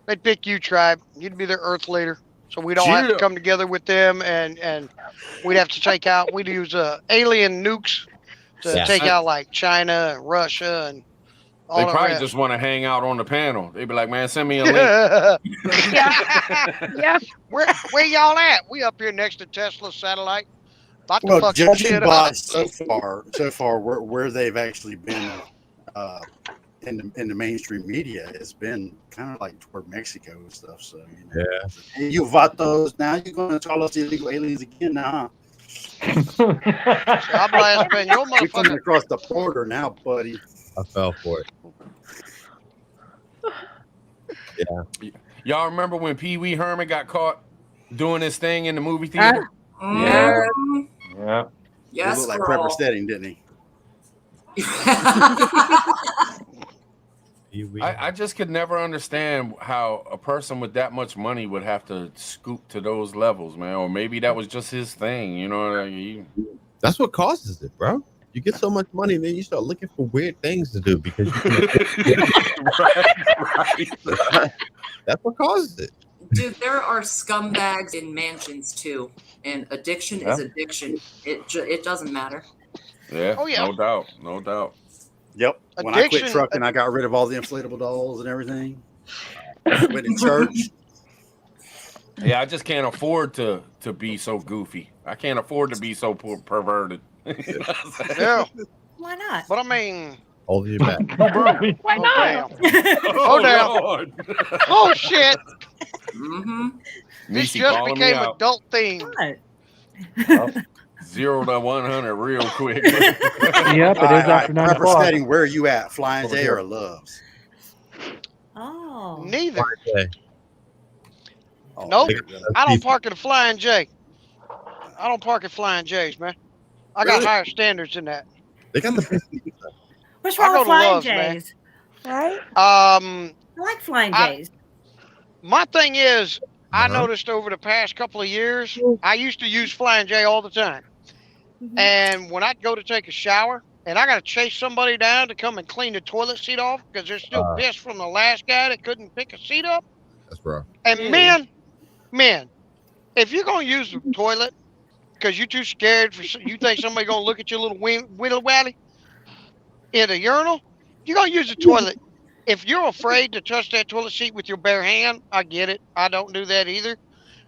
They'd pick you, tribe. You'd be their Earth leader. So we'd all have to Yeah. come together with them, and we'd have to take out. We'd use alien nukes to Yeah. take out like China and Russia and all They the probably rest. just want to hang out on the panel. They'd be like, "Man, send me a link." Yeah. Where y'all at? We up here next to Tesla's satellite. About to Well, fuck some judging shit by up. so far where they've actually been in the mainstream media has been kind of like toward Mexico and stuff. So hey, you vatos, now you're going to call us illegal aliens again now? I blast man, your You're coming motherfucker. across the border now, buddy. I fell for it. Yeah. Y'all remember when Pee Wee Herman got caught doing his thing in the movie theater? Yeah. Yeah. He Yes, looked like girl. Prepper Steading, didn't he? I just could never understand how a person with that much money would have to scoop to those levels, man. Or maybe that was just his thing, you know. That's what causes it, bro. You get so much money, then you start looking for weird things to do because you right. That's what causes it. Dude, there are scumbags in mansions too, and addiction is addiction. It doesn't matter. Yeah. Oh, yeah. No doubt. No doubt. Yep. When I quit Addiction- trucking, I got rid of all the inflatable dolls and everything. Went to church. Yeah, I just can't afford to be so goofy. I can't afford to be so perverted. Yeah, Why not? but I mean, Hold your back. Why not? Oh, damn. Lord. Oh shit! Mm-hmm. This Niecy just calling me became out. adult themed. What? 0 to 100 real quick. Yep, it is after 9 Prepper o'clock. Steading, where are you at? Flying Over J here. or Loves? Oh. Neither. Okay. Oh, Nope. there you go. I don't park at a Flying J. I don't park at Flying J's, man. I got Really? higher standards than that. They got the What's I wrong go with to Flying Love's, man. J's? Right? I like Flying J's. My thing is, I Uh-huh. noticed over the past couple of years, I used to use Flying J all the time. Mhm. And when I'd go to take a shower, and I got to chase somebody down to come and clean the toilet seat off because there's still piss from the last guy that couldn't pick a seat up. That's rough. And Ew. men, if you're gonna use the toilet because you're too scared for you think somebody gonna look at your little whittle wally in a urinal, you're gonna use the toilet. If you're afraid to touch that toilet seat with your bare hand, I get it. I don't do that either.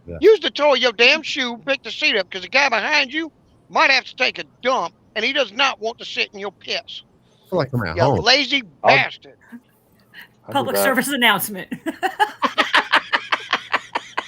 Yeah. Use the toe of your damn shoe, pick the seat up, because the guy behind you might have to take a dump, and he does not want to sit in your piss. I feel like I'm at You home. lazy bastard. I do Public that. service announcement.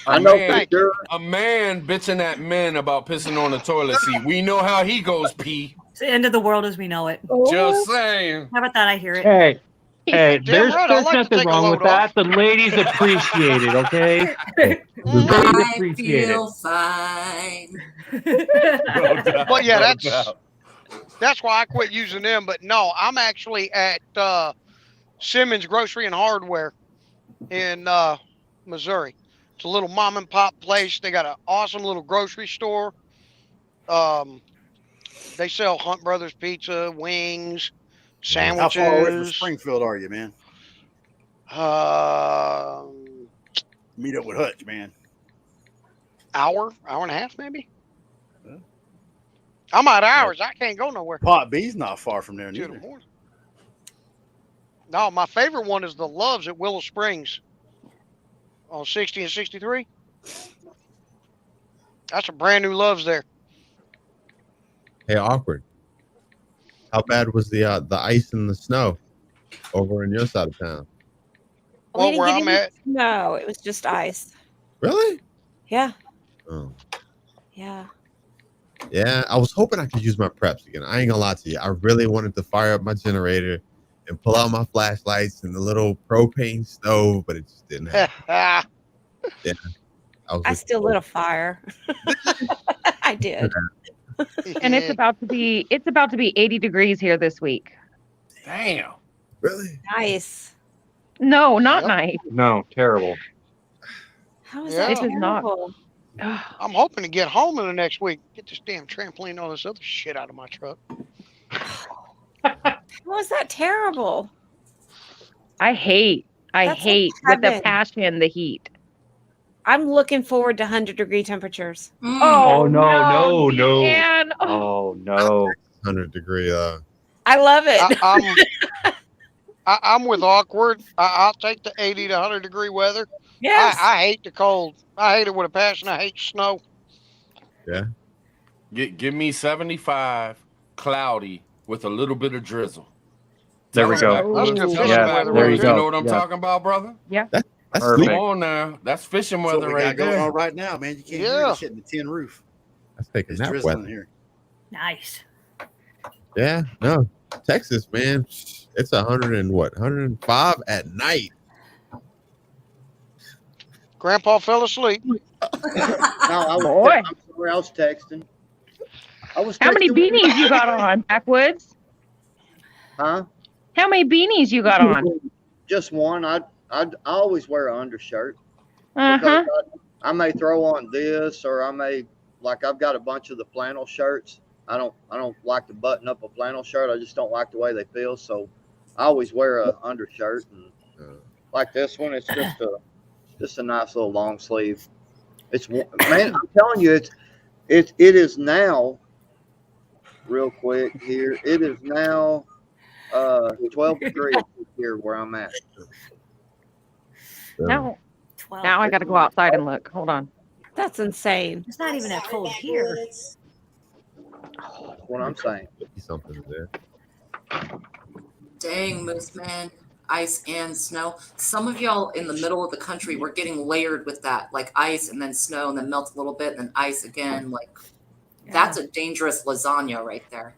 I know for Thank you. sure. A man bitching at men about pissing on the toilet seat. We know how he goes pee. It's the end of the world as we know it. Just saying. How about that? I hear it. Hey, hey, Damn there's right, I like to nothing take a wrong with load off. that. The ladies appreciate it, okay? The ladies I appreciate it. feel fine. No doubt, But yeah, no doubt. that's why I quit using them. But no, I'm actually at Simmons Grocery and Hardware in Missouri. It's a little mom and pop place. They got an awesome little grocery store. They sell Hunt Brothers pizza, wings, How far away from sandwiches. Springfield are you, man? Meet up with Hutch, man. Hour and a half, maybe. I'm out of hours. I can't go nowhere. Pot B's not far from there Till the neither. morning. No, my favorite one is the Loves at Willow Springs on 60 and 63. That's a brand new Loves there. Hey, awkward. How bad was the ice and the snow over in your side of town? We Well, didn't where get I'm any at, snow. It was just ice. Really? Yeah. Oh. Yeah. Yeah, I was hoping I could use my preps again. I ain't gonna lie to you. I really wanted to fire up my generator and pull out my flashlights and the little propane stove, but it just didn't happen. Yeah. I still lit a fire. I did. And it's about to be 80 degrees here this week. Damn. Really? Nice. No, not nice. No, terrible. How is Yeah. that This is not. terrible? I'm hoping to get home in the next week. Get this damn trampoline and all this other shit out of my truck. How is that terrible? I hate That's with heaven. the passion the heat. I'm looking forward to 100-degree temperatures. Oh, no. Man. Oh, no. 100-degree. I love it. I'm with awkward. I'll take the 80 to 100 degree weather. Yes. I hate the cold. I hate it with a passion. I hate snow. Yeah. Give me 75, cloudy with a little bit of drizzle. There we go. That's good Tell fishing them weather. there right you you go. know what I'm Yeah. talking about, brother? Yeah. That's Perfect. Come sweet. on now. That's fishing That's what weather we right got going there. on right now, man. You can't hear Yeah. this shit in the tin roof. That's taking It's that drizzling weather. here. Nice. Yeah, no. Texas, man. It's 105 at night. Grandpa fell asleep. No, I'm sorry, I was texting. How many beanies you got on, Backwoods? Huh? How many beanies you got on? Just one. I always wear an undershirt. Uh-huh. Because I may throw on this, or I may, like, I've got a bunch of the flannel shirts. I don't like to button up a flannel shirt. I just don't like the way they feel. So I always wear a undershirt, and like this one, it's just a nice little long sleeve. It's, man, I'm telling you, it is now. Real quick here, it is now 12 degrees here where I'm at. Now I got to go outside and look. Hold on. That's insane. It's not even that cold here. That's what I'm saying. Something there. Dang, Moose Man, ice and snow. Some of y'all in the middle of the country were getting layered with that, like ice and then snow and then melt a little bit and then ice again. Like, that's a dangerous lasagna right there.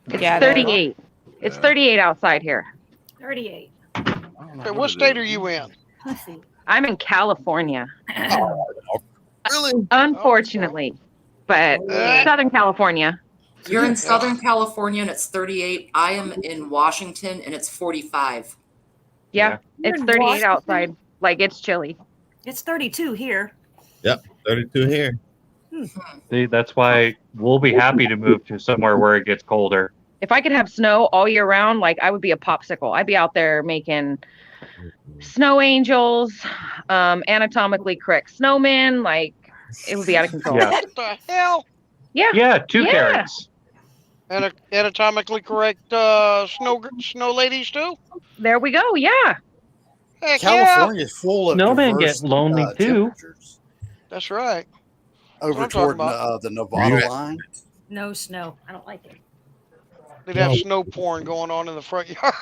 It's Yeah, 38. It's 38 outside here. 38. Hey, what state are you in? Let's see. I'm in California. Really? Unfortunately. But Southern California. You're in Southern California and it's 38. I am in Washington and it's 45. Yeah. You're It's in 38 Washington? outside. Like, it's chilly. It's 32 here. Yep, 32 here. See, that's why we'll be happy to move to somewhere where it gets colder. If I could have snow all year round, like, I would be a popsicle. I'd be out there making snow angels, anatomically correct snowmen. Like, it would be out of control. Yeah. What the hell? Yeah. Yeah, 2 carrots. And anatomically correct snow ladies too? There we go. Yeah. Heck California is full of Snowmen diverse, get lonely too. temperatures. yeah. That's right. Over That's what I'm toward talking the Nevada Yes. line. No snow. I don't like it. They'd have snow pouring going on in the front yard.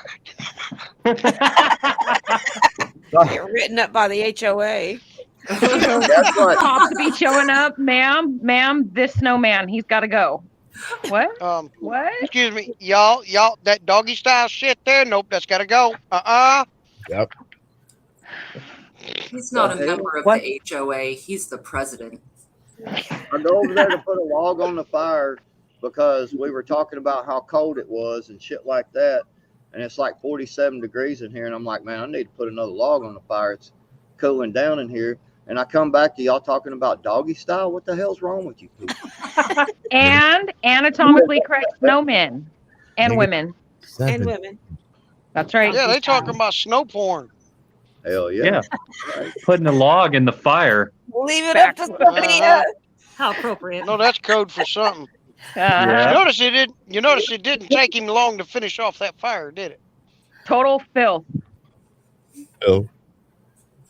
Get written up by the HOA. That's right. Cops be showing up, ma'am, this snowman, he's got to go. What? What? Excuse me, y'all, that doggy style shit there. Nope, that's got to go. Yep. He's not a member of the HOA. He's the president. I go over there to put a log on the fire because we were talking about how cold it was and shit like that. And it's like 47 degrees in here. And I'm like, man, I need to put another log on the fire. It's cooling down in here. And I come back to y'all talking about doggy style. What the hell's wrong with you people? And anatomically correct snowmen and women. And women. That's right. Yeah, they talking about snow porn. Hell Yeah. Putting a log in the fire. Leave it up to somebody else. How appropriate. No, that's code for something. Yeah. You notice it didn't take him long to finish off that fire, did it? Total filth. Oh.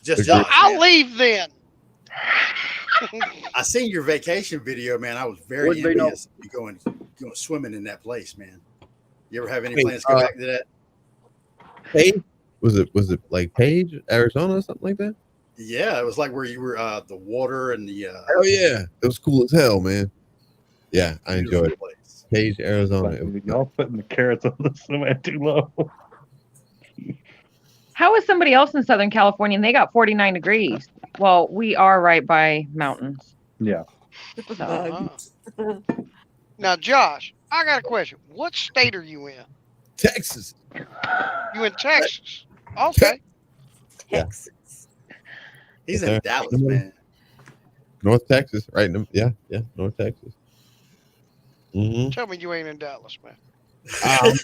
Just So Josh, I'll man. leave then. I seen your vacation video, man. I was very Wouldn't be no- envious of you going swimming in that place, man. You ever have any Wait, plans to go back to that? Page? Was it like Page, Arizona, or something like that? Yeah, it was like where you were the water and the Hell yeah. It was cool as hell, man. Yeah, I enjoyed it. place. Page, Arizona. Y'all putting the carrots on the cement too low. How is somebody else in Southern California and they got 49 degrees? Well, we are right by mountains. Yeah. Now, Josh, I got a question. What state are you in? Texas. You in Texas? Okay. Texas. He's Yeah. in Dallas, man. North Texas, right? Yeah, North Texas. Tell me you ain't in Dallas, man. I'm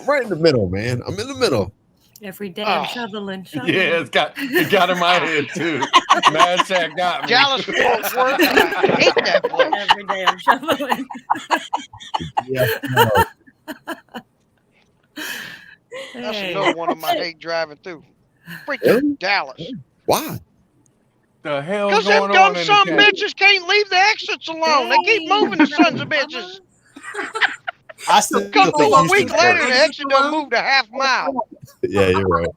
right in the middle, man. I'm in the middle. Every day Oh. I'm shoveling. Yeah, it got in my head too. Mad Shack got me. Dallas Fort Worth. I hate that place. Every day I'm shoveling. Yeah. That's Hey. another one of my hate driving through. Freaking Really? Dallas. Why? The hell's Because them going dumb on in son the of camp? bitches can't leave the exits alone. They keep moving the sons of bitches. I still Come think a Houston's week later, worse. the exit done moved a half mile. Yeah, you're right.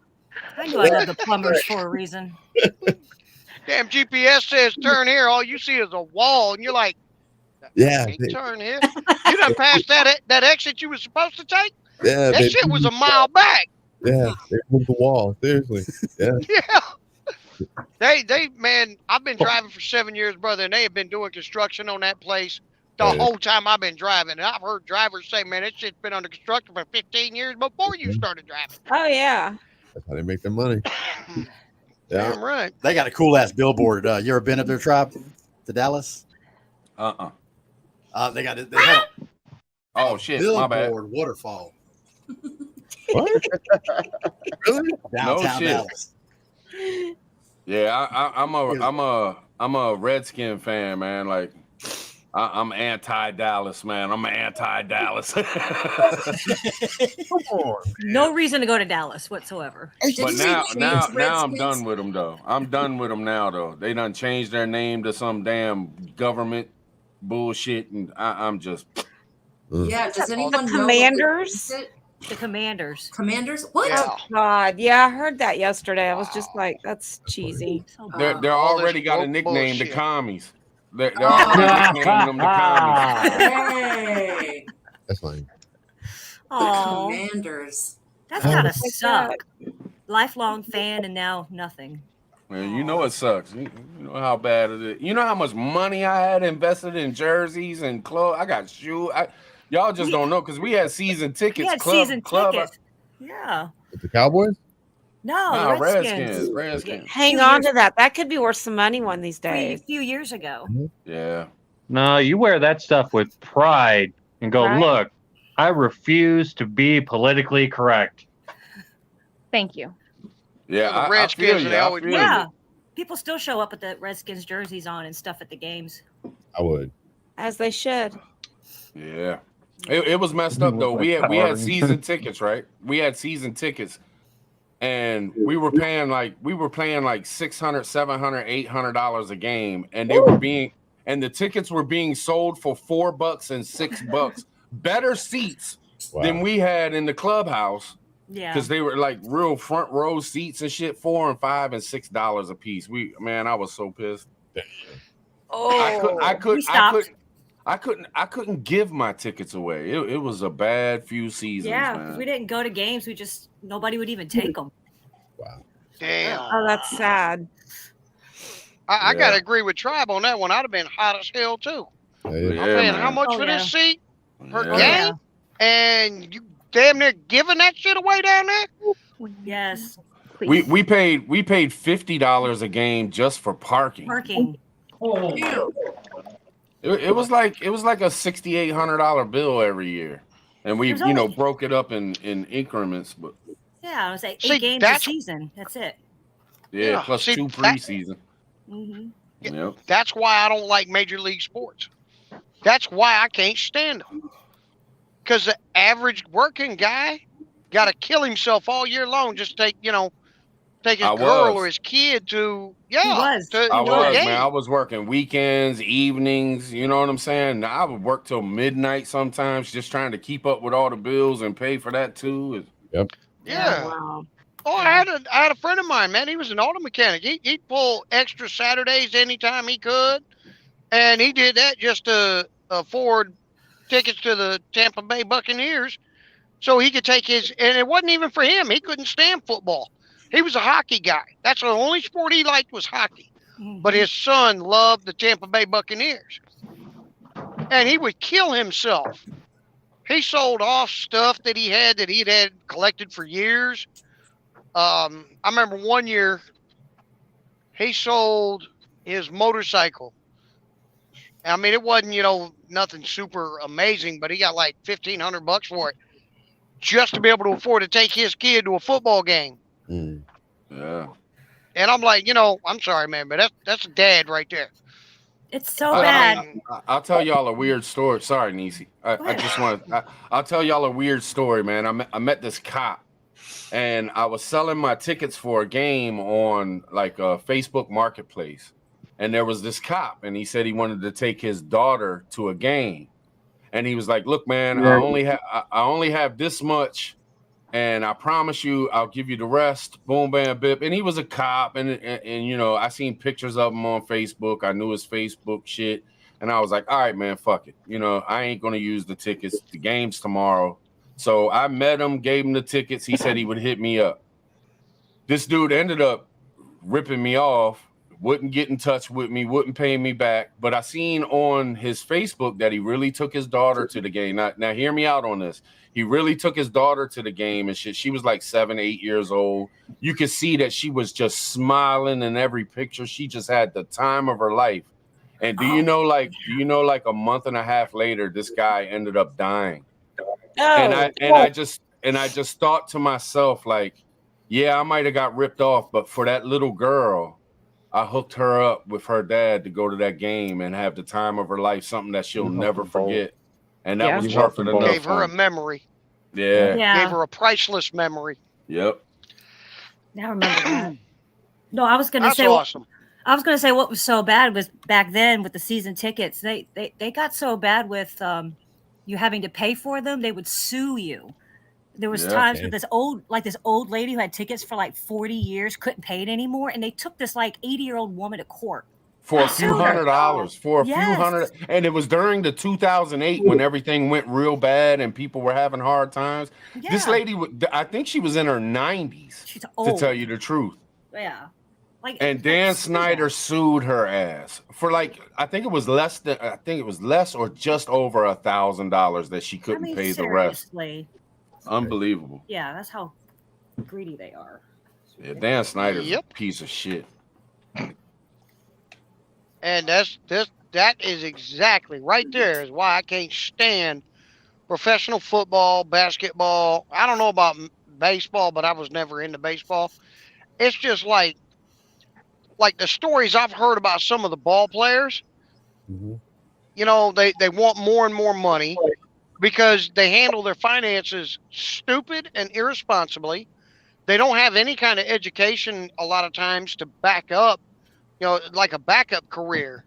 I knew I love the plumbers for a reason. Damn GPS says turn here. All you see is a wall, and you're like, Yeah. can't turn here. You done passed that exit you was supposed to take? Yeah. That shit was a mile back. Yeah, they moved the wall. Seriously. Yeah. Yeah. They man, I've been driving for 7 years, brother, and they have been doing construction on that place the Yeah. whole time I've been driving. And I've heard drivers say, man, this shit's been under construction for 15 years before you started driving. Oh yeah. That's how they make their money. Damn Yeah. right. They got a cool ass billboard. You ever been up there, Tribe, to Dallas? They got a Oh shit, my bad. billboard waterfall What? Really? downtown shit. Dallas. Yeah, I'm a Redskin fan, man. Like I'm anti-Dallas, man. I'm anti-Dallas. Come on. No reason to go to Dallas whatsoever. But now I'm done with them though. I'm done with them now though. They done changed their name to some damn government bullshit, and I'm just. Yeah, does anyone know what Commanders? is it? The Commanders. Commanders? What? Yeah. Oh God. Yeah, I heard that yesterday. I was just like, that's cheesy. So They're All already this got a woke nickname, the bullshit. commies. They're already nicknaming them the commies. Hey, That's fine. Aw, Commanders. that's gotta Like suck. Lifelong fan and now nothing. Man, you know it sucks. You know how bad it is. You know how much money I had invested in jerseys and clothes. I got shoes. Y'all just don't know because we had season tickets. We had club, season club. tickets. Yeah. With the Cowboys? No, Nah, Redskins. Redskins. Hang on to that. That could be worth some money one these A days. few years ago. Yeah. No, you wear that stuff with pride and go, Right. look, I refuse to be politically correct. Thank you. Yeah, The I Redskins, feel and you. they I always feel win. you. Yeah. People still show up with the Redskins jerseys on and stuff at the games. I would. As they should. Yeah. It was messed up though. We had season tickets, right? We had season tickets, and we were paying like $600, $700, $800 a game, and the tickets were being sold for $4 and $6. Better seats than we had in the clubhouse, Yeah. Because they were like real front row seats and shit, $4 and $5 and $6 a piece. I was so pissed. Oh, I couldn't give my tickets away. It was a bad few seasons, Yeah, man. because we didn't go to games. Nobody would even take them. Wow. Damn. oh, that's sad. I gotta agree with Tribe on that one. I'd have been hot as hell too. Yeah, I'm paying how much for this seat per Yeah. game, and you damn near giving that shit away down there. Yes. We paid $50 a game just for parking. It was like a $6,800 bill every year, and we broke it up in increments. But Yeah, I was like 8 games a season. That's it. yeah, plus 2 preseason. Mm-hmm. Yep. That's why I don't like Major League Sports. That's why I can't stand them. Because the average working guy got to kill himself all year long just to take his girl or his kid to I was working weekends, evenings. You know what I'm saying? I would work till midnight sometimes, just trying to keep up with all the bills and pay for that too. Yep. Yeah. Wow. Oh, I had a friend of mine, man. He was an auto mechanic. He'd pull extra Saturdays anytime he could, and he did that just to afford tickets to the Tampa Bay Buccaneers, so he could take his. And it wasn't even for him. He couldn't stand football. He was a hockey guy. That's the only sport he liked was hockey. But his son loved the Tampa Bay Buccaneers, and he would kill himself. He sold off stuff that he'd had collected for years. I remember one year he sold his motorcycle. I mean, it wasn't, nothing super amazing, but he got like $1,500 for it just to be able to afford to take his kid to a football game. Yeah. And I'm like, I'm sorry, man, but that's a dad right there. It's so bad. I'll tell y'all a weird story. Sorry, Niecy. I'll tell y'all a weird story, man. I met this cop, and I was selling my tickets for a game on like a Facebook Marketplace, and there was this cop, and he said he wanted to take his daughter to a game, and he was like, "Look, man, I only have this much, and I promise you, I'll give you the rest." Boom, bam, bip. And he was a cop, and I seen pictures of him on Facebook. I knew his Facebook shit, and I was like, "All right, man, fuck it. I ain't gonna use the tickets. The game's tomorrow." So I met him, gave him the tickets. He said he would hit me up. This dude ended up ripping me off, wouldn't get in touch with me, wouldn't pay me back. But I seen on his Facebook that he really took his daughter to the game. Now hear me out on this. He really took his daughter to the game and shit. She was like 7, 8 years old. You could see that she was just smiling in every picture. She just had the time of her life. And do you know like a month and a half later, this guy ended up dying. And I just thought to myself, like, yeah, I might have got ripped off, but for that little girl, I hooked her up with her dad to go to that game and have the time of her life, something that she'll never forget. And that was worth it enough. Gave her a memory. Yeah. Gave her a priceless memory. Yep. Now I remember that. No, I was gonna That's say awesome. I was gonna say what was so bad was back then with the season tickets, they got so bad with you having to pay for them, they would sue you. There was times with this old lady who had tickets for like 40 years, couldn't pay it anymore, and they took this like 80-year-old woman to court. For a few $100s, for a few hundred, and it was during the 2008 when everything went real bad and people were having hard times. Yeah. This lady, I think she was in her 90s. She's old. To tell you the truth. Yeah. And Dan Snyder sued her ass for I think it was less or just over $1,000 that she couldn't pay the rest. Unbelievable. Yeah, that's how greedy they are. Yeah, Dan Snyder's a piece of shit. And that is exactly right there is why I can't stand professional football, basketball. I don't know about baseball, but I was never into baseball. It's just like the stories I've heard about some of the ball players. Mm-hmm. They want more and more money because they handle their finances stupid and irresponsibly. They don't have any kind of education a lot of times to back up, like a backup career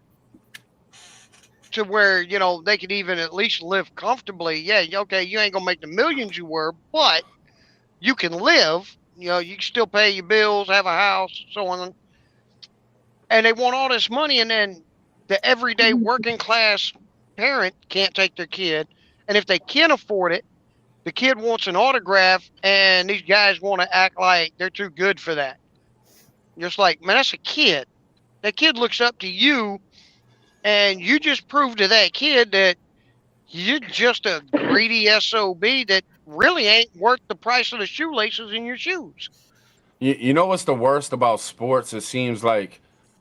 to where, they could even at least live comfortably. Yeah, okay, you ain't going to make the millions you were, but you can live. You know, you can still pay your bills, have a house, so on. And they want all this money, and then the everyday working class parent can't take their kid. And if they can't afford it, the kid wants an autograph, and these guys want to act like they're too good for that. Just like, man, that's a kid. That kid looks up to you, and you just prove to that kid that you're just a greedy SOB that really ain't worth the price of the shoelaces in your shoes. You know what's the worst about sports? It seems like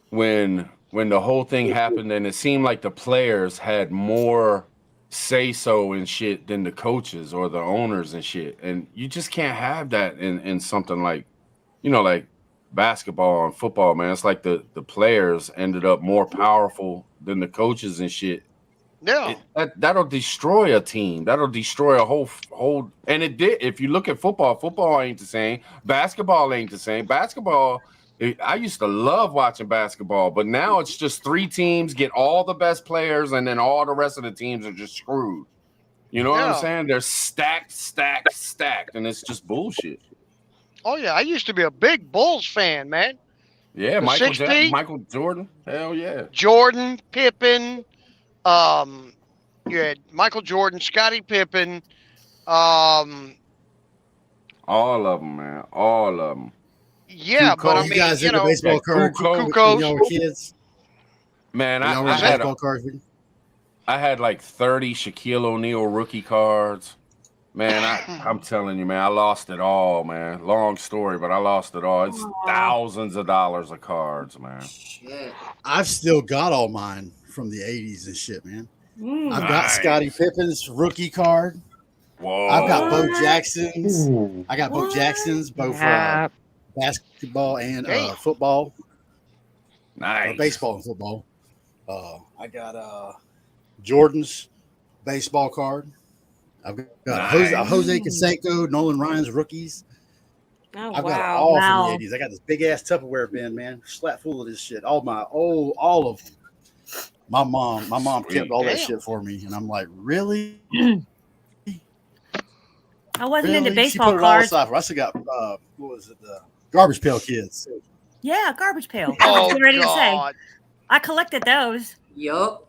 when the whole thing happened, and it seemed like the players had more say so and shit than the coaches or the owners and shit. And you just can't have that in something like, you know, like basketball and football, man. It's like the players ended up more powerful than the coaches and shit. Yeah. That'll destroy a team. That'll destroy a whole. And it did. If you look at football ain't the same. Basketball ain't the same. Basketball, I used to love watching basketball, but now it's just 3 teams get all the best players, and then all the rest of the teams are just screwed. You know what I'm saying? They're stacked, and it's just bullshit. Oh yeah, I used to be a big Bulls fan, man. Yeah, Michael Jordan. Hell yeah. Jordan, Pippen. You had Michael Jordan, Scottie Pippen. All of them, man. All of them. Yeah, but I mean, you guys you into know, baseball cards when y'all were kids? Man, y'all were baseball cards. I had like 30 Shaquille O'Neal rookie cards. Man, I'm telling you, man, I lost it all, man. Long story, but I lost it all. It's thousands of dollars of cards, man. Shit. I've still got all mine from the 80s and shit, man. I've got Nice. Scottie Pippen's rookie card. Whoa. I've got Bo Jackson's. I got Bo Jackson's, both basketball and football. Nice. Baseball and football. I got Jordan's baseball card. I've got Jose Canseco, Nolan Ryan's rookies. Oh, I've got all from the 80s. I got this big ass Tupperware bin, man, slap full of this shit. All of them. My mom kept all that shit for me, and I'm like, really? I wasn't Really? into She baseball put it all cards. aside for. I still got what was it? Garbage Pail Kids. Yeah, Garbage Pail. I was Oh, getting ready to say. God. I collected those. Yup.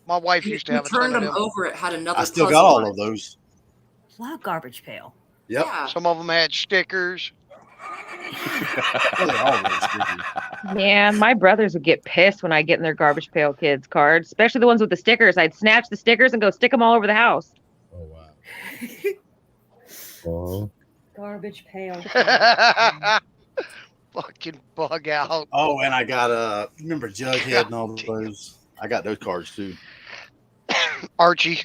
My wife used to have a ton turned of them them. over. It had another. I still puzzle got all on of those. Love Garbage Pail. Yep. Yeah. Some of them had stickers. Man, my brothers would get pissed when I get in their Garbage Pail Kids cards, especially the ones with the stickers. I'd snatch the stickers and go stick them all over the house. Oh wow. Garbage Pail. Fucking bug out. Oh, and I got remember Jughead and all those. I got those cards too. Archie.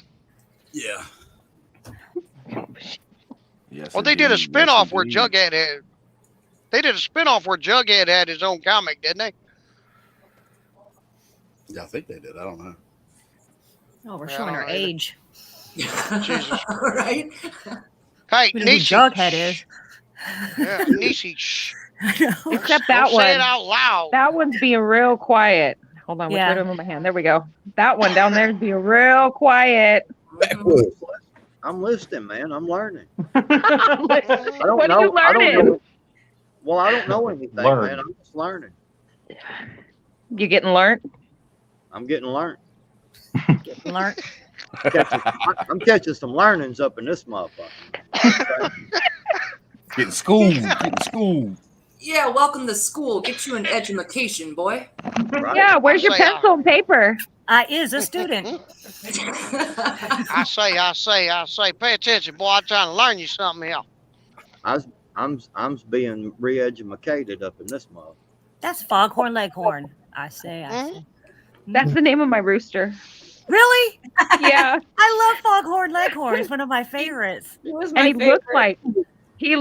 Yeah. Yes. Well, they did a indeed. spinoff Yes, where indeed. Jughead had. They did a spinoff where Jughead had his own comic, didn't they? Yeah, I think they did. I don't know. Oh, we're Yeah, showing I our don't either. age. Jesus. Right? Hey, We know who Niecy. Jughead is. Yeah, Niecy. Shh. I know. Except that Don't one. say it out loud. That one's being real quiet. Hold on, Yeah. where do I move my hand? There we go. That one down there is being real quiet. I'm listening, man. I'm learning. What are you I don't learning? know. Well, I don't know anything, Learn. man. I'm just learning. You getting learned? I'm getting learned. Learn. I'm catching some learnings up in this motherfucker. Getting schooled. Yeah, welcome to school. Get you an education, boy. Right? Yeah, where's your Say, pencil and paper? I is a student. I say. Pay attention, boy. I'm trying to learn you something here. I'm being re-educated up in this motherfucker. That's Foghorn Leghorn. I say. That's the name of my rooster. Really? Yeah. I love Foghorn Leghorn. It's one of my favorites. It was And my he favorite.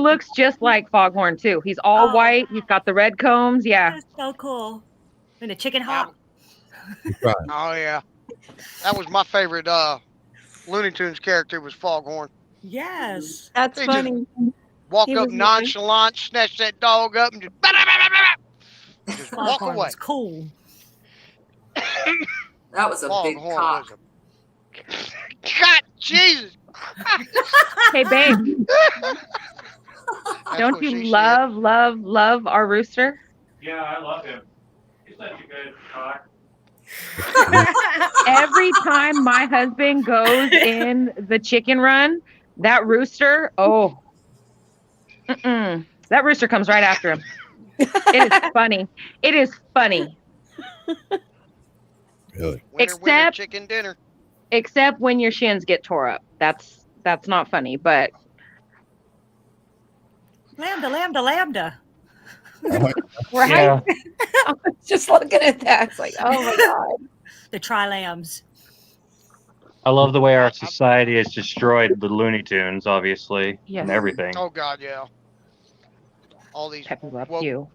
looks just like Foghorn too. He's all white. He's got the red combs. Yeah. That's so cool. And a chicken hawk. Oh yeah, that was my favorite. Looney Tunes character was Foghorn. Yes. That's They just- funny. Walk He up was nonchalant, snatch that dog up, and just walk Foghorn away. was cool. That was a big Foghorn cock. was a God, Jesus. Hey, babe. Don't you love our rooster? Yeah, I love him. He's such a good talk. Every time my husband goes in the chicken run, that rooster, that rooster comes right after him. It is funny. It is funny. Really? Winner, chicken dinner. Except when your shins get tore up. That's not funny, but Lambda. Right? Yeah. I was just looking at that. It's like, oh my God. The tri-lambs. I love the way our society has destroyed the Looney Tunes, obviously, and everything. Oh God, yeah. All these woke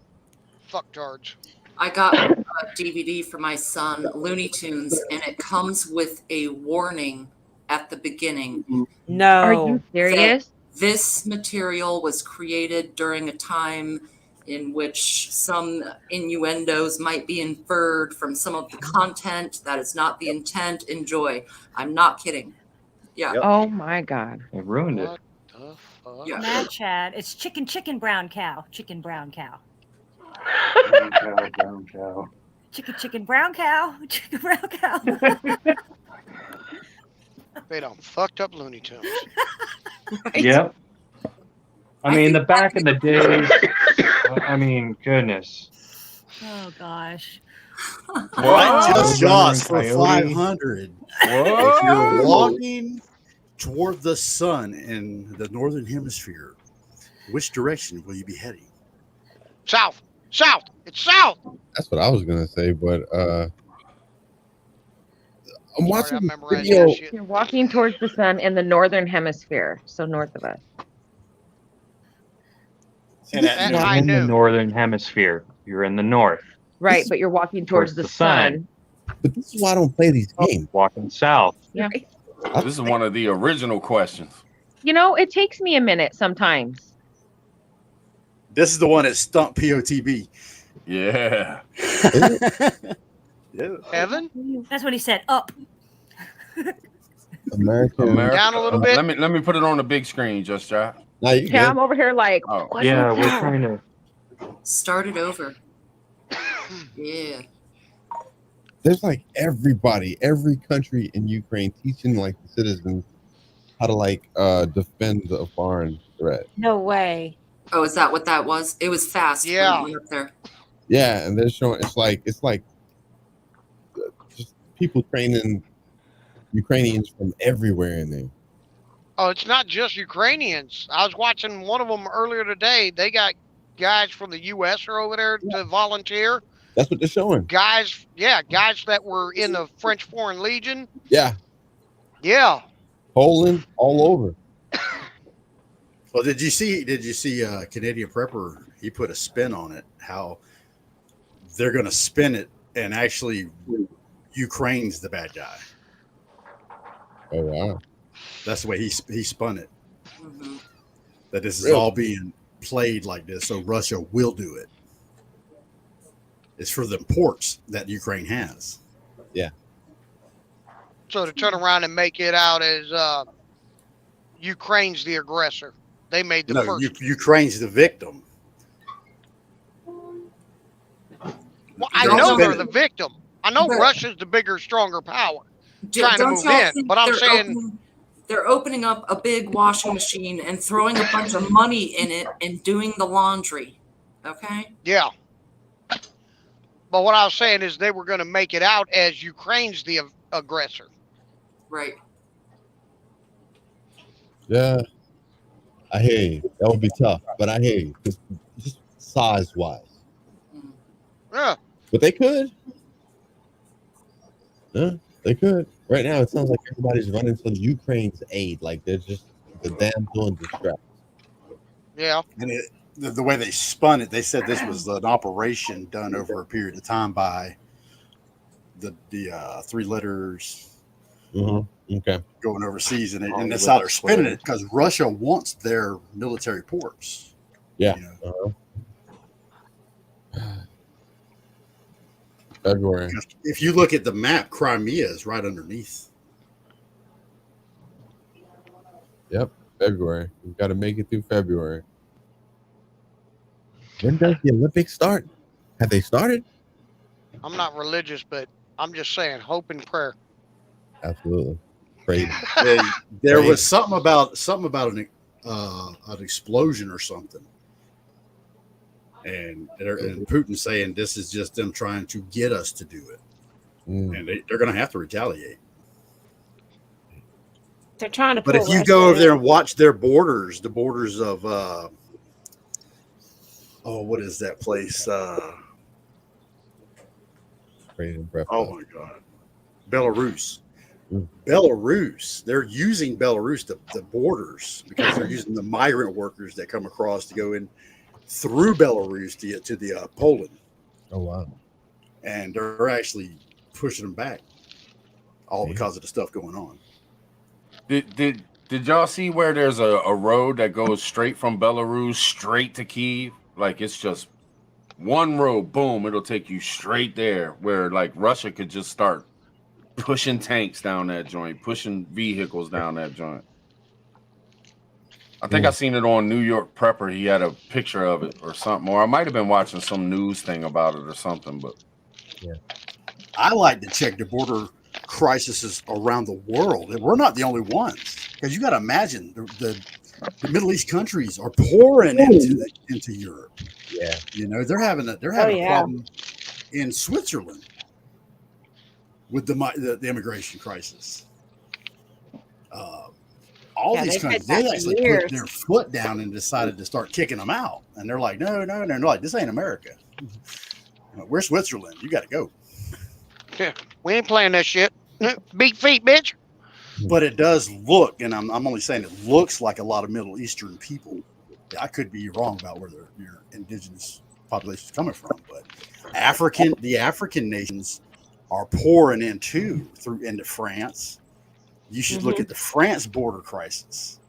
fucktards. I got a DVD for my son, Looney Tunes, and it comes with a warning at the beginning. No. Are you serious? This material was created during a time in which some innuendos might be inferred from some of the content. That is not the intent. Enjoy. I'm not kidding. Yeah. Yep. Oh my God. They ruined it. What the fuck? Yeah. Mad Chad. It's chicken, brown cow. Chicken, brown cow. Brown cow. Chicken, brown cow. Chicken, brown cow. They done fucked up Looney Tunes. Right? Yep. I mean, the back in the days. I mean, goodness. Oh gosh. I just Jaws for Coyote. 500. Whoa. If you're walking toward the sun in the northern hemisphere, which direction will you be heading? South. It's south. That's what I was gonna say, but I'm watching I this memorized video. that shit. You're walking towards the sun in the northern hemisphere, so north of us. And at At high In the noon. northern hemisphere. You're in the north. Right, but you're walking towards the sun. But this is why I don't play these games. Walking south. Yeah. This is one of the original questions. You know, it takes me a minute sometimes. This is the one that stumped POTB. Yeah. Yeah. Evan? That's what he said. Up. American. Down a little bit. Let me put it on the big screen, just right. No, you Yeah, good. I'm over here like, Oh. what Yeah, the we're hell? trying to. Start it over. Yeah. There's like every country in Ukraine teaching like the citizens how to like defend a foreign threat. No way. Oh, is that what that was? It was fast. when Yeah. it went up there. Yeah, and they're showing it's like just people training Ukrainians from everywhere in there. Oh, it's not just Ukrainians. I was watching one of them earlier today. They got guys from the U.S. are over there to volunteer. That's what they're showing. Guys that were in the French Foreign Legion. Yeah, Yeah. Poland, all over. Well, did you see Canadian Prepper? He put a spin on it. How they're going to spin it, and actually, Ukraine's the bad guy. Oh wow. That's the way he spun it. Mhm. That this is Really? all being played like this, so Russia will do it. It's for the ports that Ukraine has. So to turn around and make it out as Ukraine's the aggressor. They made the No, first. Ukraine's the victim. Well, I Don't know you- they're the victim. I know But- Russia's the bigger, stronger power. Do- Trying to don't move y'all in, think but I'm they're saying- they're opening up a big washing machine and throwing a bunch of money in it and doing the laundry. Okay. Yeah. But what I was saying is they were going to make it out as Ukraine's the aggressor. Right. Yeah, I hear you. That would be tough, but I hear you. Just size wise, Yeah. but they could. Yeah, they could. Right now, it sounds like everybody's running to Ukraine's aid. Like they're just the damsel in distress. Yeah. And the way they spun it, they said this was an operation done over a period of time by the three letters Mm-hmm. Okay. going overseas, and Oh, that's with how the they're spinning square. it because Russia wants their military ports. Yeah. You know? February. If you look at the map, Crimea is right underneath. Yep. February. We've got to make it through February. When does the Olympics start? Have they started? I'm not religious, but I'm just saying, hope and prayer. Absolutely. Crazy. There was something about an explosion or something, and Putin saying this is just them trying to get us to do it, and they're going to have to retaliate. They're trying to. But if you go over there and watch their borders, the borders of what is that place? Crazy. Oh my God, Belarus. Belarus, they're using Belarus, the borders, because they're using the migrant workers that come across to go in through Belarus to get to the Poland. Oh wow! And they're actually pushing them back, all because of the stuff going on. Did y'all see where there's a road that goes straight from Belarus straight to Kyiv? Like it's just one road, boom, it'll take you straight there. Where like Russia could just start pushing tanks down that joint, pushing vehicles down that joint. I think I seen it on New York Prepper. He had a picture of it or something, or I might have been watching some news thing about it or something. But yeah, I like to check the border crises around the world, and we're not the only ones. Because you got to imagine the Middle East countries are pouring into Europe. Yeah, you know they're having a problem in Switzerland with the immigration crisis. All these countries, they actually put their foot down and decided to start kicking them out. And they're like, no. They're like, this ain't America. We're Switzerland. You got to go. Yeah, we ain't playing that shit. Big feet, bitch. But it does look, and I'm only saying it looks like a lot of Middle Eastern people. I could be wrong about where your indigenous population is coming from, but the African nations are pouring in too into France. You should look at the France border crisis.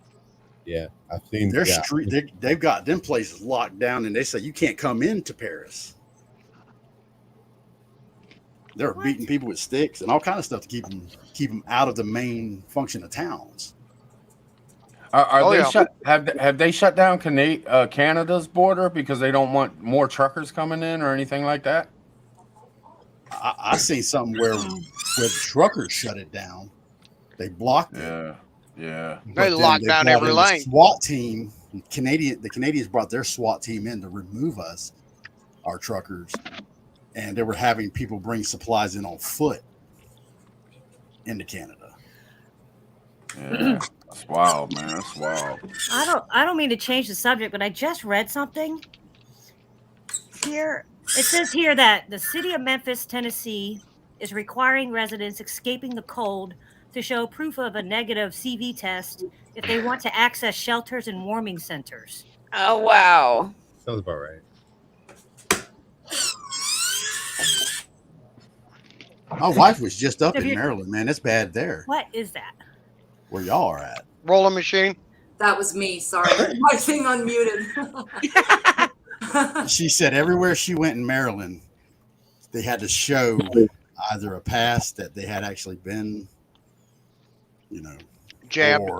Yeah, I've seen their street. They've got them places locked down, and they say you can't come into Paris. They're beating people with sticks and all kind of stuff to keep them out of the main function of towns. Have they shut down Canada's border because they don't want more truckers coming in or anything like that? I seen something where the truckers shut it down. They blocked it. Yeah. They locked down every lane. SWAT team, the Canadians brought their SWAT team in to remove us, our truckers, and they were having people bring supplies in on foot into Canada. Yeah, that's wild, man. That's wild. I don't mean to change the subject, but I just read something here. It says here that the city of Memphis, Tennessee, is requiring residents escaping the cold to show proof of a negative CV test if they want to access shelters and warming centers. Oh, wow. Sounds about right. My wife was just up in Maryland, man. It's bad there. What is that? Where y'all are at? Rolling machine. That was me. Sorry. My thing unmuted. She said everywhere she went in Maryland, they had to show either a pass that they had actually been, jabbed,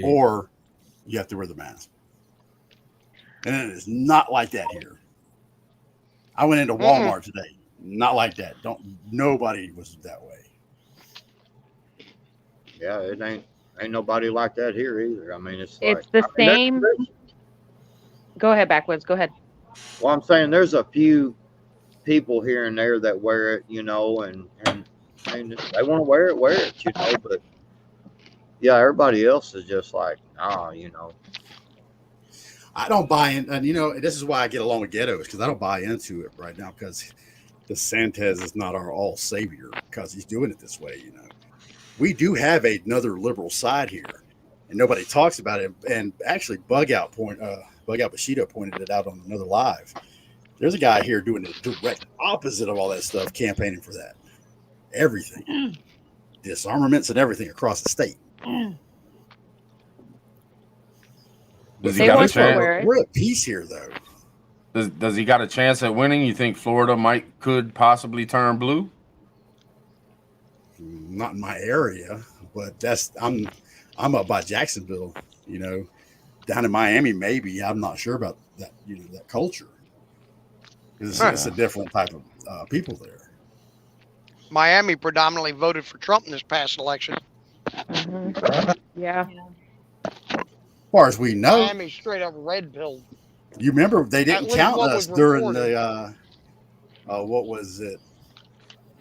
or you have to wear the mask. And it is not like that here. I went into Walmart today. Not like that. Nobody was that way. Yeah, it ain't nobody like that here either. I mean, it's the same. Go ahead, Backwoods. Go ahead. Well, I'm saying there's a few people here and there that wear it, and they want to wear it, but yeah, everybody else is just like, I don't buy in, and this is why I get along with ghettos, because I don't buy into it right now, because DeSantis is not our all savior because he's doing it this way. We do have another liberal side here, and nobody talks about it. And actually, Bug Out Bushido pointed it out on another live. There's a guy here doing the direct opposite of all that stuff, campaigning for that. Everything, disarmaments and everything across the state. Does he got a chance? We're at peace here, though. Does he got a chance at winning? You think Florida could possibly turn blue? Not in my area, but I'm up by Jacksonville. down in Miami, maybe. I'm not sure about that, that culture. Because it's a different type of people there. Miami predominantly voted for Trump in this past election. Yeah. As far as we know, Miami straight up red pilled. you remember they didn't count us during reported. the what was it?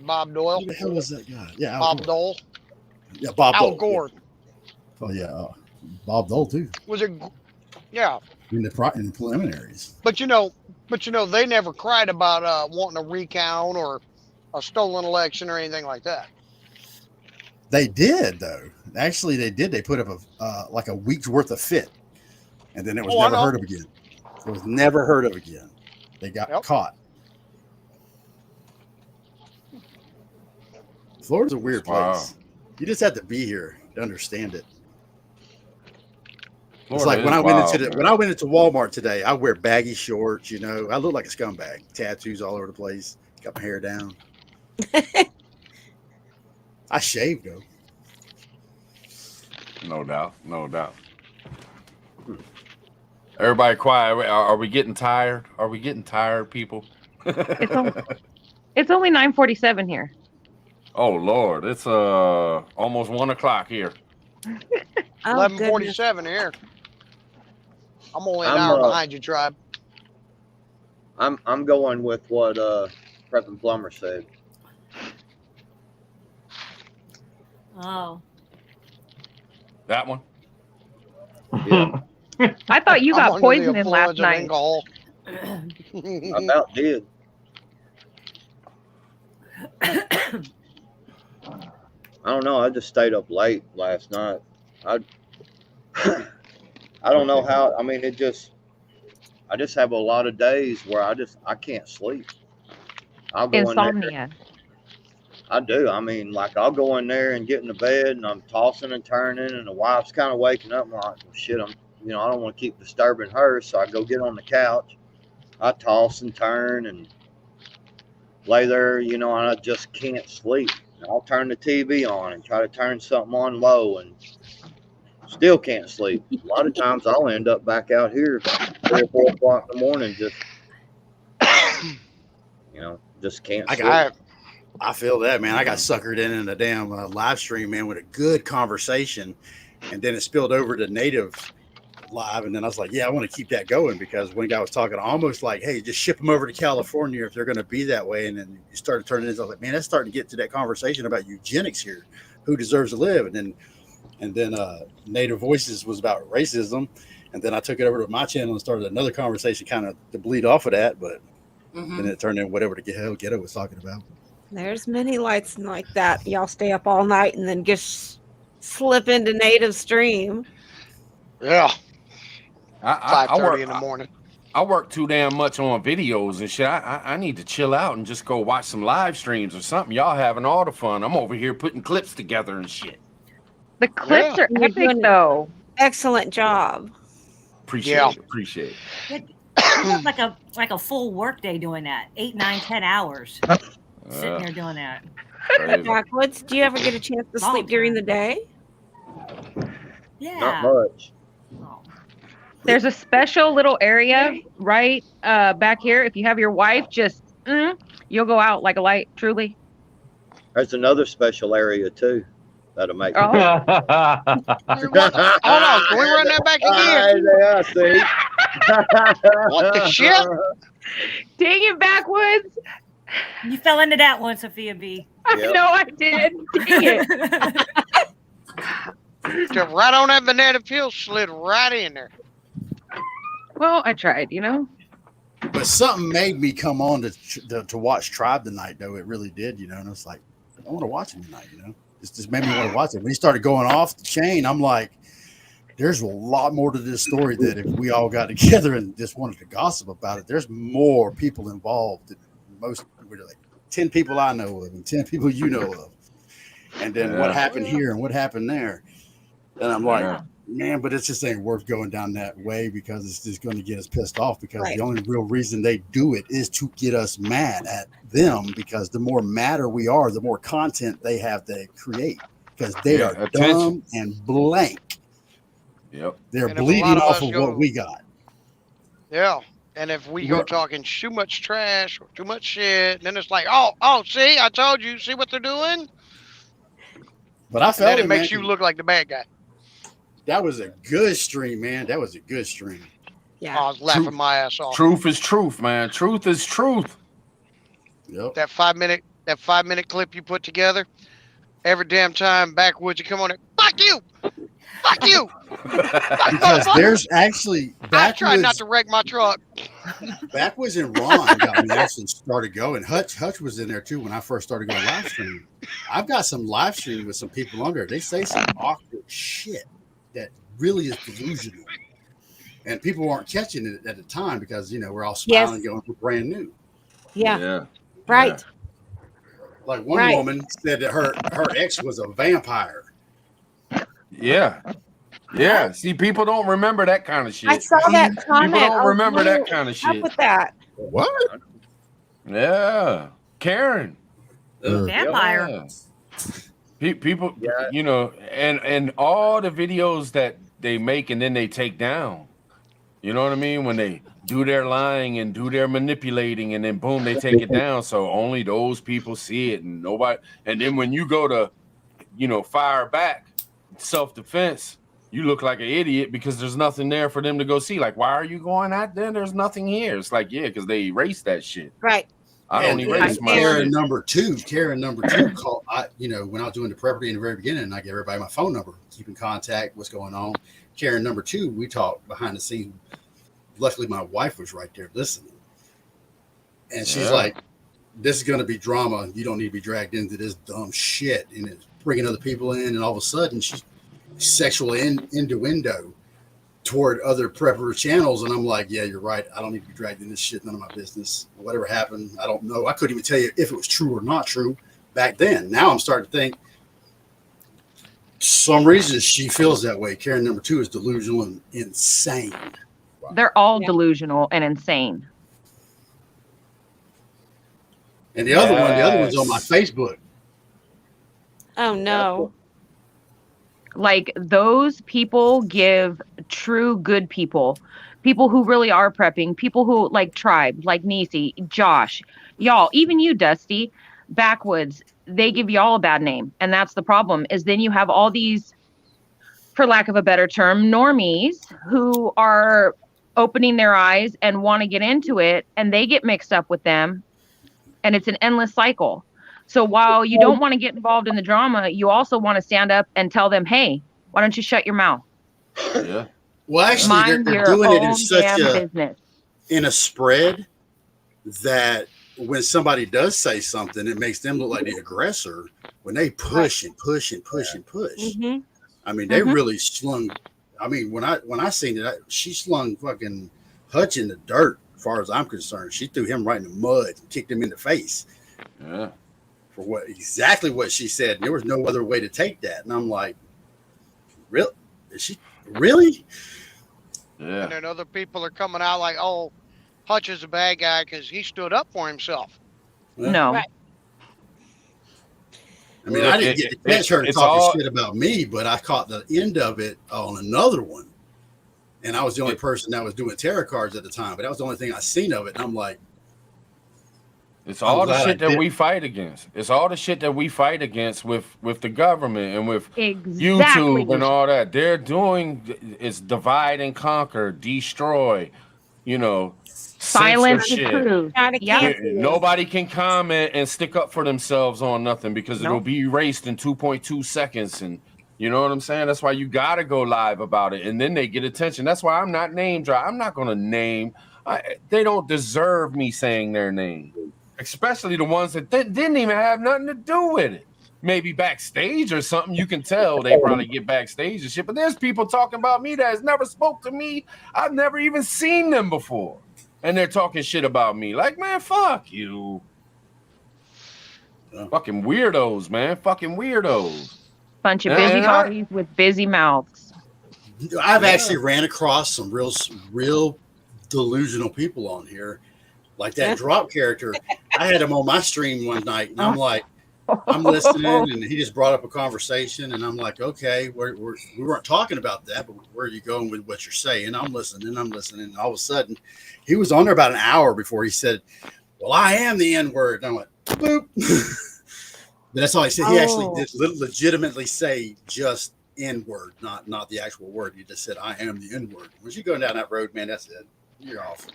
Bob Doyle. Who the hell was that guy? Yeah, Bob Dole. Yeah, Bob Al Dole. Gore. Yeah. Oh yeah, Bob Dole too. Was it? Yeah. In the preliminaries. But they never cried about wanting a recount or a stolen election or anything like that. They did though. Actually, they did. They put up like a week's worth of fit, and then it was never heard of again. It was never heard of again. They got caught. Florida's a weird place. You just have to be here to understand it. It's like when I went into Walmart today, I wear baggy shorts. I look like a scumbag. Tattoos all over the place. Got my hair down. I shaved though. No doubt. Everybody quiet. Are we getting tired? Are we getting tired, people? It's only 9:47 here. Oh Lord, it's almost 1 o'clock here. 11:47 here. I'm only an hour behind you, Tribe. I'm going with what Prep and Plumber said. Oh. That one? Yeah. I thought you got poisoned last night. I about did. I don't know. I just stayed up late last night. I don't know how. I mean, I just have a lot of days where I can't sleep. I'll go Insomnia. in there. I do. I mean, like I'll go in there and get in the bed and I'm tossing and turning, and the wife's kind of waking up. I'm like, well, shit, I don't want to keep disturbing her, so I go get on the couch. I toss and turn and lay there, and I just can't sleep. I'll turn the TV on and try to turn something on low and still can't sleep. A lot of times I'll end up back out here 3 or 4 o'clock in the morning just can't sleep. I feel that, man. I got suckered in a damn live stream, man, with a good conversation, and then it spilled over to Native Live, and then I was like, yeah, I want to keep that going, because one guy was talking almost like, hey, just ship them over to California if they're going to be that way, and then you started turning into, I was like, man, that's starting to get to that conversation about eugenics here, who deserves to live, and then Native Voices was about racism, and then I took it over to my channel and started another conversation kind of to bleed off of that, but then it turned into whatever the hell Ghetto was talking about. There's many lights like that. Y'all stay up all night and then just slip into Native stream. Yeah. 5:30 in the morning. I work too damn much on videos and shit. I need to chill out and just go watch some live streams or something. Y'all having all the fun. I'm over here putting clips together and shit. The clips are epic, though. Excellent job. Appreciate it. like a full work day doing that. 8, 9, 10 hours. Sitting there doing that. Backwoods, do you ever get a chance to sleep during the day? Yeah. Not much. There's a special little area right back here. If you have your wife, just you'll go out like a light. Truly. There's another special area too that'll make. Hold on, can we run that back again? Yeah, see. What the shit? Dang it, Backwoods. You fell into that one, Sophia B. I know I did. Dang it. Just right on that banana peel, slid right in there. Well, I tried, But something made me come on to watch Tribe tonight, though. It really did, and I was like, I want to watch him tonight, It just made me want to watch it. When he started going off the chain, I'm like, there's a lot more to this story that if we all got together and just wanted to gossip about it, there's more people involved than most. Like 10 people I know of and 10 people you know of. And then what happened here and what happened there. And I'm like, man, but it just ain't worth going down that way, because it's just going to get us pissed off, because the only real reason they do it is to get us mad at them, because the more madder we are, the more content they have to create, because they are dumb and blank. Yep. They're And if a bleeding lot of off us of go- what we got. Yeah. And if we go talking too much trash or too much shit, then it's like, oh, see, I told you, see what they're doing? But I And then felt it it, makes man. you look like the bad guy. That was a good stream, man. That was a good stream. Yeah. I was laughing my ass off. Truth is truth, man. Truth is truth. Yep. That 5-minute clip you put together, every damn time Backwoods you come on it, fuck you! Fuck you! Because there's actually I tried not to wreck my truck. Backwoods and Ron got me actually started going. Hutch was in there too when I first started going live streaming. I've got some live streaming with some people on there. They say some awkward shit that really is delusional. And people weren't catching it at the time because, we're all smiling going, we're brand new. Yeah. Right. Like one woman said that her ex was a vampire. Yeah. Yeah. See, people don't remember that kind of shit. I saw that comment. People don't remember I was that kind of up shit. with that. What? Yeah. Karen. Vampire. Yeah. People, and all the videos that they make and then they take down. You know what I mean? When they do their lying and do their manipulating and then boom, they take it down. So only those people see it and nobody. And then when you go to, fire back, self-defense, you look like an idiot because there's nothing there for them to go see. Like, why are you going out there? There's nothing here. It's like, yeah, because they erased that shit. Right. I don't erase my Karen shit. number two called. When I was doing the prepperty in the very beginning, I gave everybody my phone number, keep in contact, what's going on. Karen number two, we talked behind the scenes. Luckily, my wife was right there listening, and she's like, "This is going to be drama. You don't need to be dragged into this dumb shit." And it's bringing other people in, and all of a sudden, she's sexual innuendo toward other prepper channels, and I'm like, "Yeah, you're right. I don't need to be dragged in this shit. None of my business. Whatever happened, I don't know. I couldn't even tell you if it was true or not true back then. Now I'm starting to think." Some reason she feels that way. Karen number two is delusional and insane. They're all delusional and insane. And the other one's on my Facebook. Oh no. Like those people give true good people who really are prepping, people who like Tribe, like Nisi, Josh, y'all, even you, Dusty, Backwoods, they give y'all a bad name. And that's the problem is then you have all these, for lack of a better term, normies who are opening their eyes and want to get into it and they get mixed up with them. And it's an endless cycle. So while you don't want to get involved in the drama, you also want to stand up and tell them, hey, why don't you shut your mouth? Yeah. Well, actually, they're doing it in such a spread that when somebody does say something, it makes them look like the aggressor when they push and push and push and push. Mm-hmm. I mean, they really slung. I mean, when I seen it, she slung fucking Hutch in the dirt. As far as I'm concerned, she threw him right in the mud and kicked him in the face. Yeah. For exactly what she said. There was no other way to take that, and I'm like, really? Is she really? Yeah. And then other people are coming out like, oh, Hutch is a bad guy because he stood up for himself. No. Right. I mean, I didn't get to catch her talking shit about me, but I caught the end of it on another one. And I was the only person that was doing tarot cards at the time, but that was the only thing I seen of it. And I'm like, it's all the shit that we fight against. It's all the shit that we fight against with the government and with YouTube and all that. They're doing is divide and conquer, destroy, silence the truth. Nobody can comment and stick up for themselves on nothing because it'll be erased in 2.2 seconds. And you know what I'm saying? That's why you got to go live about it. And then they get attention. That's why I'm not name drop. I'm not going to name. They don't deserve me saying their name. Especially the ones that didn't even have nothing to do with it. Maybe backstage or something. You can tell they probably get backstage and shit. But there's people talking about me that has never spoke to me. I've never even seen them before. And they're talking shit about me. Like, man, fuck you. Fucking weirdos, man. Fucking weirdos. Bunch of busybodies with busy mouths. I've actually ran across some real delusional people on here. Like that drop character. I had him on my stream one night, and I'm like, I'm listening, and he just brought up a conversation, and I'm like, okay, we weren't talking about that, but where are you going with what you're saying? I'm listening, and all of a sudden, he was on there about an hour before he said, well, I am the N-word. And I went, boop. But that's all he said. He actually did legitimately say just N-word, not the actual word. He just said, I am the N-word. Once you go down that road, man, that's it. You're off.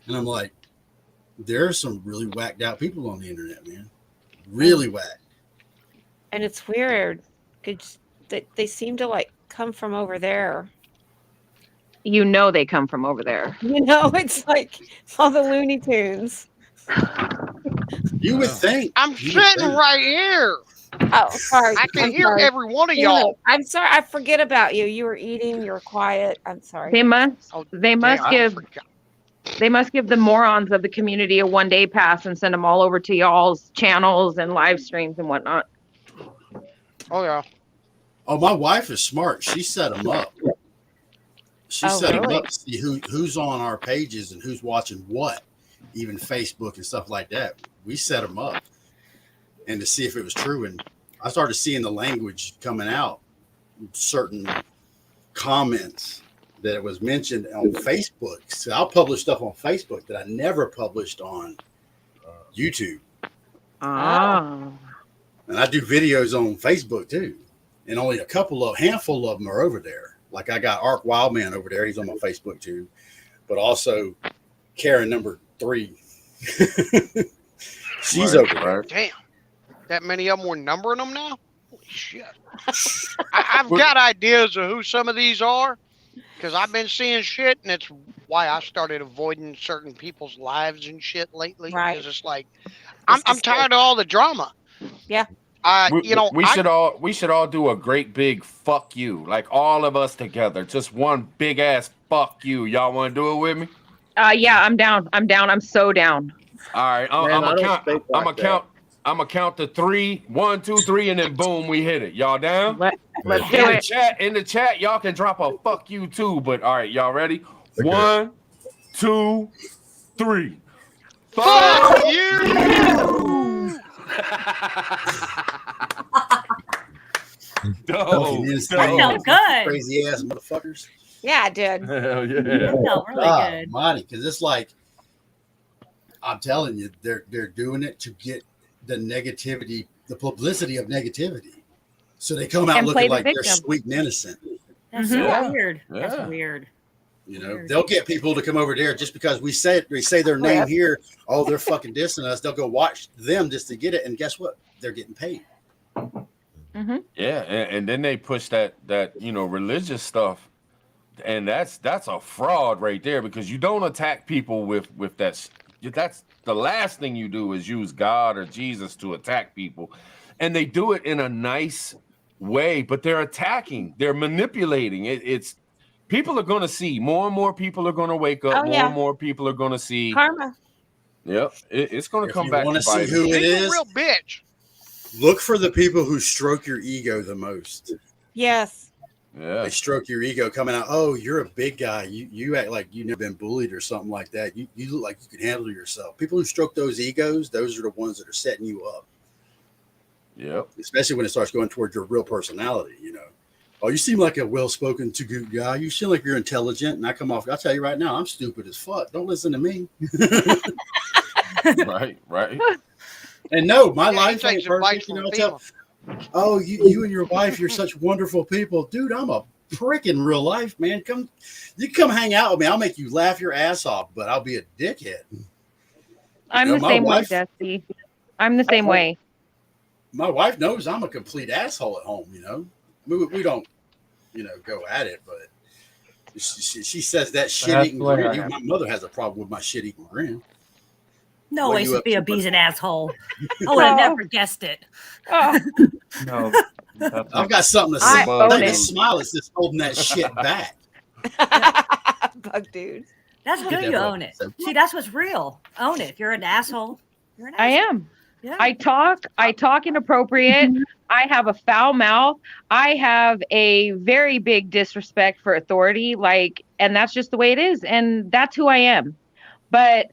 And I'm like, there are some really whacked out people on the internet, man. Really whack. And it's weird because they seem to like come from over there. You know they come from over there. You know, it's like all the Looney Tunes. You would think. I'm sitting right here. Oh, sorry. I can I'm hear sorry. every one of Damn it. y'all. I'm sorry. I forget about you. You were eating. You were quiet. I'm sorry. They must give the morons of the community a 1-day pass and send them all over to y'all's channels and live streams and whatnot. Oh yeah. Oh, my wife is smart. She set them up. She set them up to see who's on our pages and who's watching what, even Facebook and stuff like that. We set them up and to see if it was true. And I started seeing the language coming out, certain comments that it was mentioned on Facebook. So I'll publish stuff on Facebook that I never published on YouTube. Ah. And I do videos on Facebook too. And only handful of them are over there. Like I got Ark Wildman over there. He's on my Facebook too. But also Karen number 3. She's over there. Damn. That many of them were numbering them now? Holy shit. I've got ideas of who some of these are because I've been seeing shit, and it's why I started avoiding certain people's lives and shit lately. Right. Because it's like, I'm tired of all the drama. Yeah. We should all do a great big fuck you, like all of us together, just one big ass fuck you. Y'all want to do it with me? Yeah, I'm down. I'm so down. All right, I'm gonna count to 3. 1, 2, 3, and then boom, we hit it. Y'all down? Let's do it. In the chat, y'all can drop a fuck you too. But all right, y'all ready? 1, 2, 3. Fuck you! That felt good. Crazy ass motherfuckers. Yeah, I did. Hell yeah. That felt really good. Money, because it's like, I'm telling you, they're doing it to get the negativity, the publicity of negativity. So they come out And looking play the like they're victim. sweet and innocent. That's Yeah. so weird. Yeah. That's weird. You know, they'll get people to come over there just because we say their name here. Oh, they're fucking dissing us. They'll go watch them just to get it, and guess what? They're getting paid. Mm-hmm. Yeah, and then they push that religious stuff, and that's a fraud right there because you don't attack people with that. That's the last thing you do is use God or Jesus to attack people, and they do it in a nice way, but they're attacking, they're manipulating. It's people are going to see more and more people are going to wake up. More and more people are going to see karma. Yep, it's going to come back. Want to see bite who them. it is? Real bitch. Look for the people who stroke your ego the most. Yes. Yeah. They stroke your ego coming out. Oh, you're a big guy. You act like you've never been bullied or something like that. You look like you can handle yourself. People who stroke those egos, those are the ones that are setting you up. Yep. Especially when it starts going towards your real personality, Oh, you seem like a well-spoken to good guy. You seem like you're intelligent. And I come off, I'll tell you right now, I'm stupid as fuck. Don't listen to me. Right. And no, my life he ain't takes advice perfect. from Oh, you and your wife, you're such wonderful people. Dude, I'm a prick in real life, man. You come hang out with me. I'll make you laugh your ass off, but I'll be a dickhead. I'm the same way, Dusty. I'm the same way. My wife knows I'm a complete asshole at home, We don't, go at it, but she says that shit-eating grin. My mother has a problem with my shit-eating grin. No What way, are you up Sophia to, B's an asshole. I would have never guessed it. No. I've got something to say. That smile is just holding that shit back. Bug dude. That's good you own it. See, that's what's real. Own it. If you're an asshole, you're an asshole. I am. Yeah. I talk inappropriate. I have a foul mouth. I have a very big disrespect for authority. And that's just the way it is. And that's who I am. But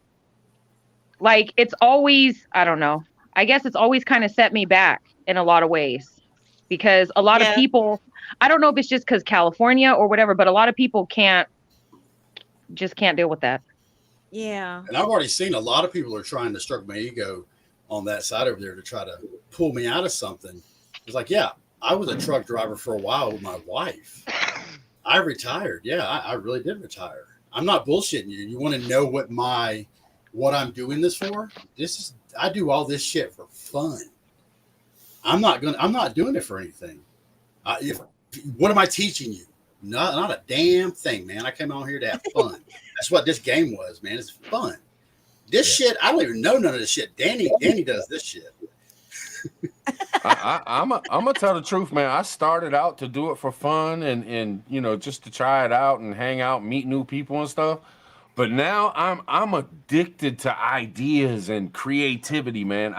it's always, I don't know. I guess it's always kind of set me back in a lot of ways, because a lot of people, I don't know if it's just because California or whatever, but a lot of people can't deal with that. Yeah. And I've already seen a lot of people are trying to stroke my ego on that side over there to try to pull me out of something. It's like, yeah, I was a truck driver for a while with my wife. I retired. Yeah, I really did retire. I'm not bullshitting you. You want to know what I'm doing this for? I do all this shit for fun. I'm not doing it for anything. What am I teaching you? Not a damn thing, man. I came on here to have fun. That's what this game was, man. It's fun. This shit, I don't even know none of this shit. Danny does this shit. I'm gonna tell the truth, man. I started out to do it for fun and just to try it out and hang out, meet new people and stuff. But now I'm addicted to ideas and creativity, man.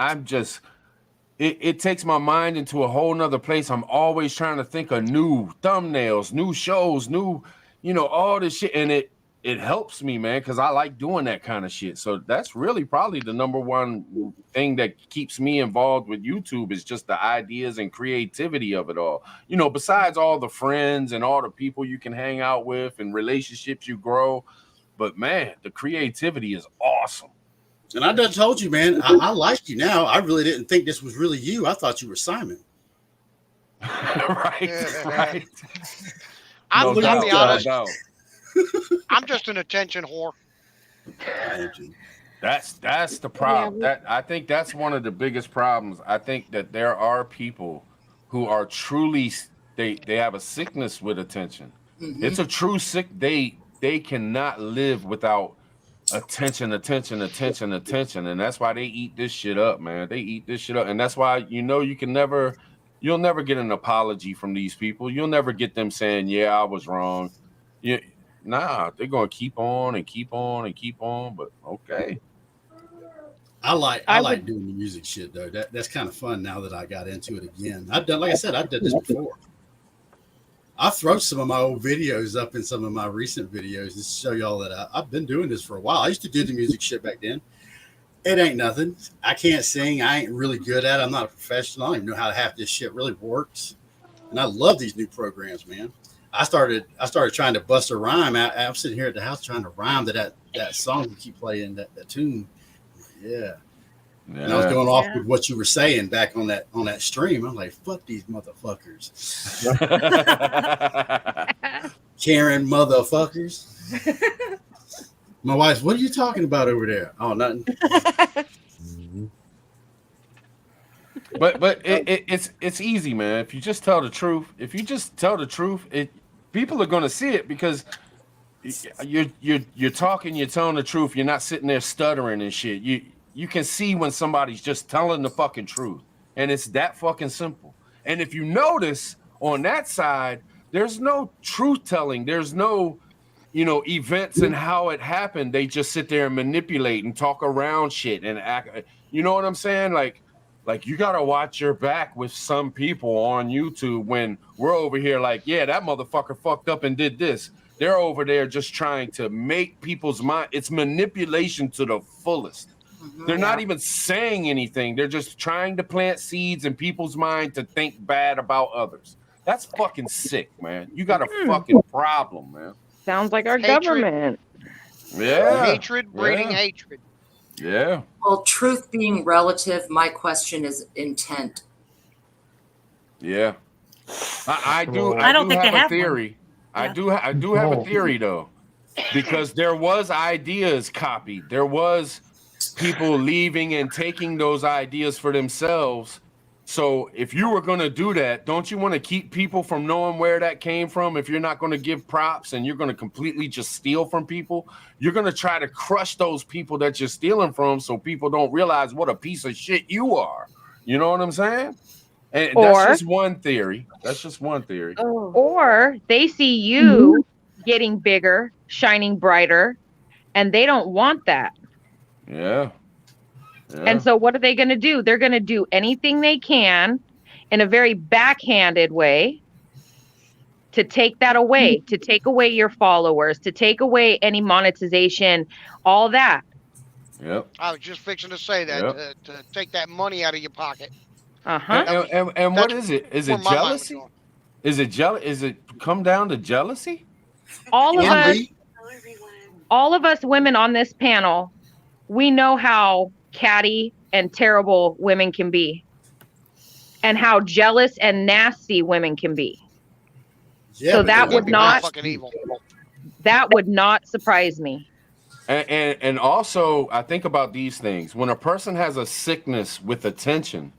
It takes my mind into a whole nother place. I'm always trying to think of new thumbnails, new shows, new, all this shit. And it helps me, man, because I like doing that kind of shit. So that's really probably the number one thing that keeps me involved with YouTube is just the ideas and creativity of it all. Besides all the friends and all the people you can hang out with and relationships you grow. But man, the creativity is awesome. And I done told you, man, I like you now. I really didn't think this was really you. I thought you were Simon. Right. I'm No gonna be doubt, honest. no doubt. I'm just an attention whore. That's the problem. I think that's one of the biggest problems. I think that there are people who are truly they have a sickness with attention. Mhm. It's a true sick. They cannot live without attention, and that's why they eat this shit up, man. They eat this shit up, and that's why you'll never get an apology from these people. You'll never get them saying, "Yeah, I was wrong." Nah, they're gonna keep on and keep on and keep on. But okay. I like doing the music shit though. That's kind of fun now that I got into it again. I've done this before. I'll throw some of my old videos up in some of my recent videos to show y'all that I've been doing this for a while. I used to do the music shit back then. It ain't nothing. I can't sing. I ain't really good at it. I'm not a professional. I don't even know how half this shit really works. And I love these new programs, man. I started trying to bust a rhyme. I'm sitting here at the house trying to rhyme to that song we keep playing, that tune. Yeah. And I was going off with what you were saying back on that stream. I'm like, fuck these motherfuckers. Karen motherfuckers. My wife's, what are you talking about over there? Oh, nothing. But it's easy, man. If you just tell the truth, people are gonna see it because you're talking, you're telling the truth. You're not sitting there stuttering and shit. You can see when somebody's just telling the fucking truth, and it's that fucking simple. And if you notice on that side, there's no truth telling. There's no, events and how it happened. They just sit there and manipulate and talk around shit and act. You know what I'm saying? Like you gotta watch your back with some people on YouTube when we're over here like, yeah, that motherfucker fucked up and did this. They're over there just trying to make people's mind. It's manipulation to the fullest. They're not even saying anything. They're just trying to plant seeds in people's mind to think bad about others. That's fucking sick, man. You got a fucking problem, man. Sounds like our Hatred. government. Yeah. Hatred breeding hatred. Yeah. Well, truth being relative, my question is intent. Yeah. I do think they have a have theory. one. I do have a theory though. Because there was ideas copied. There was people leaving and taking those ideas for themselves. So if you were going to do that, don't you want to keep people from knowing where that came from? If you're not going to give props and you're going to completely just steal from people, you're going to try to crush those people that you're stealing from so people don't realize what a piece of shit you are. You know what I'm saying? And that's just one theory. Or they see you getting bigger, shining brighter, and they don't want that. Yeah. And so what are they going to do? They're going to do anything they can in a very backhanded way to take that away, to take away your followers, to take away any monetization, all that. Yep. I was just fixing to say that to take that money out of your pocket. And what is it? Is it jealousy? Is it Is it come down to jealousy? All of us women on this panel, we know how catty and terrible women can be, and how jealous and nasty women can be. Yeah, so that would not surprise me. And also, I think about these things. When a person has a sickness with attention,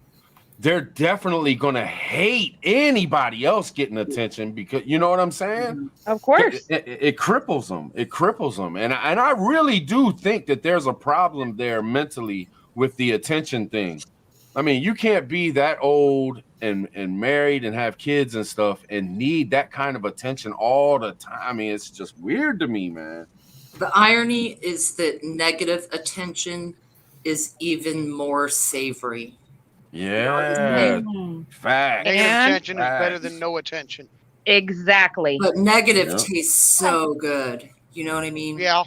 they're definitely going to hate anybody else getting attention, because you know what I'm saying? Of course. It cripples them. It cripples them. And I really do think that there's a problem there mentally with the attention thing. I mean, you can't be that old and married and have kids and stuff and need that kind of attention all the time. I mean, it's just weird to me, man. The irony is that negative attention is even more savory. Yeah, fact. Negative attention is better than no attention. Exactly. But negative tastes so good. You know what I mean? Yeah.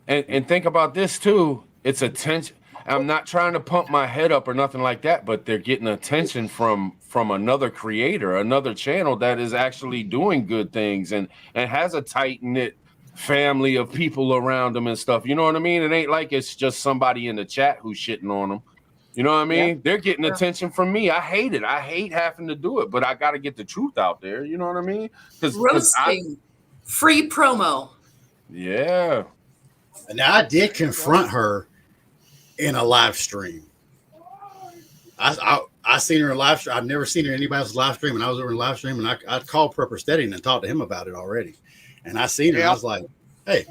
And think about this too. It's attention. I'm not trying to pump my head up or nothing like that, but they're getting attention from another creator, another channel that is actually doing good things and has a tight-knit family of people around them and stuff. You know what I mean? It ain't like it's just somebody in the chat who's shitting on them. You know what I mean? Yeah. They're getting attention from me. I hate it. I hate having to do it, but I got to get the truth out there. You know what I mean? Roasting, free promo. Yeah. Now I did confront her in a live stream. I seen her in live stream. I've never seen her in anybody's live stream, and I was over in live stream, and I called Prepper Steady and talked to him about it already. And I seen her, and I was like, hey,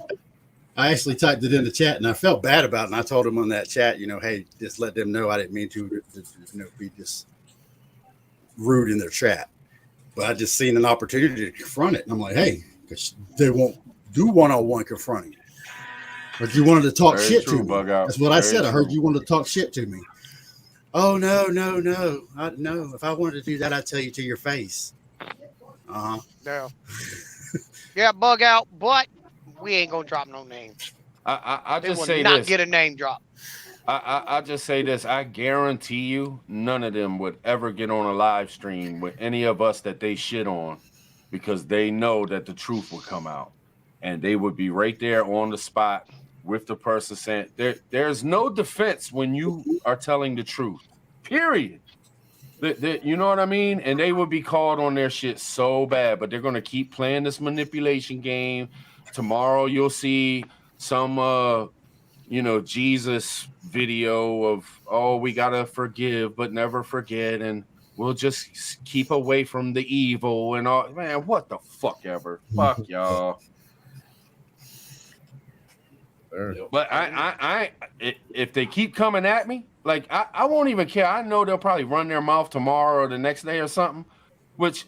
I actually typed it in the chat, and I felt bad about it. And I told him on that chat, hey, just let them know I didn't mean to be just rude in their chat. But I just seen an opportunity to confront it. And I'm like, hey, because they won't do one-on-one confronting. But you wanted to talk shit to me. That's what I said. I heard you wanted to talk shit to me. Oh, no. No. If I wanted to do that, I'd tell you to your face. No. Yeah, bug out, but we ain't gonna drop no names. I just say not this. Get a name drop. I just say this. I guarantee you, none of them would ever get on a live stream with any of us that they shit on, because they know that the truth will come out, and they would be right there on the spot with the person saying there's no defense when you are telling the truth. Period. You know what I mean? And they would be called on their shit so bad, but they're going to keep playing this manipulation game. Tomorrow you'll see some, Jesus video of, oh, we got to forgive, but never forget. And we'll just keep away from the evil and all. Man, what the fuck ever. Fuck y'all. But I if they keep coming at me, like I won't even care. I know they'll probably run their mouth tomorrow or the next day or something, which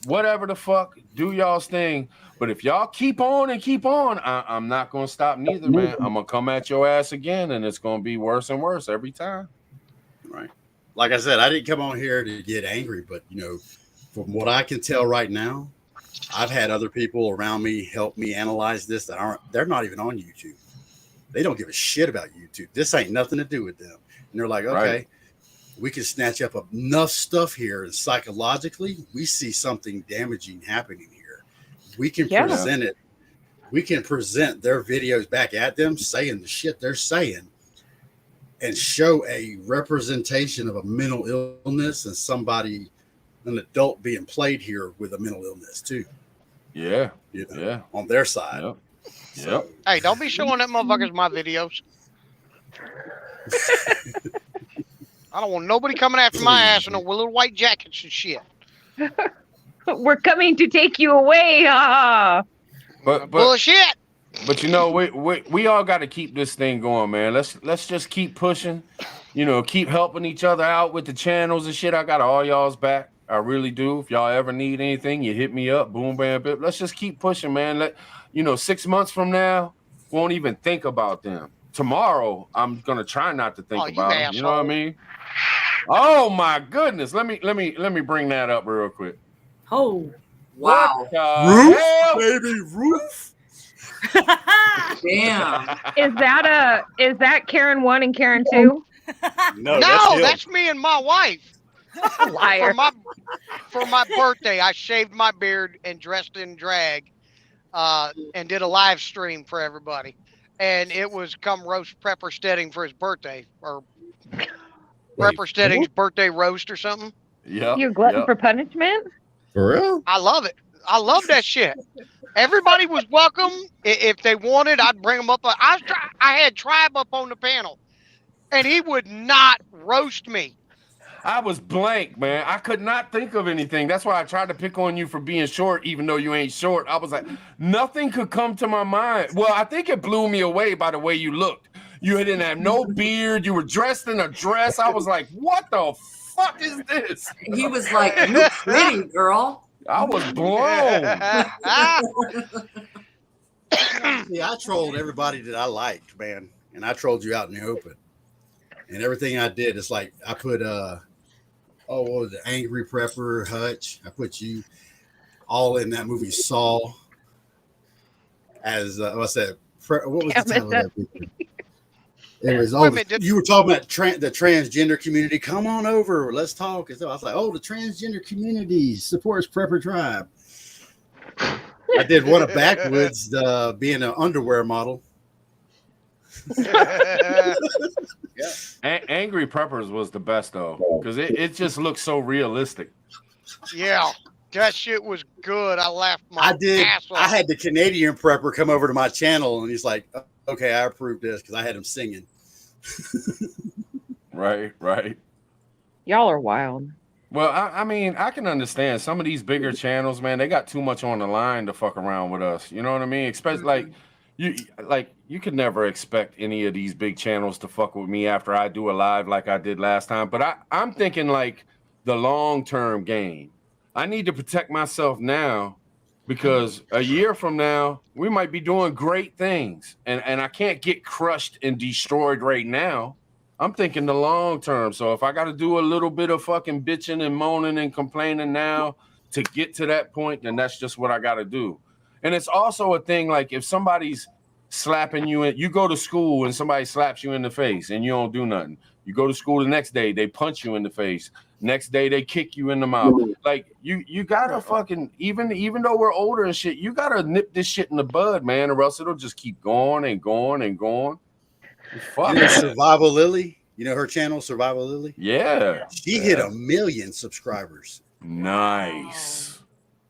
whatever the fuck, do y'all's thing. But if y'all keep on, I'm not gonna stop neither, man. I'm gonna come at your ass again, and it's gonna be worse and worse every time. Right. Like I said, I didn't come on here to get angry, but from what I can tell right now, I've had other people around me help me analyze this they're not even on YouTube. They don't give a shit about YouTube. This ain't nothing to do with them. And they're like, okay, we can snatch up enough stuff here, and psychologically, we see something damaging happening here. We can present it. We can present their videos back at them, saying the shit they're saying, and show a representation of a mental illness and an adult being played here with a mental illness too. Yeah. On their side. Yep. Yep. Hey, don't be showing them motherfuckers my videos. I don't want nobody coming after my ass in little white jackets and shit. We're coming to take you away. But bullshit. But we all got to keep this thing going, man. Let's just keep pushing. Keep helping each other out with the channels and shit. I got all y'all's back. I really do. If y'all ever need anything, you hit me up. Boom, bam, bam. Let's just keep pushing, man. 6 months from now, won't even think about them. Tomorrow, I'm gonna try not to think about them. You know what I mean? Oh my goodness. Let me bring that up real quick. Oh, wow. Roof, baby, roof. Damn. Is that Karen 1 and Karen 2? No, that's me and my wife. Liar. For my birthday, I shaved my beard and dressed in drag, and did a live stream for everybody. And it was come roast Prepper Stedding for his birthday, or Prepper Stedding's birthday roast or something. Yeah. You glutton for punishment? For real? I love it. I love that shit. Everybody was welcome. If they wanted, I'd bring them up. I had Tribe up on the panel, and he would not roast me. I was blank, man. I could not think of anything. That's why I tried to pick on you for being short, even though you ain't short. I was like, nothing could come to my mind. Well, I think it blew me away by the way you looked. You didn't have no beard. You were dressed in a dress. I was like, what the fuck is this? He was like, you pretty girl. I was blown. See, I trolled everybody that I liked, man, and I trolled you out in the open. And everything I did is like I put what was it, Angry Prepper, Hutch. I put you all in that movie Saw as what's that? What was the title of that movie? It was you were talking about the transgender community. Come on over, let's talk. And so I was like, oh, the transgender community supports Prepper Tribe. I did one of Backwoods being an underwear model. Angry Preppers was the best though, because it just looked so realistic. Yeah, that shit was good. I laughed my ass off. I had the Canadian Prepper come over to my channel, and he's like, okay, I approve this, because I had him singing. Right. Y'all are wild. Well, I mean, I can understand some of these bigger channels, man. They got too much on the line to fuck around with us. You know what I mean? Especially you could never expect any of these big channels to fuck with me after I do a live like I did last time. But I'm thinking like the long-term game. I need to protect myself now, because a year from now we might be doing great things, and I can't get crushed and destroyed right now. I'm thinking the long term. So if I got to do a little bit of fucking bitching and moaning and complaining now to get to that point, then that's just what I got to do. And it's also a thing, like if somebody's slapping you you go to school and somebody slaps you in the face and you don't do nothing. You go to school the next day, they punch you in the face. Next day they kick you in the mouth. Like you gotta fucking, even though we're older and shit, you gotta nip this shit in the bud, man, or else it'll just keep going and going and going. Fuck. You know Survival Lily? You know her channel, Survival Lily? Yeah. She hit 1 million subscribers. Nice.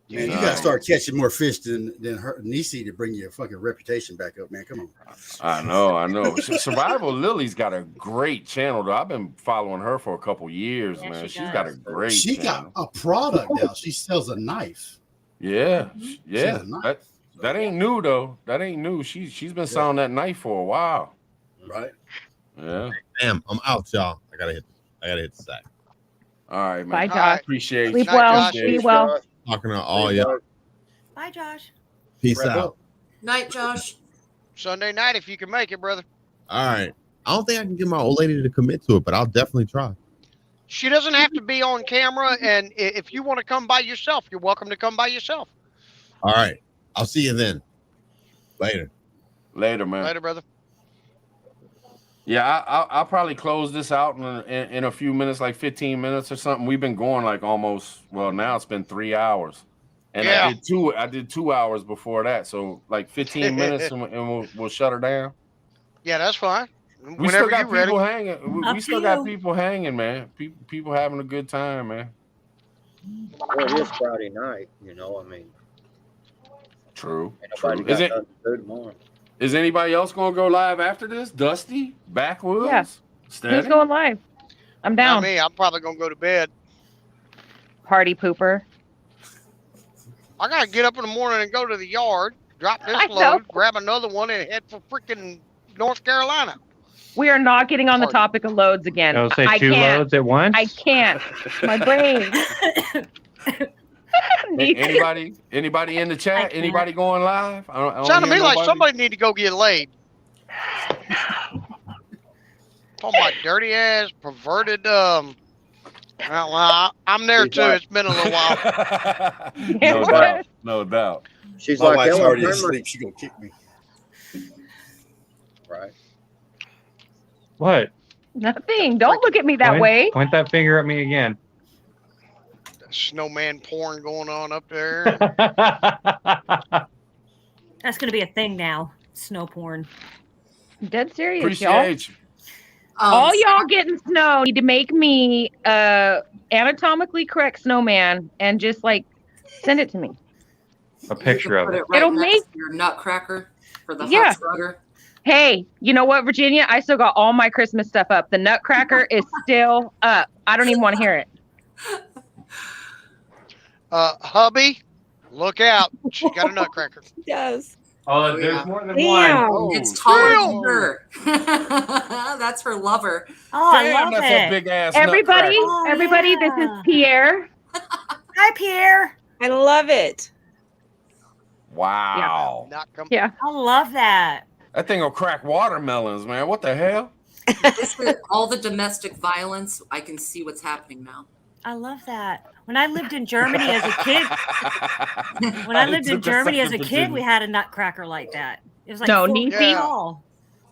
Man, you gotta start catching more fish than her Nisi to bring your fucking reputation back up, man. Come on. I know. Survival Lily's got a great channel, though. I've been following her for a couple years, man. She's got a great She channel. got a product now. She sells a knife. Yeah. That ain't new though. That ain't new. She's been selling that knife for a while. Right. Yeah. Damn, I'm out, y'all. I gotta hit the sack. All right, man. Bye, Josh. Appreciate you. Sleep well. Be well. Talking to all y'all. Bye, Josh. Peace out. Night, Josh. Sunday night, if you can make it, brother. All right. I don't think I can get my old lady to commit to it, but I'll definitely try. She doesn't have to be on camera, and if you want to come by yourself, you're welcome to come by yourself. All right. I'll see you then. Later, man. Later, brother. Yeah, I'll probably close this out in a few minutes, like 15 minutes or something. We've been going like almost, well, now it's been 3 hours. And yeah. I did 2 hours before that. So like 15 minutes and we'll shut her down. Yeah, that's fine. We still got people hanging. We still got people hanging, man. People having a good time, man. Well, it is Friday night, you know. I mean, True. Nobody got nothing to do tomorrow. Is anybody else gonna go live after this? Dusty, Backwoods, yeah. Steady? Who's going live? I'm down. Not me. I'm probably gonna go to bed. Party pooper. I gotta get up in the morning and go to the yard, drop this load, grab another one, and head for freaking North Carolina. We are not getting on the topic of loads again. I'll say I 2 can't. loads at once. I can't. My brain. Anybody in the chat? Anybody going live? I don't Sounded to hear me like nobody. somebody need to go get laid. Talking about dirty ass, perverted. Well, I'm there too. It's been a little while. No doubt. She's like, already asleep. She gonna kick me. Right. What? Nothing. Don't look at me that way. Point that finger at me again. Snowman porn going on up there. That's going to be a thing now. Snow porn. Dead serious, y'all. Appreciate you. All y'all getting snow need to make me anatomically correct snowman and just like send it to me. A picture of it. Right It'll next make to your nutcracker for the Yeah. hot starter. Hey, you know what, Virginia? I still got all my Christmas stuff up. The nutcracker is still up. I don't even want to hear it. Hubby, look out. She got a nutcracker. Yes. Oh, there's more than Damn. one. It's taller than her. That's her lover. Oh, I Damn, love that's it. a big ass Everybody, nutcracker. everybody, this is Pierre. Hi, Pierre. I love it. Wow. Yeah. I love that. That thing will crack watermelons, man. What the hell? All the domestic violence, I can see what's happening now. I love that. When I lived in Germany as a kid, we had a nutcracker like that. It was like No, 4 Niecy. feet tall.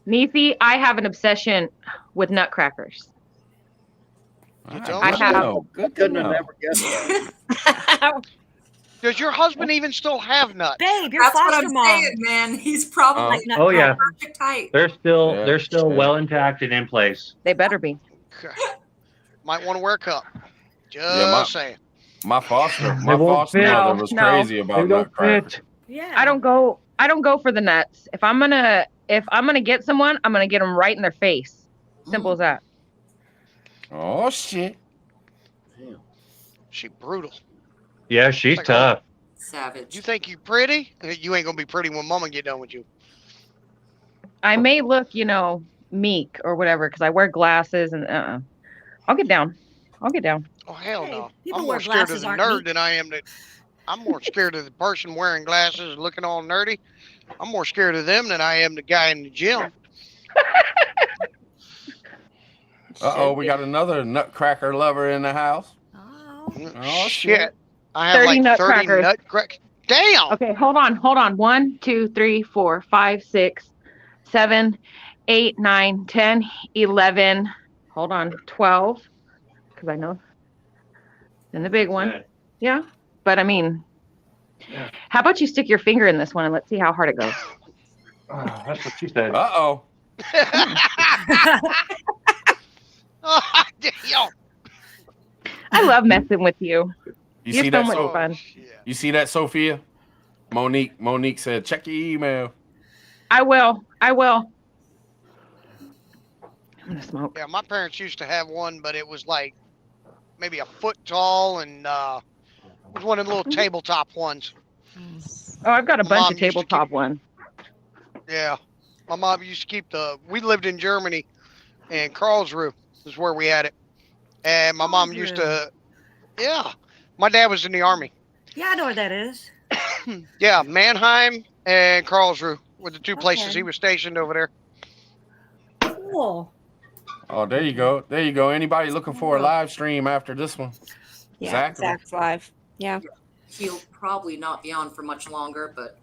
Niecy, I have an obsession with nutcrackers. I have. Good to Couldn't have know. never guessed that. Does your husband even still have nuts? Babe, you're That's what foster I'm mom. saying, man. He's probably Oh yeah, perfect height. they're still well intact and in place. They better be. Might want to wear a cup. Just Yeah, saying. My foster They won't mother fit. was No. crazy about They don't nutcrackers. fit. Yeah. I don't go for the nuts. If I'm gonna get someone, I'm gonna get them right in their face. Simple as that. Oh shit. She brutal. Yeah, she's Like, tough. Savage. You think you pretty? You ain't gonna be pretty when mama get done with you. I may look, meek or whatever because I wear glasses and I'll get down. Oh hell no! people I'm wear more scared of glasses the aren't nerd meek. than I am I'm more scared of the person wearing glasses and looking all nerdy. I'm more scared of them than I am the guy in the gym. Uh-oh, we got another nutcracker lover in the house. Oh, shit! I have 30 like 30 nutcrackers. nutcrackers. Damn! Okay, hold on. 1, 2, 3, 4, 5, 6, 7, 8, 9, 10, 11. Hold on, 12. Because I know. Then the big one. Yeah. But I mean, how about you stick your finger in this one and let's see how hard it goes. Oh, that's what she said. Uh-oh. Oh, damn. I love messing with you. You You're see so that, much so- fun. You see that, Sophia? Monique said, check your email. I will. I'm gonna smoke. Yeah, my parents used to have one, but it was like maybe a foot tall and it was one of the little tabletop ones. Oh, I've got a My bunch mom of used to tabletop ones. Yeah. My mom used to keep we lived in Germany and Karlsruhe is where we had it. And my mom used to, yeah. My dad was in the army. Yeah, I know where that is. Yeah, Mannheim and Karlsruhe were the two places Okay. he was stationed over there. Cool. Oh, there you go. There you go. Anybody looking for a live stream after this one? Yeah, Exactly. Zach's live. Yeah. He'll probably not be on for much longer, but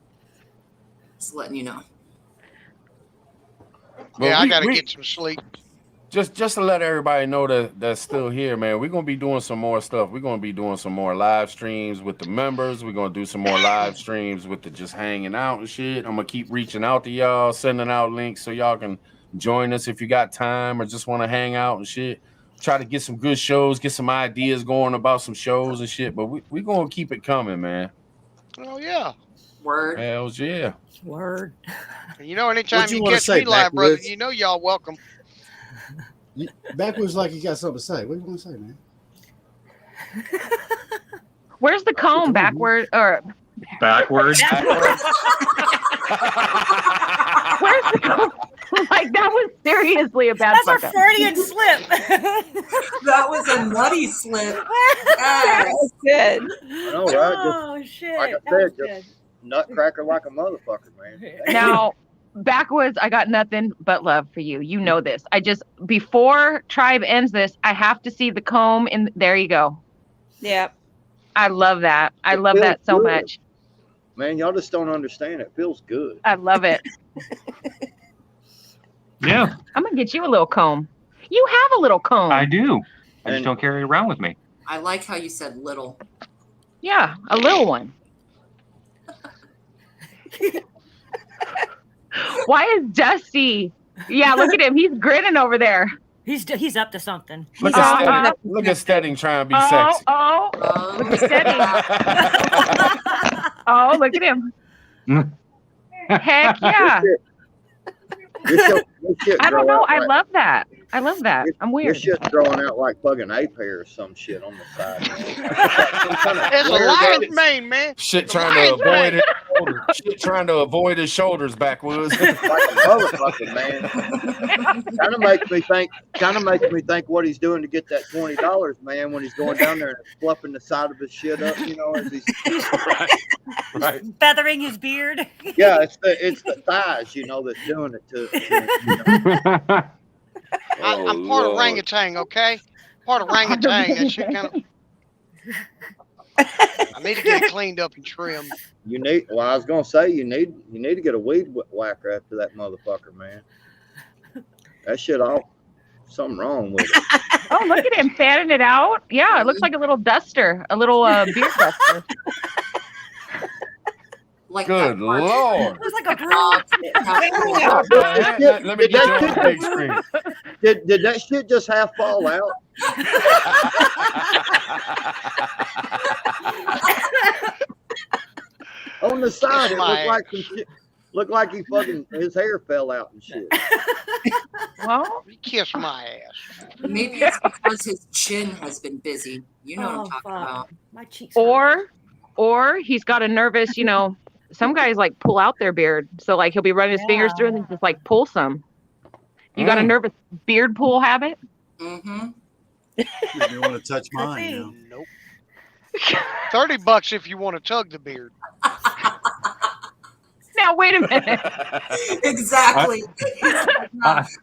just letting you know. Well, Yeah, I we- got to we- get some sleep. Just to let everybody know that's still here, man. We're gonna be doing some more stuff. We're gonna be doing some more live streams with the members. We're gonna do some more live streams with the just hanging out and shit. I'm gonna keep reaching out to y'all, sending out links so y'all can join us if you got time or just want to hang out and shit. Try to get some good shows, get some ideas going about some shows and shit. But we gonna keep it coming, man. Oh, yeah. Word. Hells yeah. Word. And you know, anytime What you you wanna catch say, me live, brother, Backwoods? you know y'all welcome. Backwoods like you got something to say. What do you want to say, man? Where's the comb backward or Backwards. where's the comb? Like that was seriously a bad That's fuck a up. Freudian slip. That was a nutty slip. That was good. I know, right? Oh shit. Like I That said, was just good. nutcracker like a motherfucker, man. Now, backwoods, I got nothing but love for you. You know this. Before Tribe ends this, I have to see the comb in. There you go. Yep. I love that. I It love feels that so good. much. Man, y'all just don't understand. It feels good. I love it. Yeah, I'm gonna get you a little comb. You have a little comb. I do. I just don't carry it around with me. I like how you said little. Yeah, a little one. Why is Dusty? Yeah, look at him. He's grinning over there. He's up to something. Look at Stedding trying to be sexy. Look at Stedding. Oh, look at him. Heck yeah. I don't know. I love that. I love that. I'm Your weird. shit's growing out like fucking ape hair or some shit on the side. It's a lion's mane, man. Shit trying to avoid his shoulders. Shit trying to avoid his shoulders backwoods. Like a motherfucker, man. Kind of makes me think what he's doing to get that $20, man, when he's going down there and fluffing the side of his shit up, you know, as he's right. Feathering his beard. Yeah, it's the thighs, you know, that's doing it to you know. I'm part orangutan, okay? Part orangutan. That shit kind of. I need to get it cleaned up and trimmed. Well, I was gonna say you need to get a weed whacker after that motherfucker, man. That shit all something wrong with it. Oh, look at him fanning it out. Yeah, it looks like a little duster, a little beard duster. Like good Lord. It's like a broom. Let me get you on the big screen. Did that shit just half fall out? On the side, it looked like some shit. Looked like he fucking his hair fell out and shit. Well, kiss my ass. Maybe it's because his chin has been busy. You know what I'm talking about. My cheeks. Or he's got a nervous, you know. Some guys like pull out their beard, so like he'll be running his fingers through and then just like pull some. You got a nervous beard pull habit? Mm-hmm. You want to touch mine? You know? Nope. $30 if you want to tug the beard. Now wait a minute. Exactly.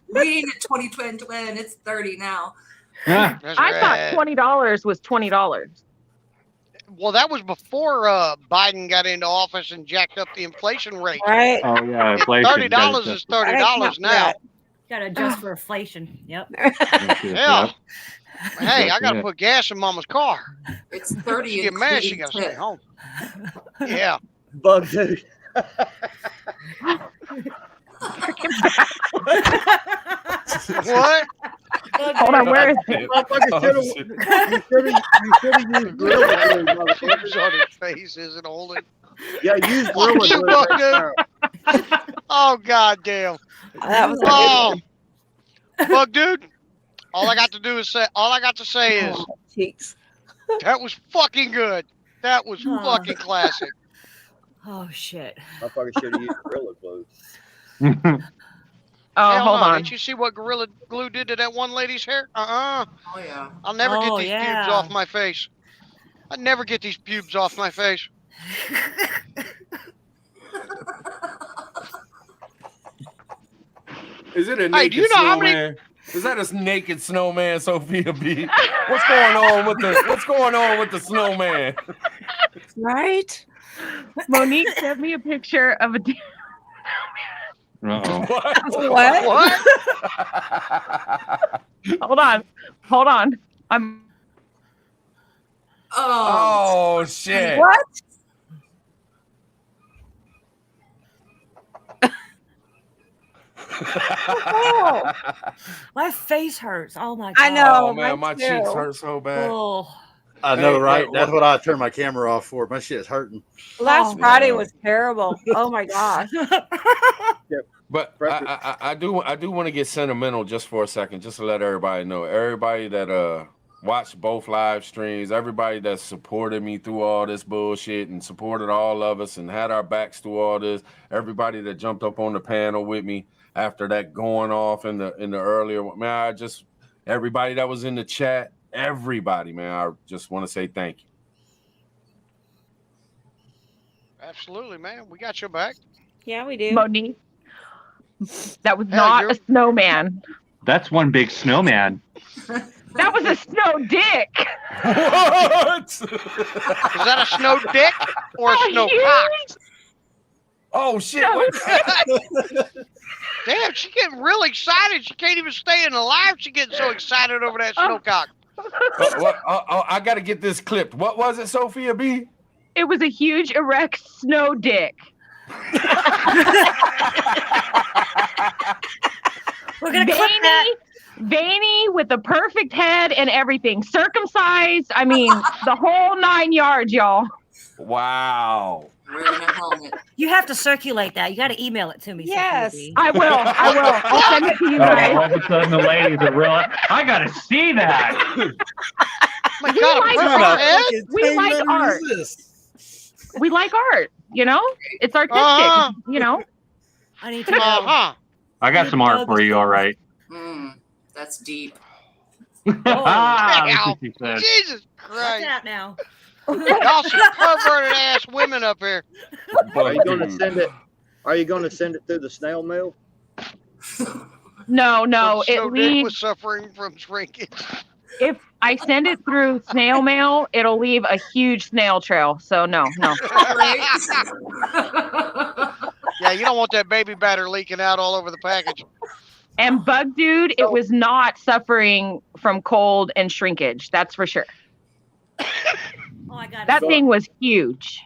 Reading it 2020, it's 30 now. I thought $20 was $20. Well, that was before Biden got into office and jacked up the inflation rate. Right. Oh yeah, inflation. $30 is $30 now. Got to adjust for inflation. Yep. Yeah. Hey, I got to put gas in Mama's car. It's 30. She get mad, she got to stay home. Yeah. Bug dude. What? Hold on, where is it? You should have used Gorilla Glue, motherfucker. On his face isn't holding. Yeah, use Fuck Gorilla you, Glue. Buck, next dude. time. Oh, goddamn. That was Oh, Buck, dude. All I got to say is cheeks. that was fucking good. That was fucking classic. Oh shit. Motherfucker should have used Gorilla Glue. Oh, Hell hold no. on. Didn't you see what Gorilla Glue did to that one lady's hair? Oh, yeah. I'll never get these pubes off my face. I never get these pubes off my face. Is it a Hey, naked do you know how many- snowman? Is that a naked snowman, Sophia B? What's going on with the snowman? Right? Monique sent me a picture of a What? Hold on. I'm Oh shit. What? Oh, My face hurts. Oh my god. I know. Oh man, my mine cheeks too. hurt so bad. Oh. I know, Hey, right? hey, That's what I turned my camera off for. My shit's hurting. Last Friday was terrible. Oh my gosh. But I do want to get sentimental just for a second, just to let everybody know. Everybody that watched both live streams, everybody that supported me through all this bullshit and supported all of us and had our backs through all this, everybody that jumped up on the panel with me after that going off in the earlier, man, everybody that was in the chat, everybody, man, I just want to say thank you. Absolutely, man. We got your back. Yeah, we do. Monique. That was Hell, not a snowman. That's one big snowman. That was a snow dick. What? Is that a snow dick or a snow cock? Oh shit! Damn, she getting real excited. She can't even stay in the live. She getting so excited over that snowcock. I got to get this clipped. What was it, Sophia B? It was a huge erect snow dick. We're gonna clip that. Veiny with the perfect head and everything. Circumcised. I mean, the whole 9 yards, y'all. Wow. Wearing a helmet. You have to circulate that. You got to email it to me. Yes. Sophia B. I will. I'll send it to you Oh, guys. all of a sudden, the ladies are real. I gotta see that. My God, like a art. head? We like art. We like art. You know, it's artistic. You know. I need to know. I got some art for you. All right. That's deep. That's what she said. Jesus What's Christ. that now? Y'all some perverted ass women up here. Are you going to send it? Are you going to send it through the snail mail? No. It So Dick leaves. was suffering from shrinkage. If I send it through snail mail, it'll leave a huge snail trail. So no. Yeah, you don't want that baby batter leaking out all over the package. And Bug Dude, it was not suffering from cold and shrinkage. That's for sure. Oh, I got That thing was huge.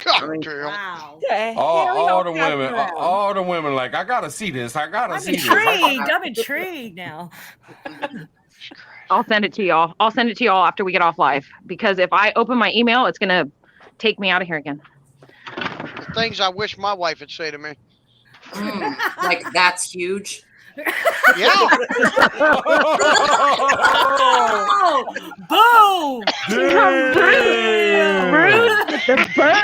God damn. Wow. All the women, like, I gotta see this. I gotta see this. I'm intrigued now. I'll send it to y'all. I'll send it to y'all after we get off live. Because if I open my email, it's gonna take me out of here again. The things I wish my wife would say to me. Like, that's huge. Yeah. Boom! Bruce with the bird.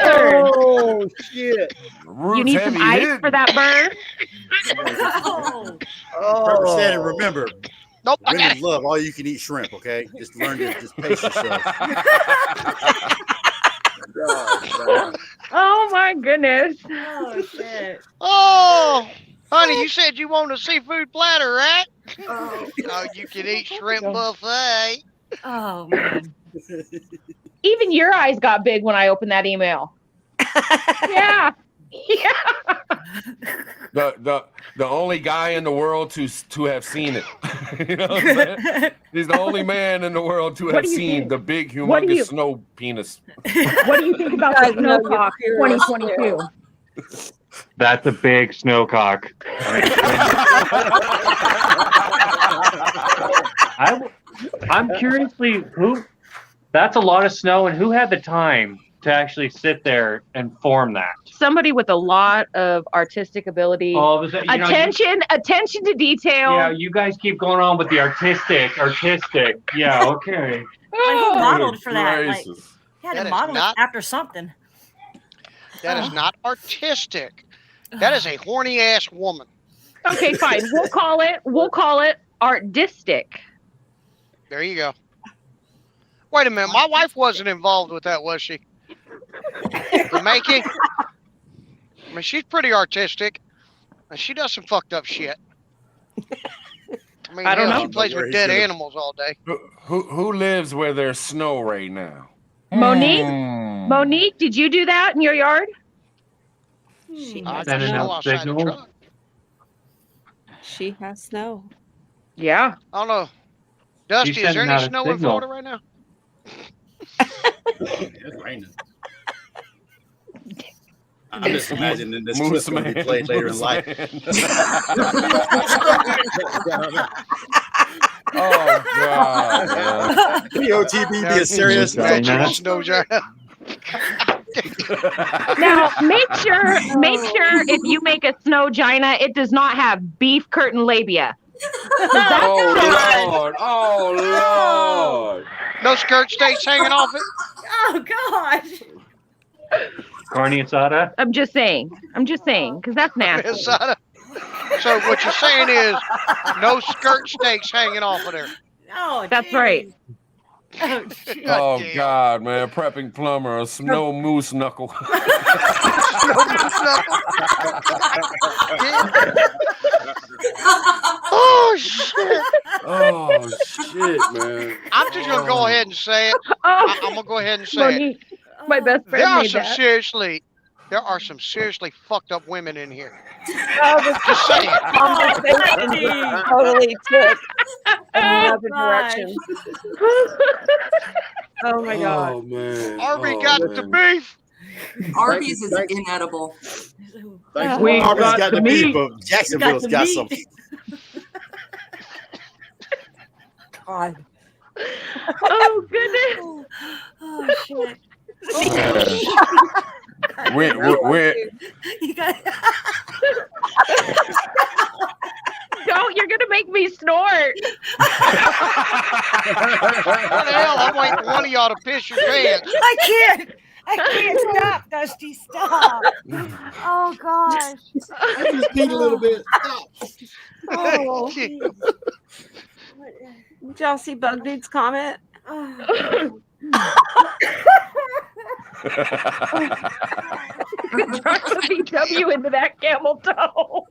Oh shit! You need some ice for that bird? Pepper said, and remember, Nope, I got women it. love all you can eat shrimp. Okay, just learn to just pace yourself. Oh my goodness. Oh shit. Oh, honey, you said you want a seafood platter, right? Oh, you can eat shrimp buffet. Oh man. Even your eyes got big when I opened that email. Yeah. The only guy in the world to have seen it. You know what I'm saying? He's the only man in the world to have seen the big humongous snow penis. What do you think about the snowcock 2022? That's a big snowcock. I'm curiously who. That's a lot of snow, and who had the time to actually sit there and form that? Somebody with a lot of artistic ability, attention to detail. Yeah, you guys keep going on with the artistic. Yeah, okay. Like, who modeled for that? Like, Gracious. he had That to is model not- after something. That is not artistic. That is a horny ass woman. Okay, fine. We'll call it artistic. There you go. Wait a minute. My wife wasn't involved with that, was she? The making? I mean, she's pretty artistic. And she does some fucked up shit. I mean, I don't hell, know. she plays with dead animals all day. Who lives where there's snow right now? Monique, did you do that in your yard? I got snow outside the truck. She has snow. Yeah. I don't know. Dusty, She's is there sending any out a snow in signal. Florida right now? It's raining. I'm just imagining this Moose clip going to be man, played later in Moose life. Oh God! POTB being serious. Snow giant. Now make sure if you make a snow gina, it does not have beef curtain labia. Oh Lord! Oh Lord! No skirt steaks hanging off it? Oh gosh. Carne asada. I'm just saying, because that's nasty. Asada. So what you're saying is no skirt steaks hanging off of there. Oh, That's geez. right. Oh, geez. Oh damn. God, man! Prepping plumber, a snow moose knuckle. Oh shit! Oh shit, man! I'm just gonna go ahead and say it. Oh, I'm gonna go ahead and say it. Monique, my best There friend are made some that. seriously There are some seriously fucked up women in here. Just saying. Conversation totally took another direction. Oh my god. Oh man. Arby Oh, got man. the beef. Arby's is inedible. We Arby's got the beef, but Jacksonville's got some. God. Oh goodness. Oh shit. We're You got Don't, you're gonna make me snort. What the hell? I'm waiting for one of y'all to piss your pants. I can't stop, Dusty. Stop. Oh gosh. I just need a little bit. Stop. Oh. Did y'all see Bug Dude's comment? Drop the VW into that camel toe.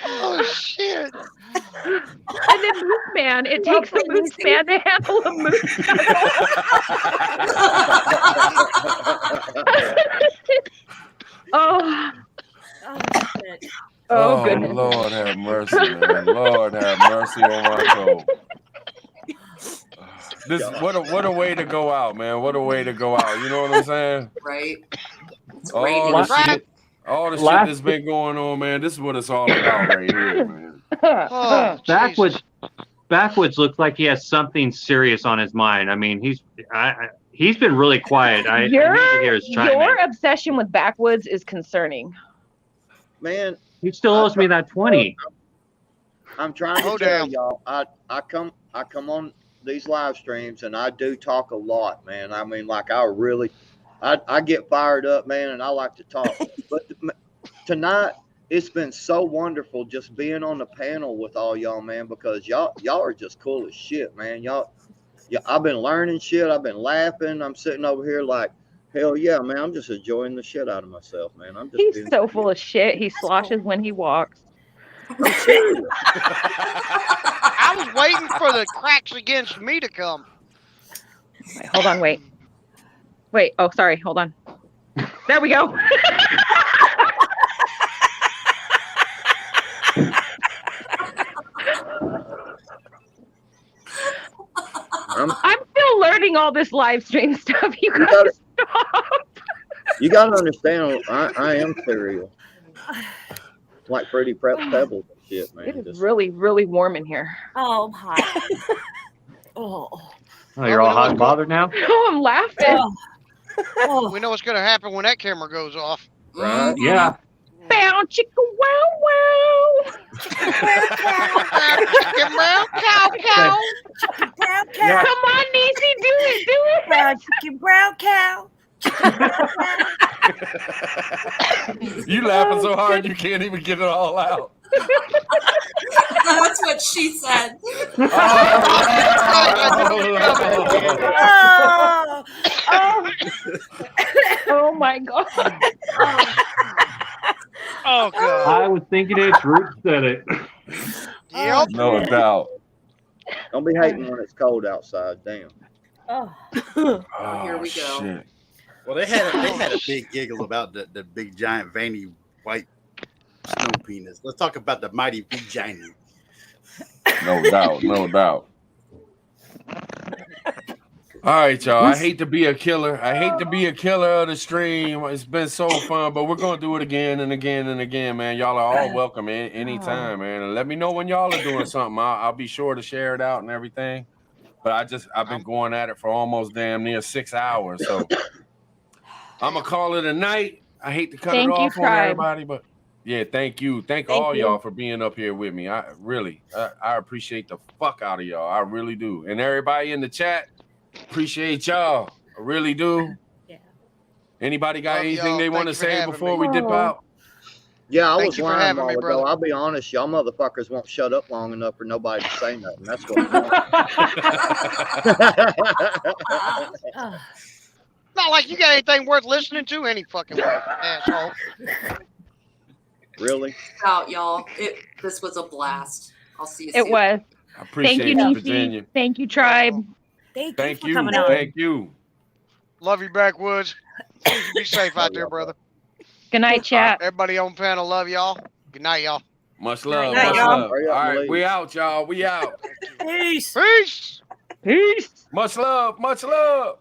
Oh shit. And then Moose Man. It takes a Moose Man to handle a moose Oh. Oh, Goodness. Lord have mercy, man. Lord have mercy on my soul. This what a way to go out, man. What a way to go out. You know what I'm saying? Right. It's All the shit that's been going on, man. This is what it's all about right here, man. Oh, Backwoods looks like he has something serious on his mind. I mean, he's been really quiet. I need to hear his chime Your in. obsession with Backwoods is concerning. Man, He still owes me that 20. I'm trying to tell y'all. I come on these live streams and I do talk a lot, man. I mean, like I get fired up, man, and I like to talk. But tonight it's been so wonderful just being on the panel with all y'all, man, because y'all are just cool as shit, man. I've been learning shit. I've been laughing. I'm sitting over here like, hell yeah, man. I'm just enjoying the shit out of myself, man. He's so full of shit. He sloshes when he walks. I was waiting for the cracks against me to come. Wait, hold on, wait. Oh, sorry. Hold on. There we go. I'm still learning all this live stream stuff. You guys stop. You got to understand, I am cereal. Like Fruity Pebbles and shit, man. It is really, really warm in here. Oh, I'm hot. Oh, you're all hot and bothered now? Oh, I'm laughing. We know what's going to happen when that camera goes off. Right? Yeah. Bow, chicka, wow, wow. Chicken brown cow cow. brown cow. Come on, Niecy, do it. Brown chicken, brown cow. You laughing so hard you can't even get it all out. That's what she said. Oh my god. Oh god. I was thinking it's Root said it. Yep. No doubt. Don't be hating when it's cold outside. Damn. Oh, here we go. Shit. Well, they had a big giggle about the big giant veiny white snow penis. Let's talk about the mighty vagina. No doubt. All right, y'all. I hate to be a killer. Of the stream. It's been so fun, but we're gonna do it again and again and again, man. Y'all are all welcome anytime, man. And let me know when y'all are doing something. I'll be sure to share it out and everything. But I've been going at it for almost damn near 6 hours. So I'm gonna call it a night. I hate to cut it off on everybody, but yeah, thank you. Thank all y'all for being up here with me. I appreciate the fuck out of y'all. I really do. And everybody in the chat, appreciate y'all. I really do. Yeah. Anybody got anything they want to say before we dip out? Yeah, I was lying a while ago. I'll be honest, y'all motherfuckers won't shut up long enough for nobody to say nothing. That's what's wrong. Not like you got anything worth listening to, any fucking way, asshole. Really? Out, y'all. This was a blast. I'll see you soon. It was. I appreciate Thank you, you, Niecy. Virginia. Thank you, Tribe. Thank you. Thank you. Love you, Backwoods. Be safe out there, brother. Good night, chat. Everybody on panel, love y'all. Good night, y'all. Much love. Night, Much y'all. love. All right, we out, y'all. We out. Peace. Peace. Peace. Much love. Much love.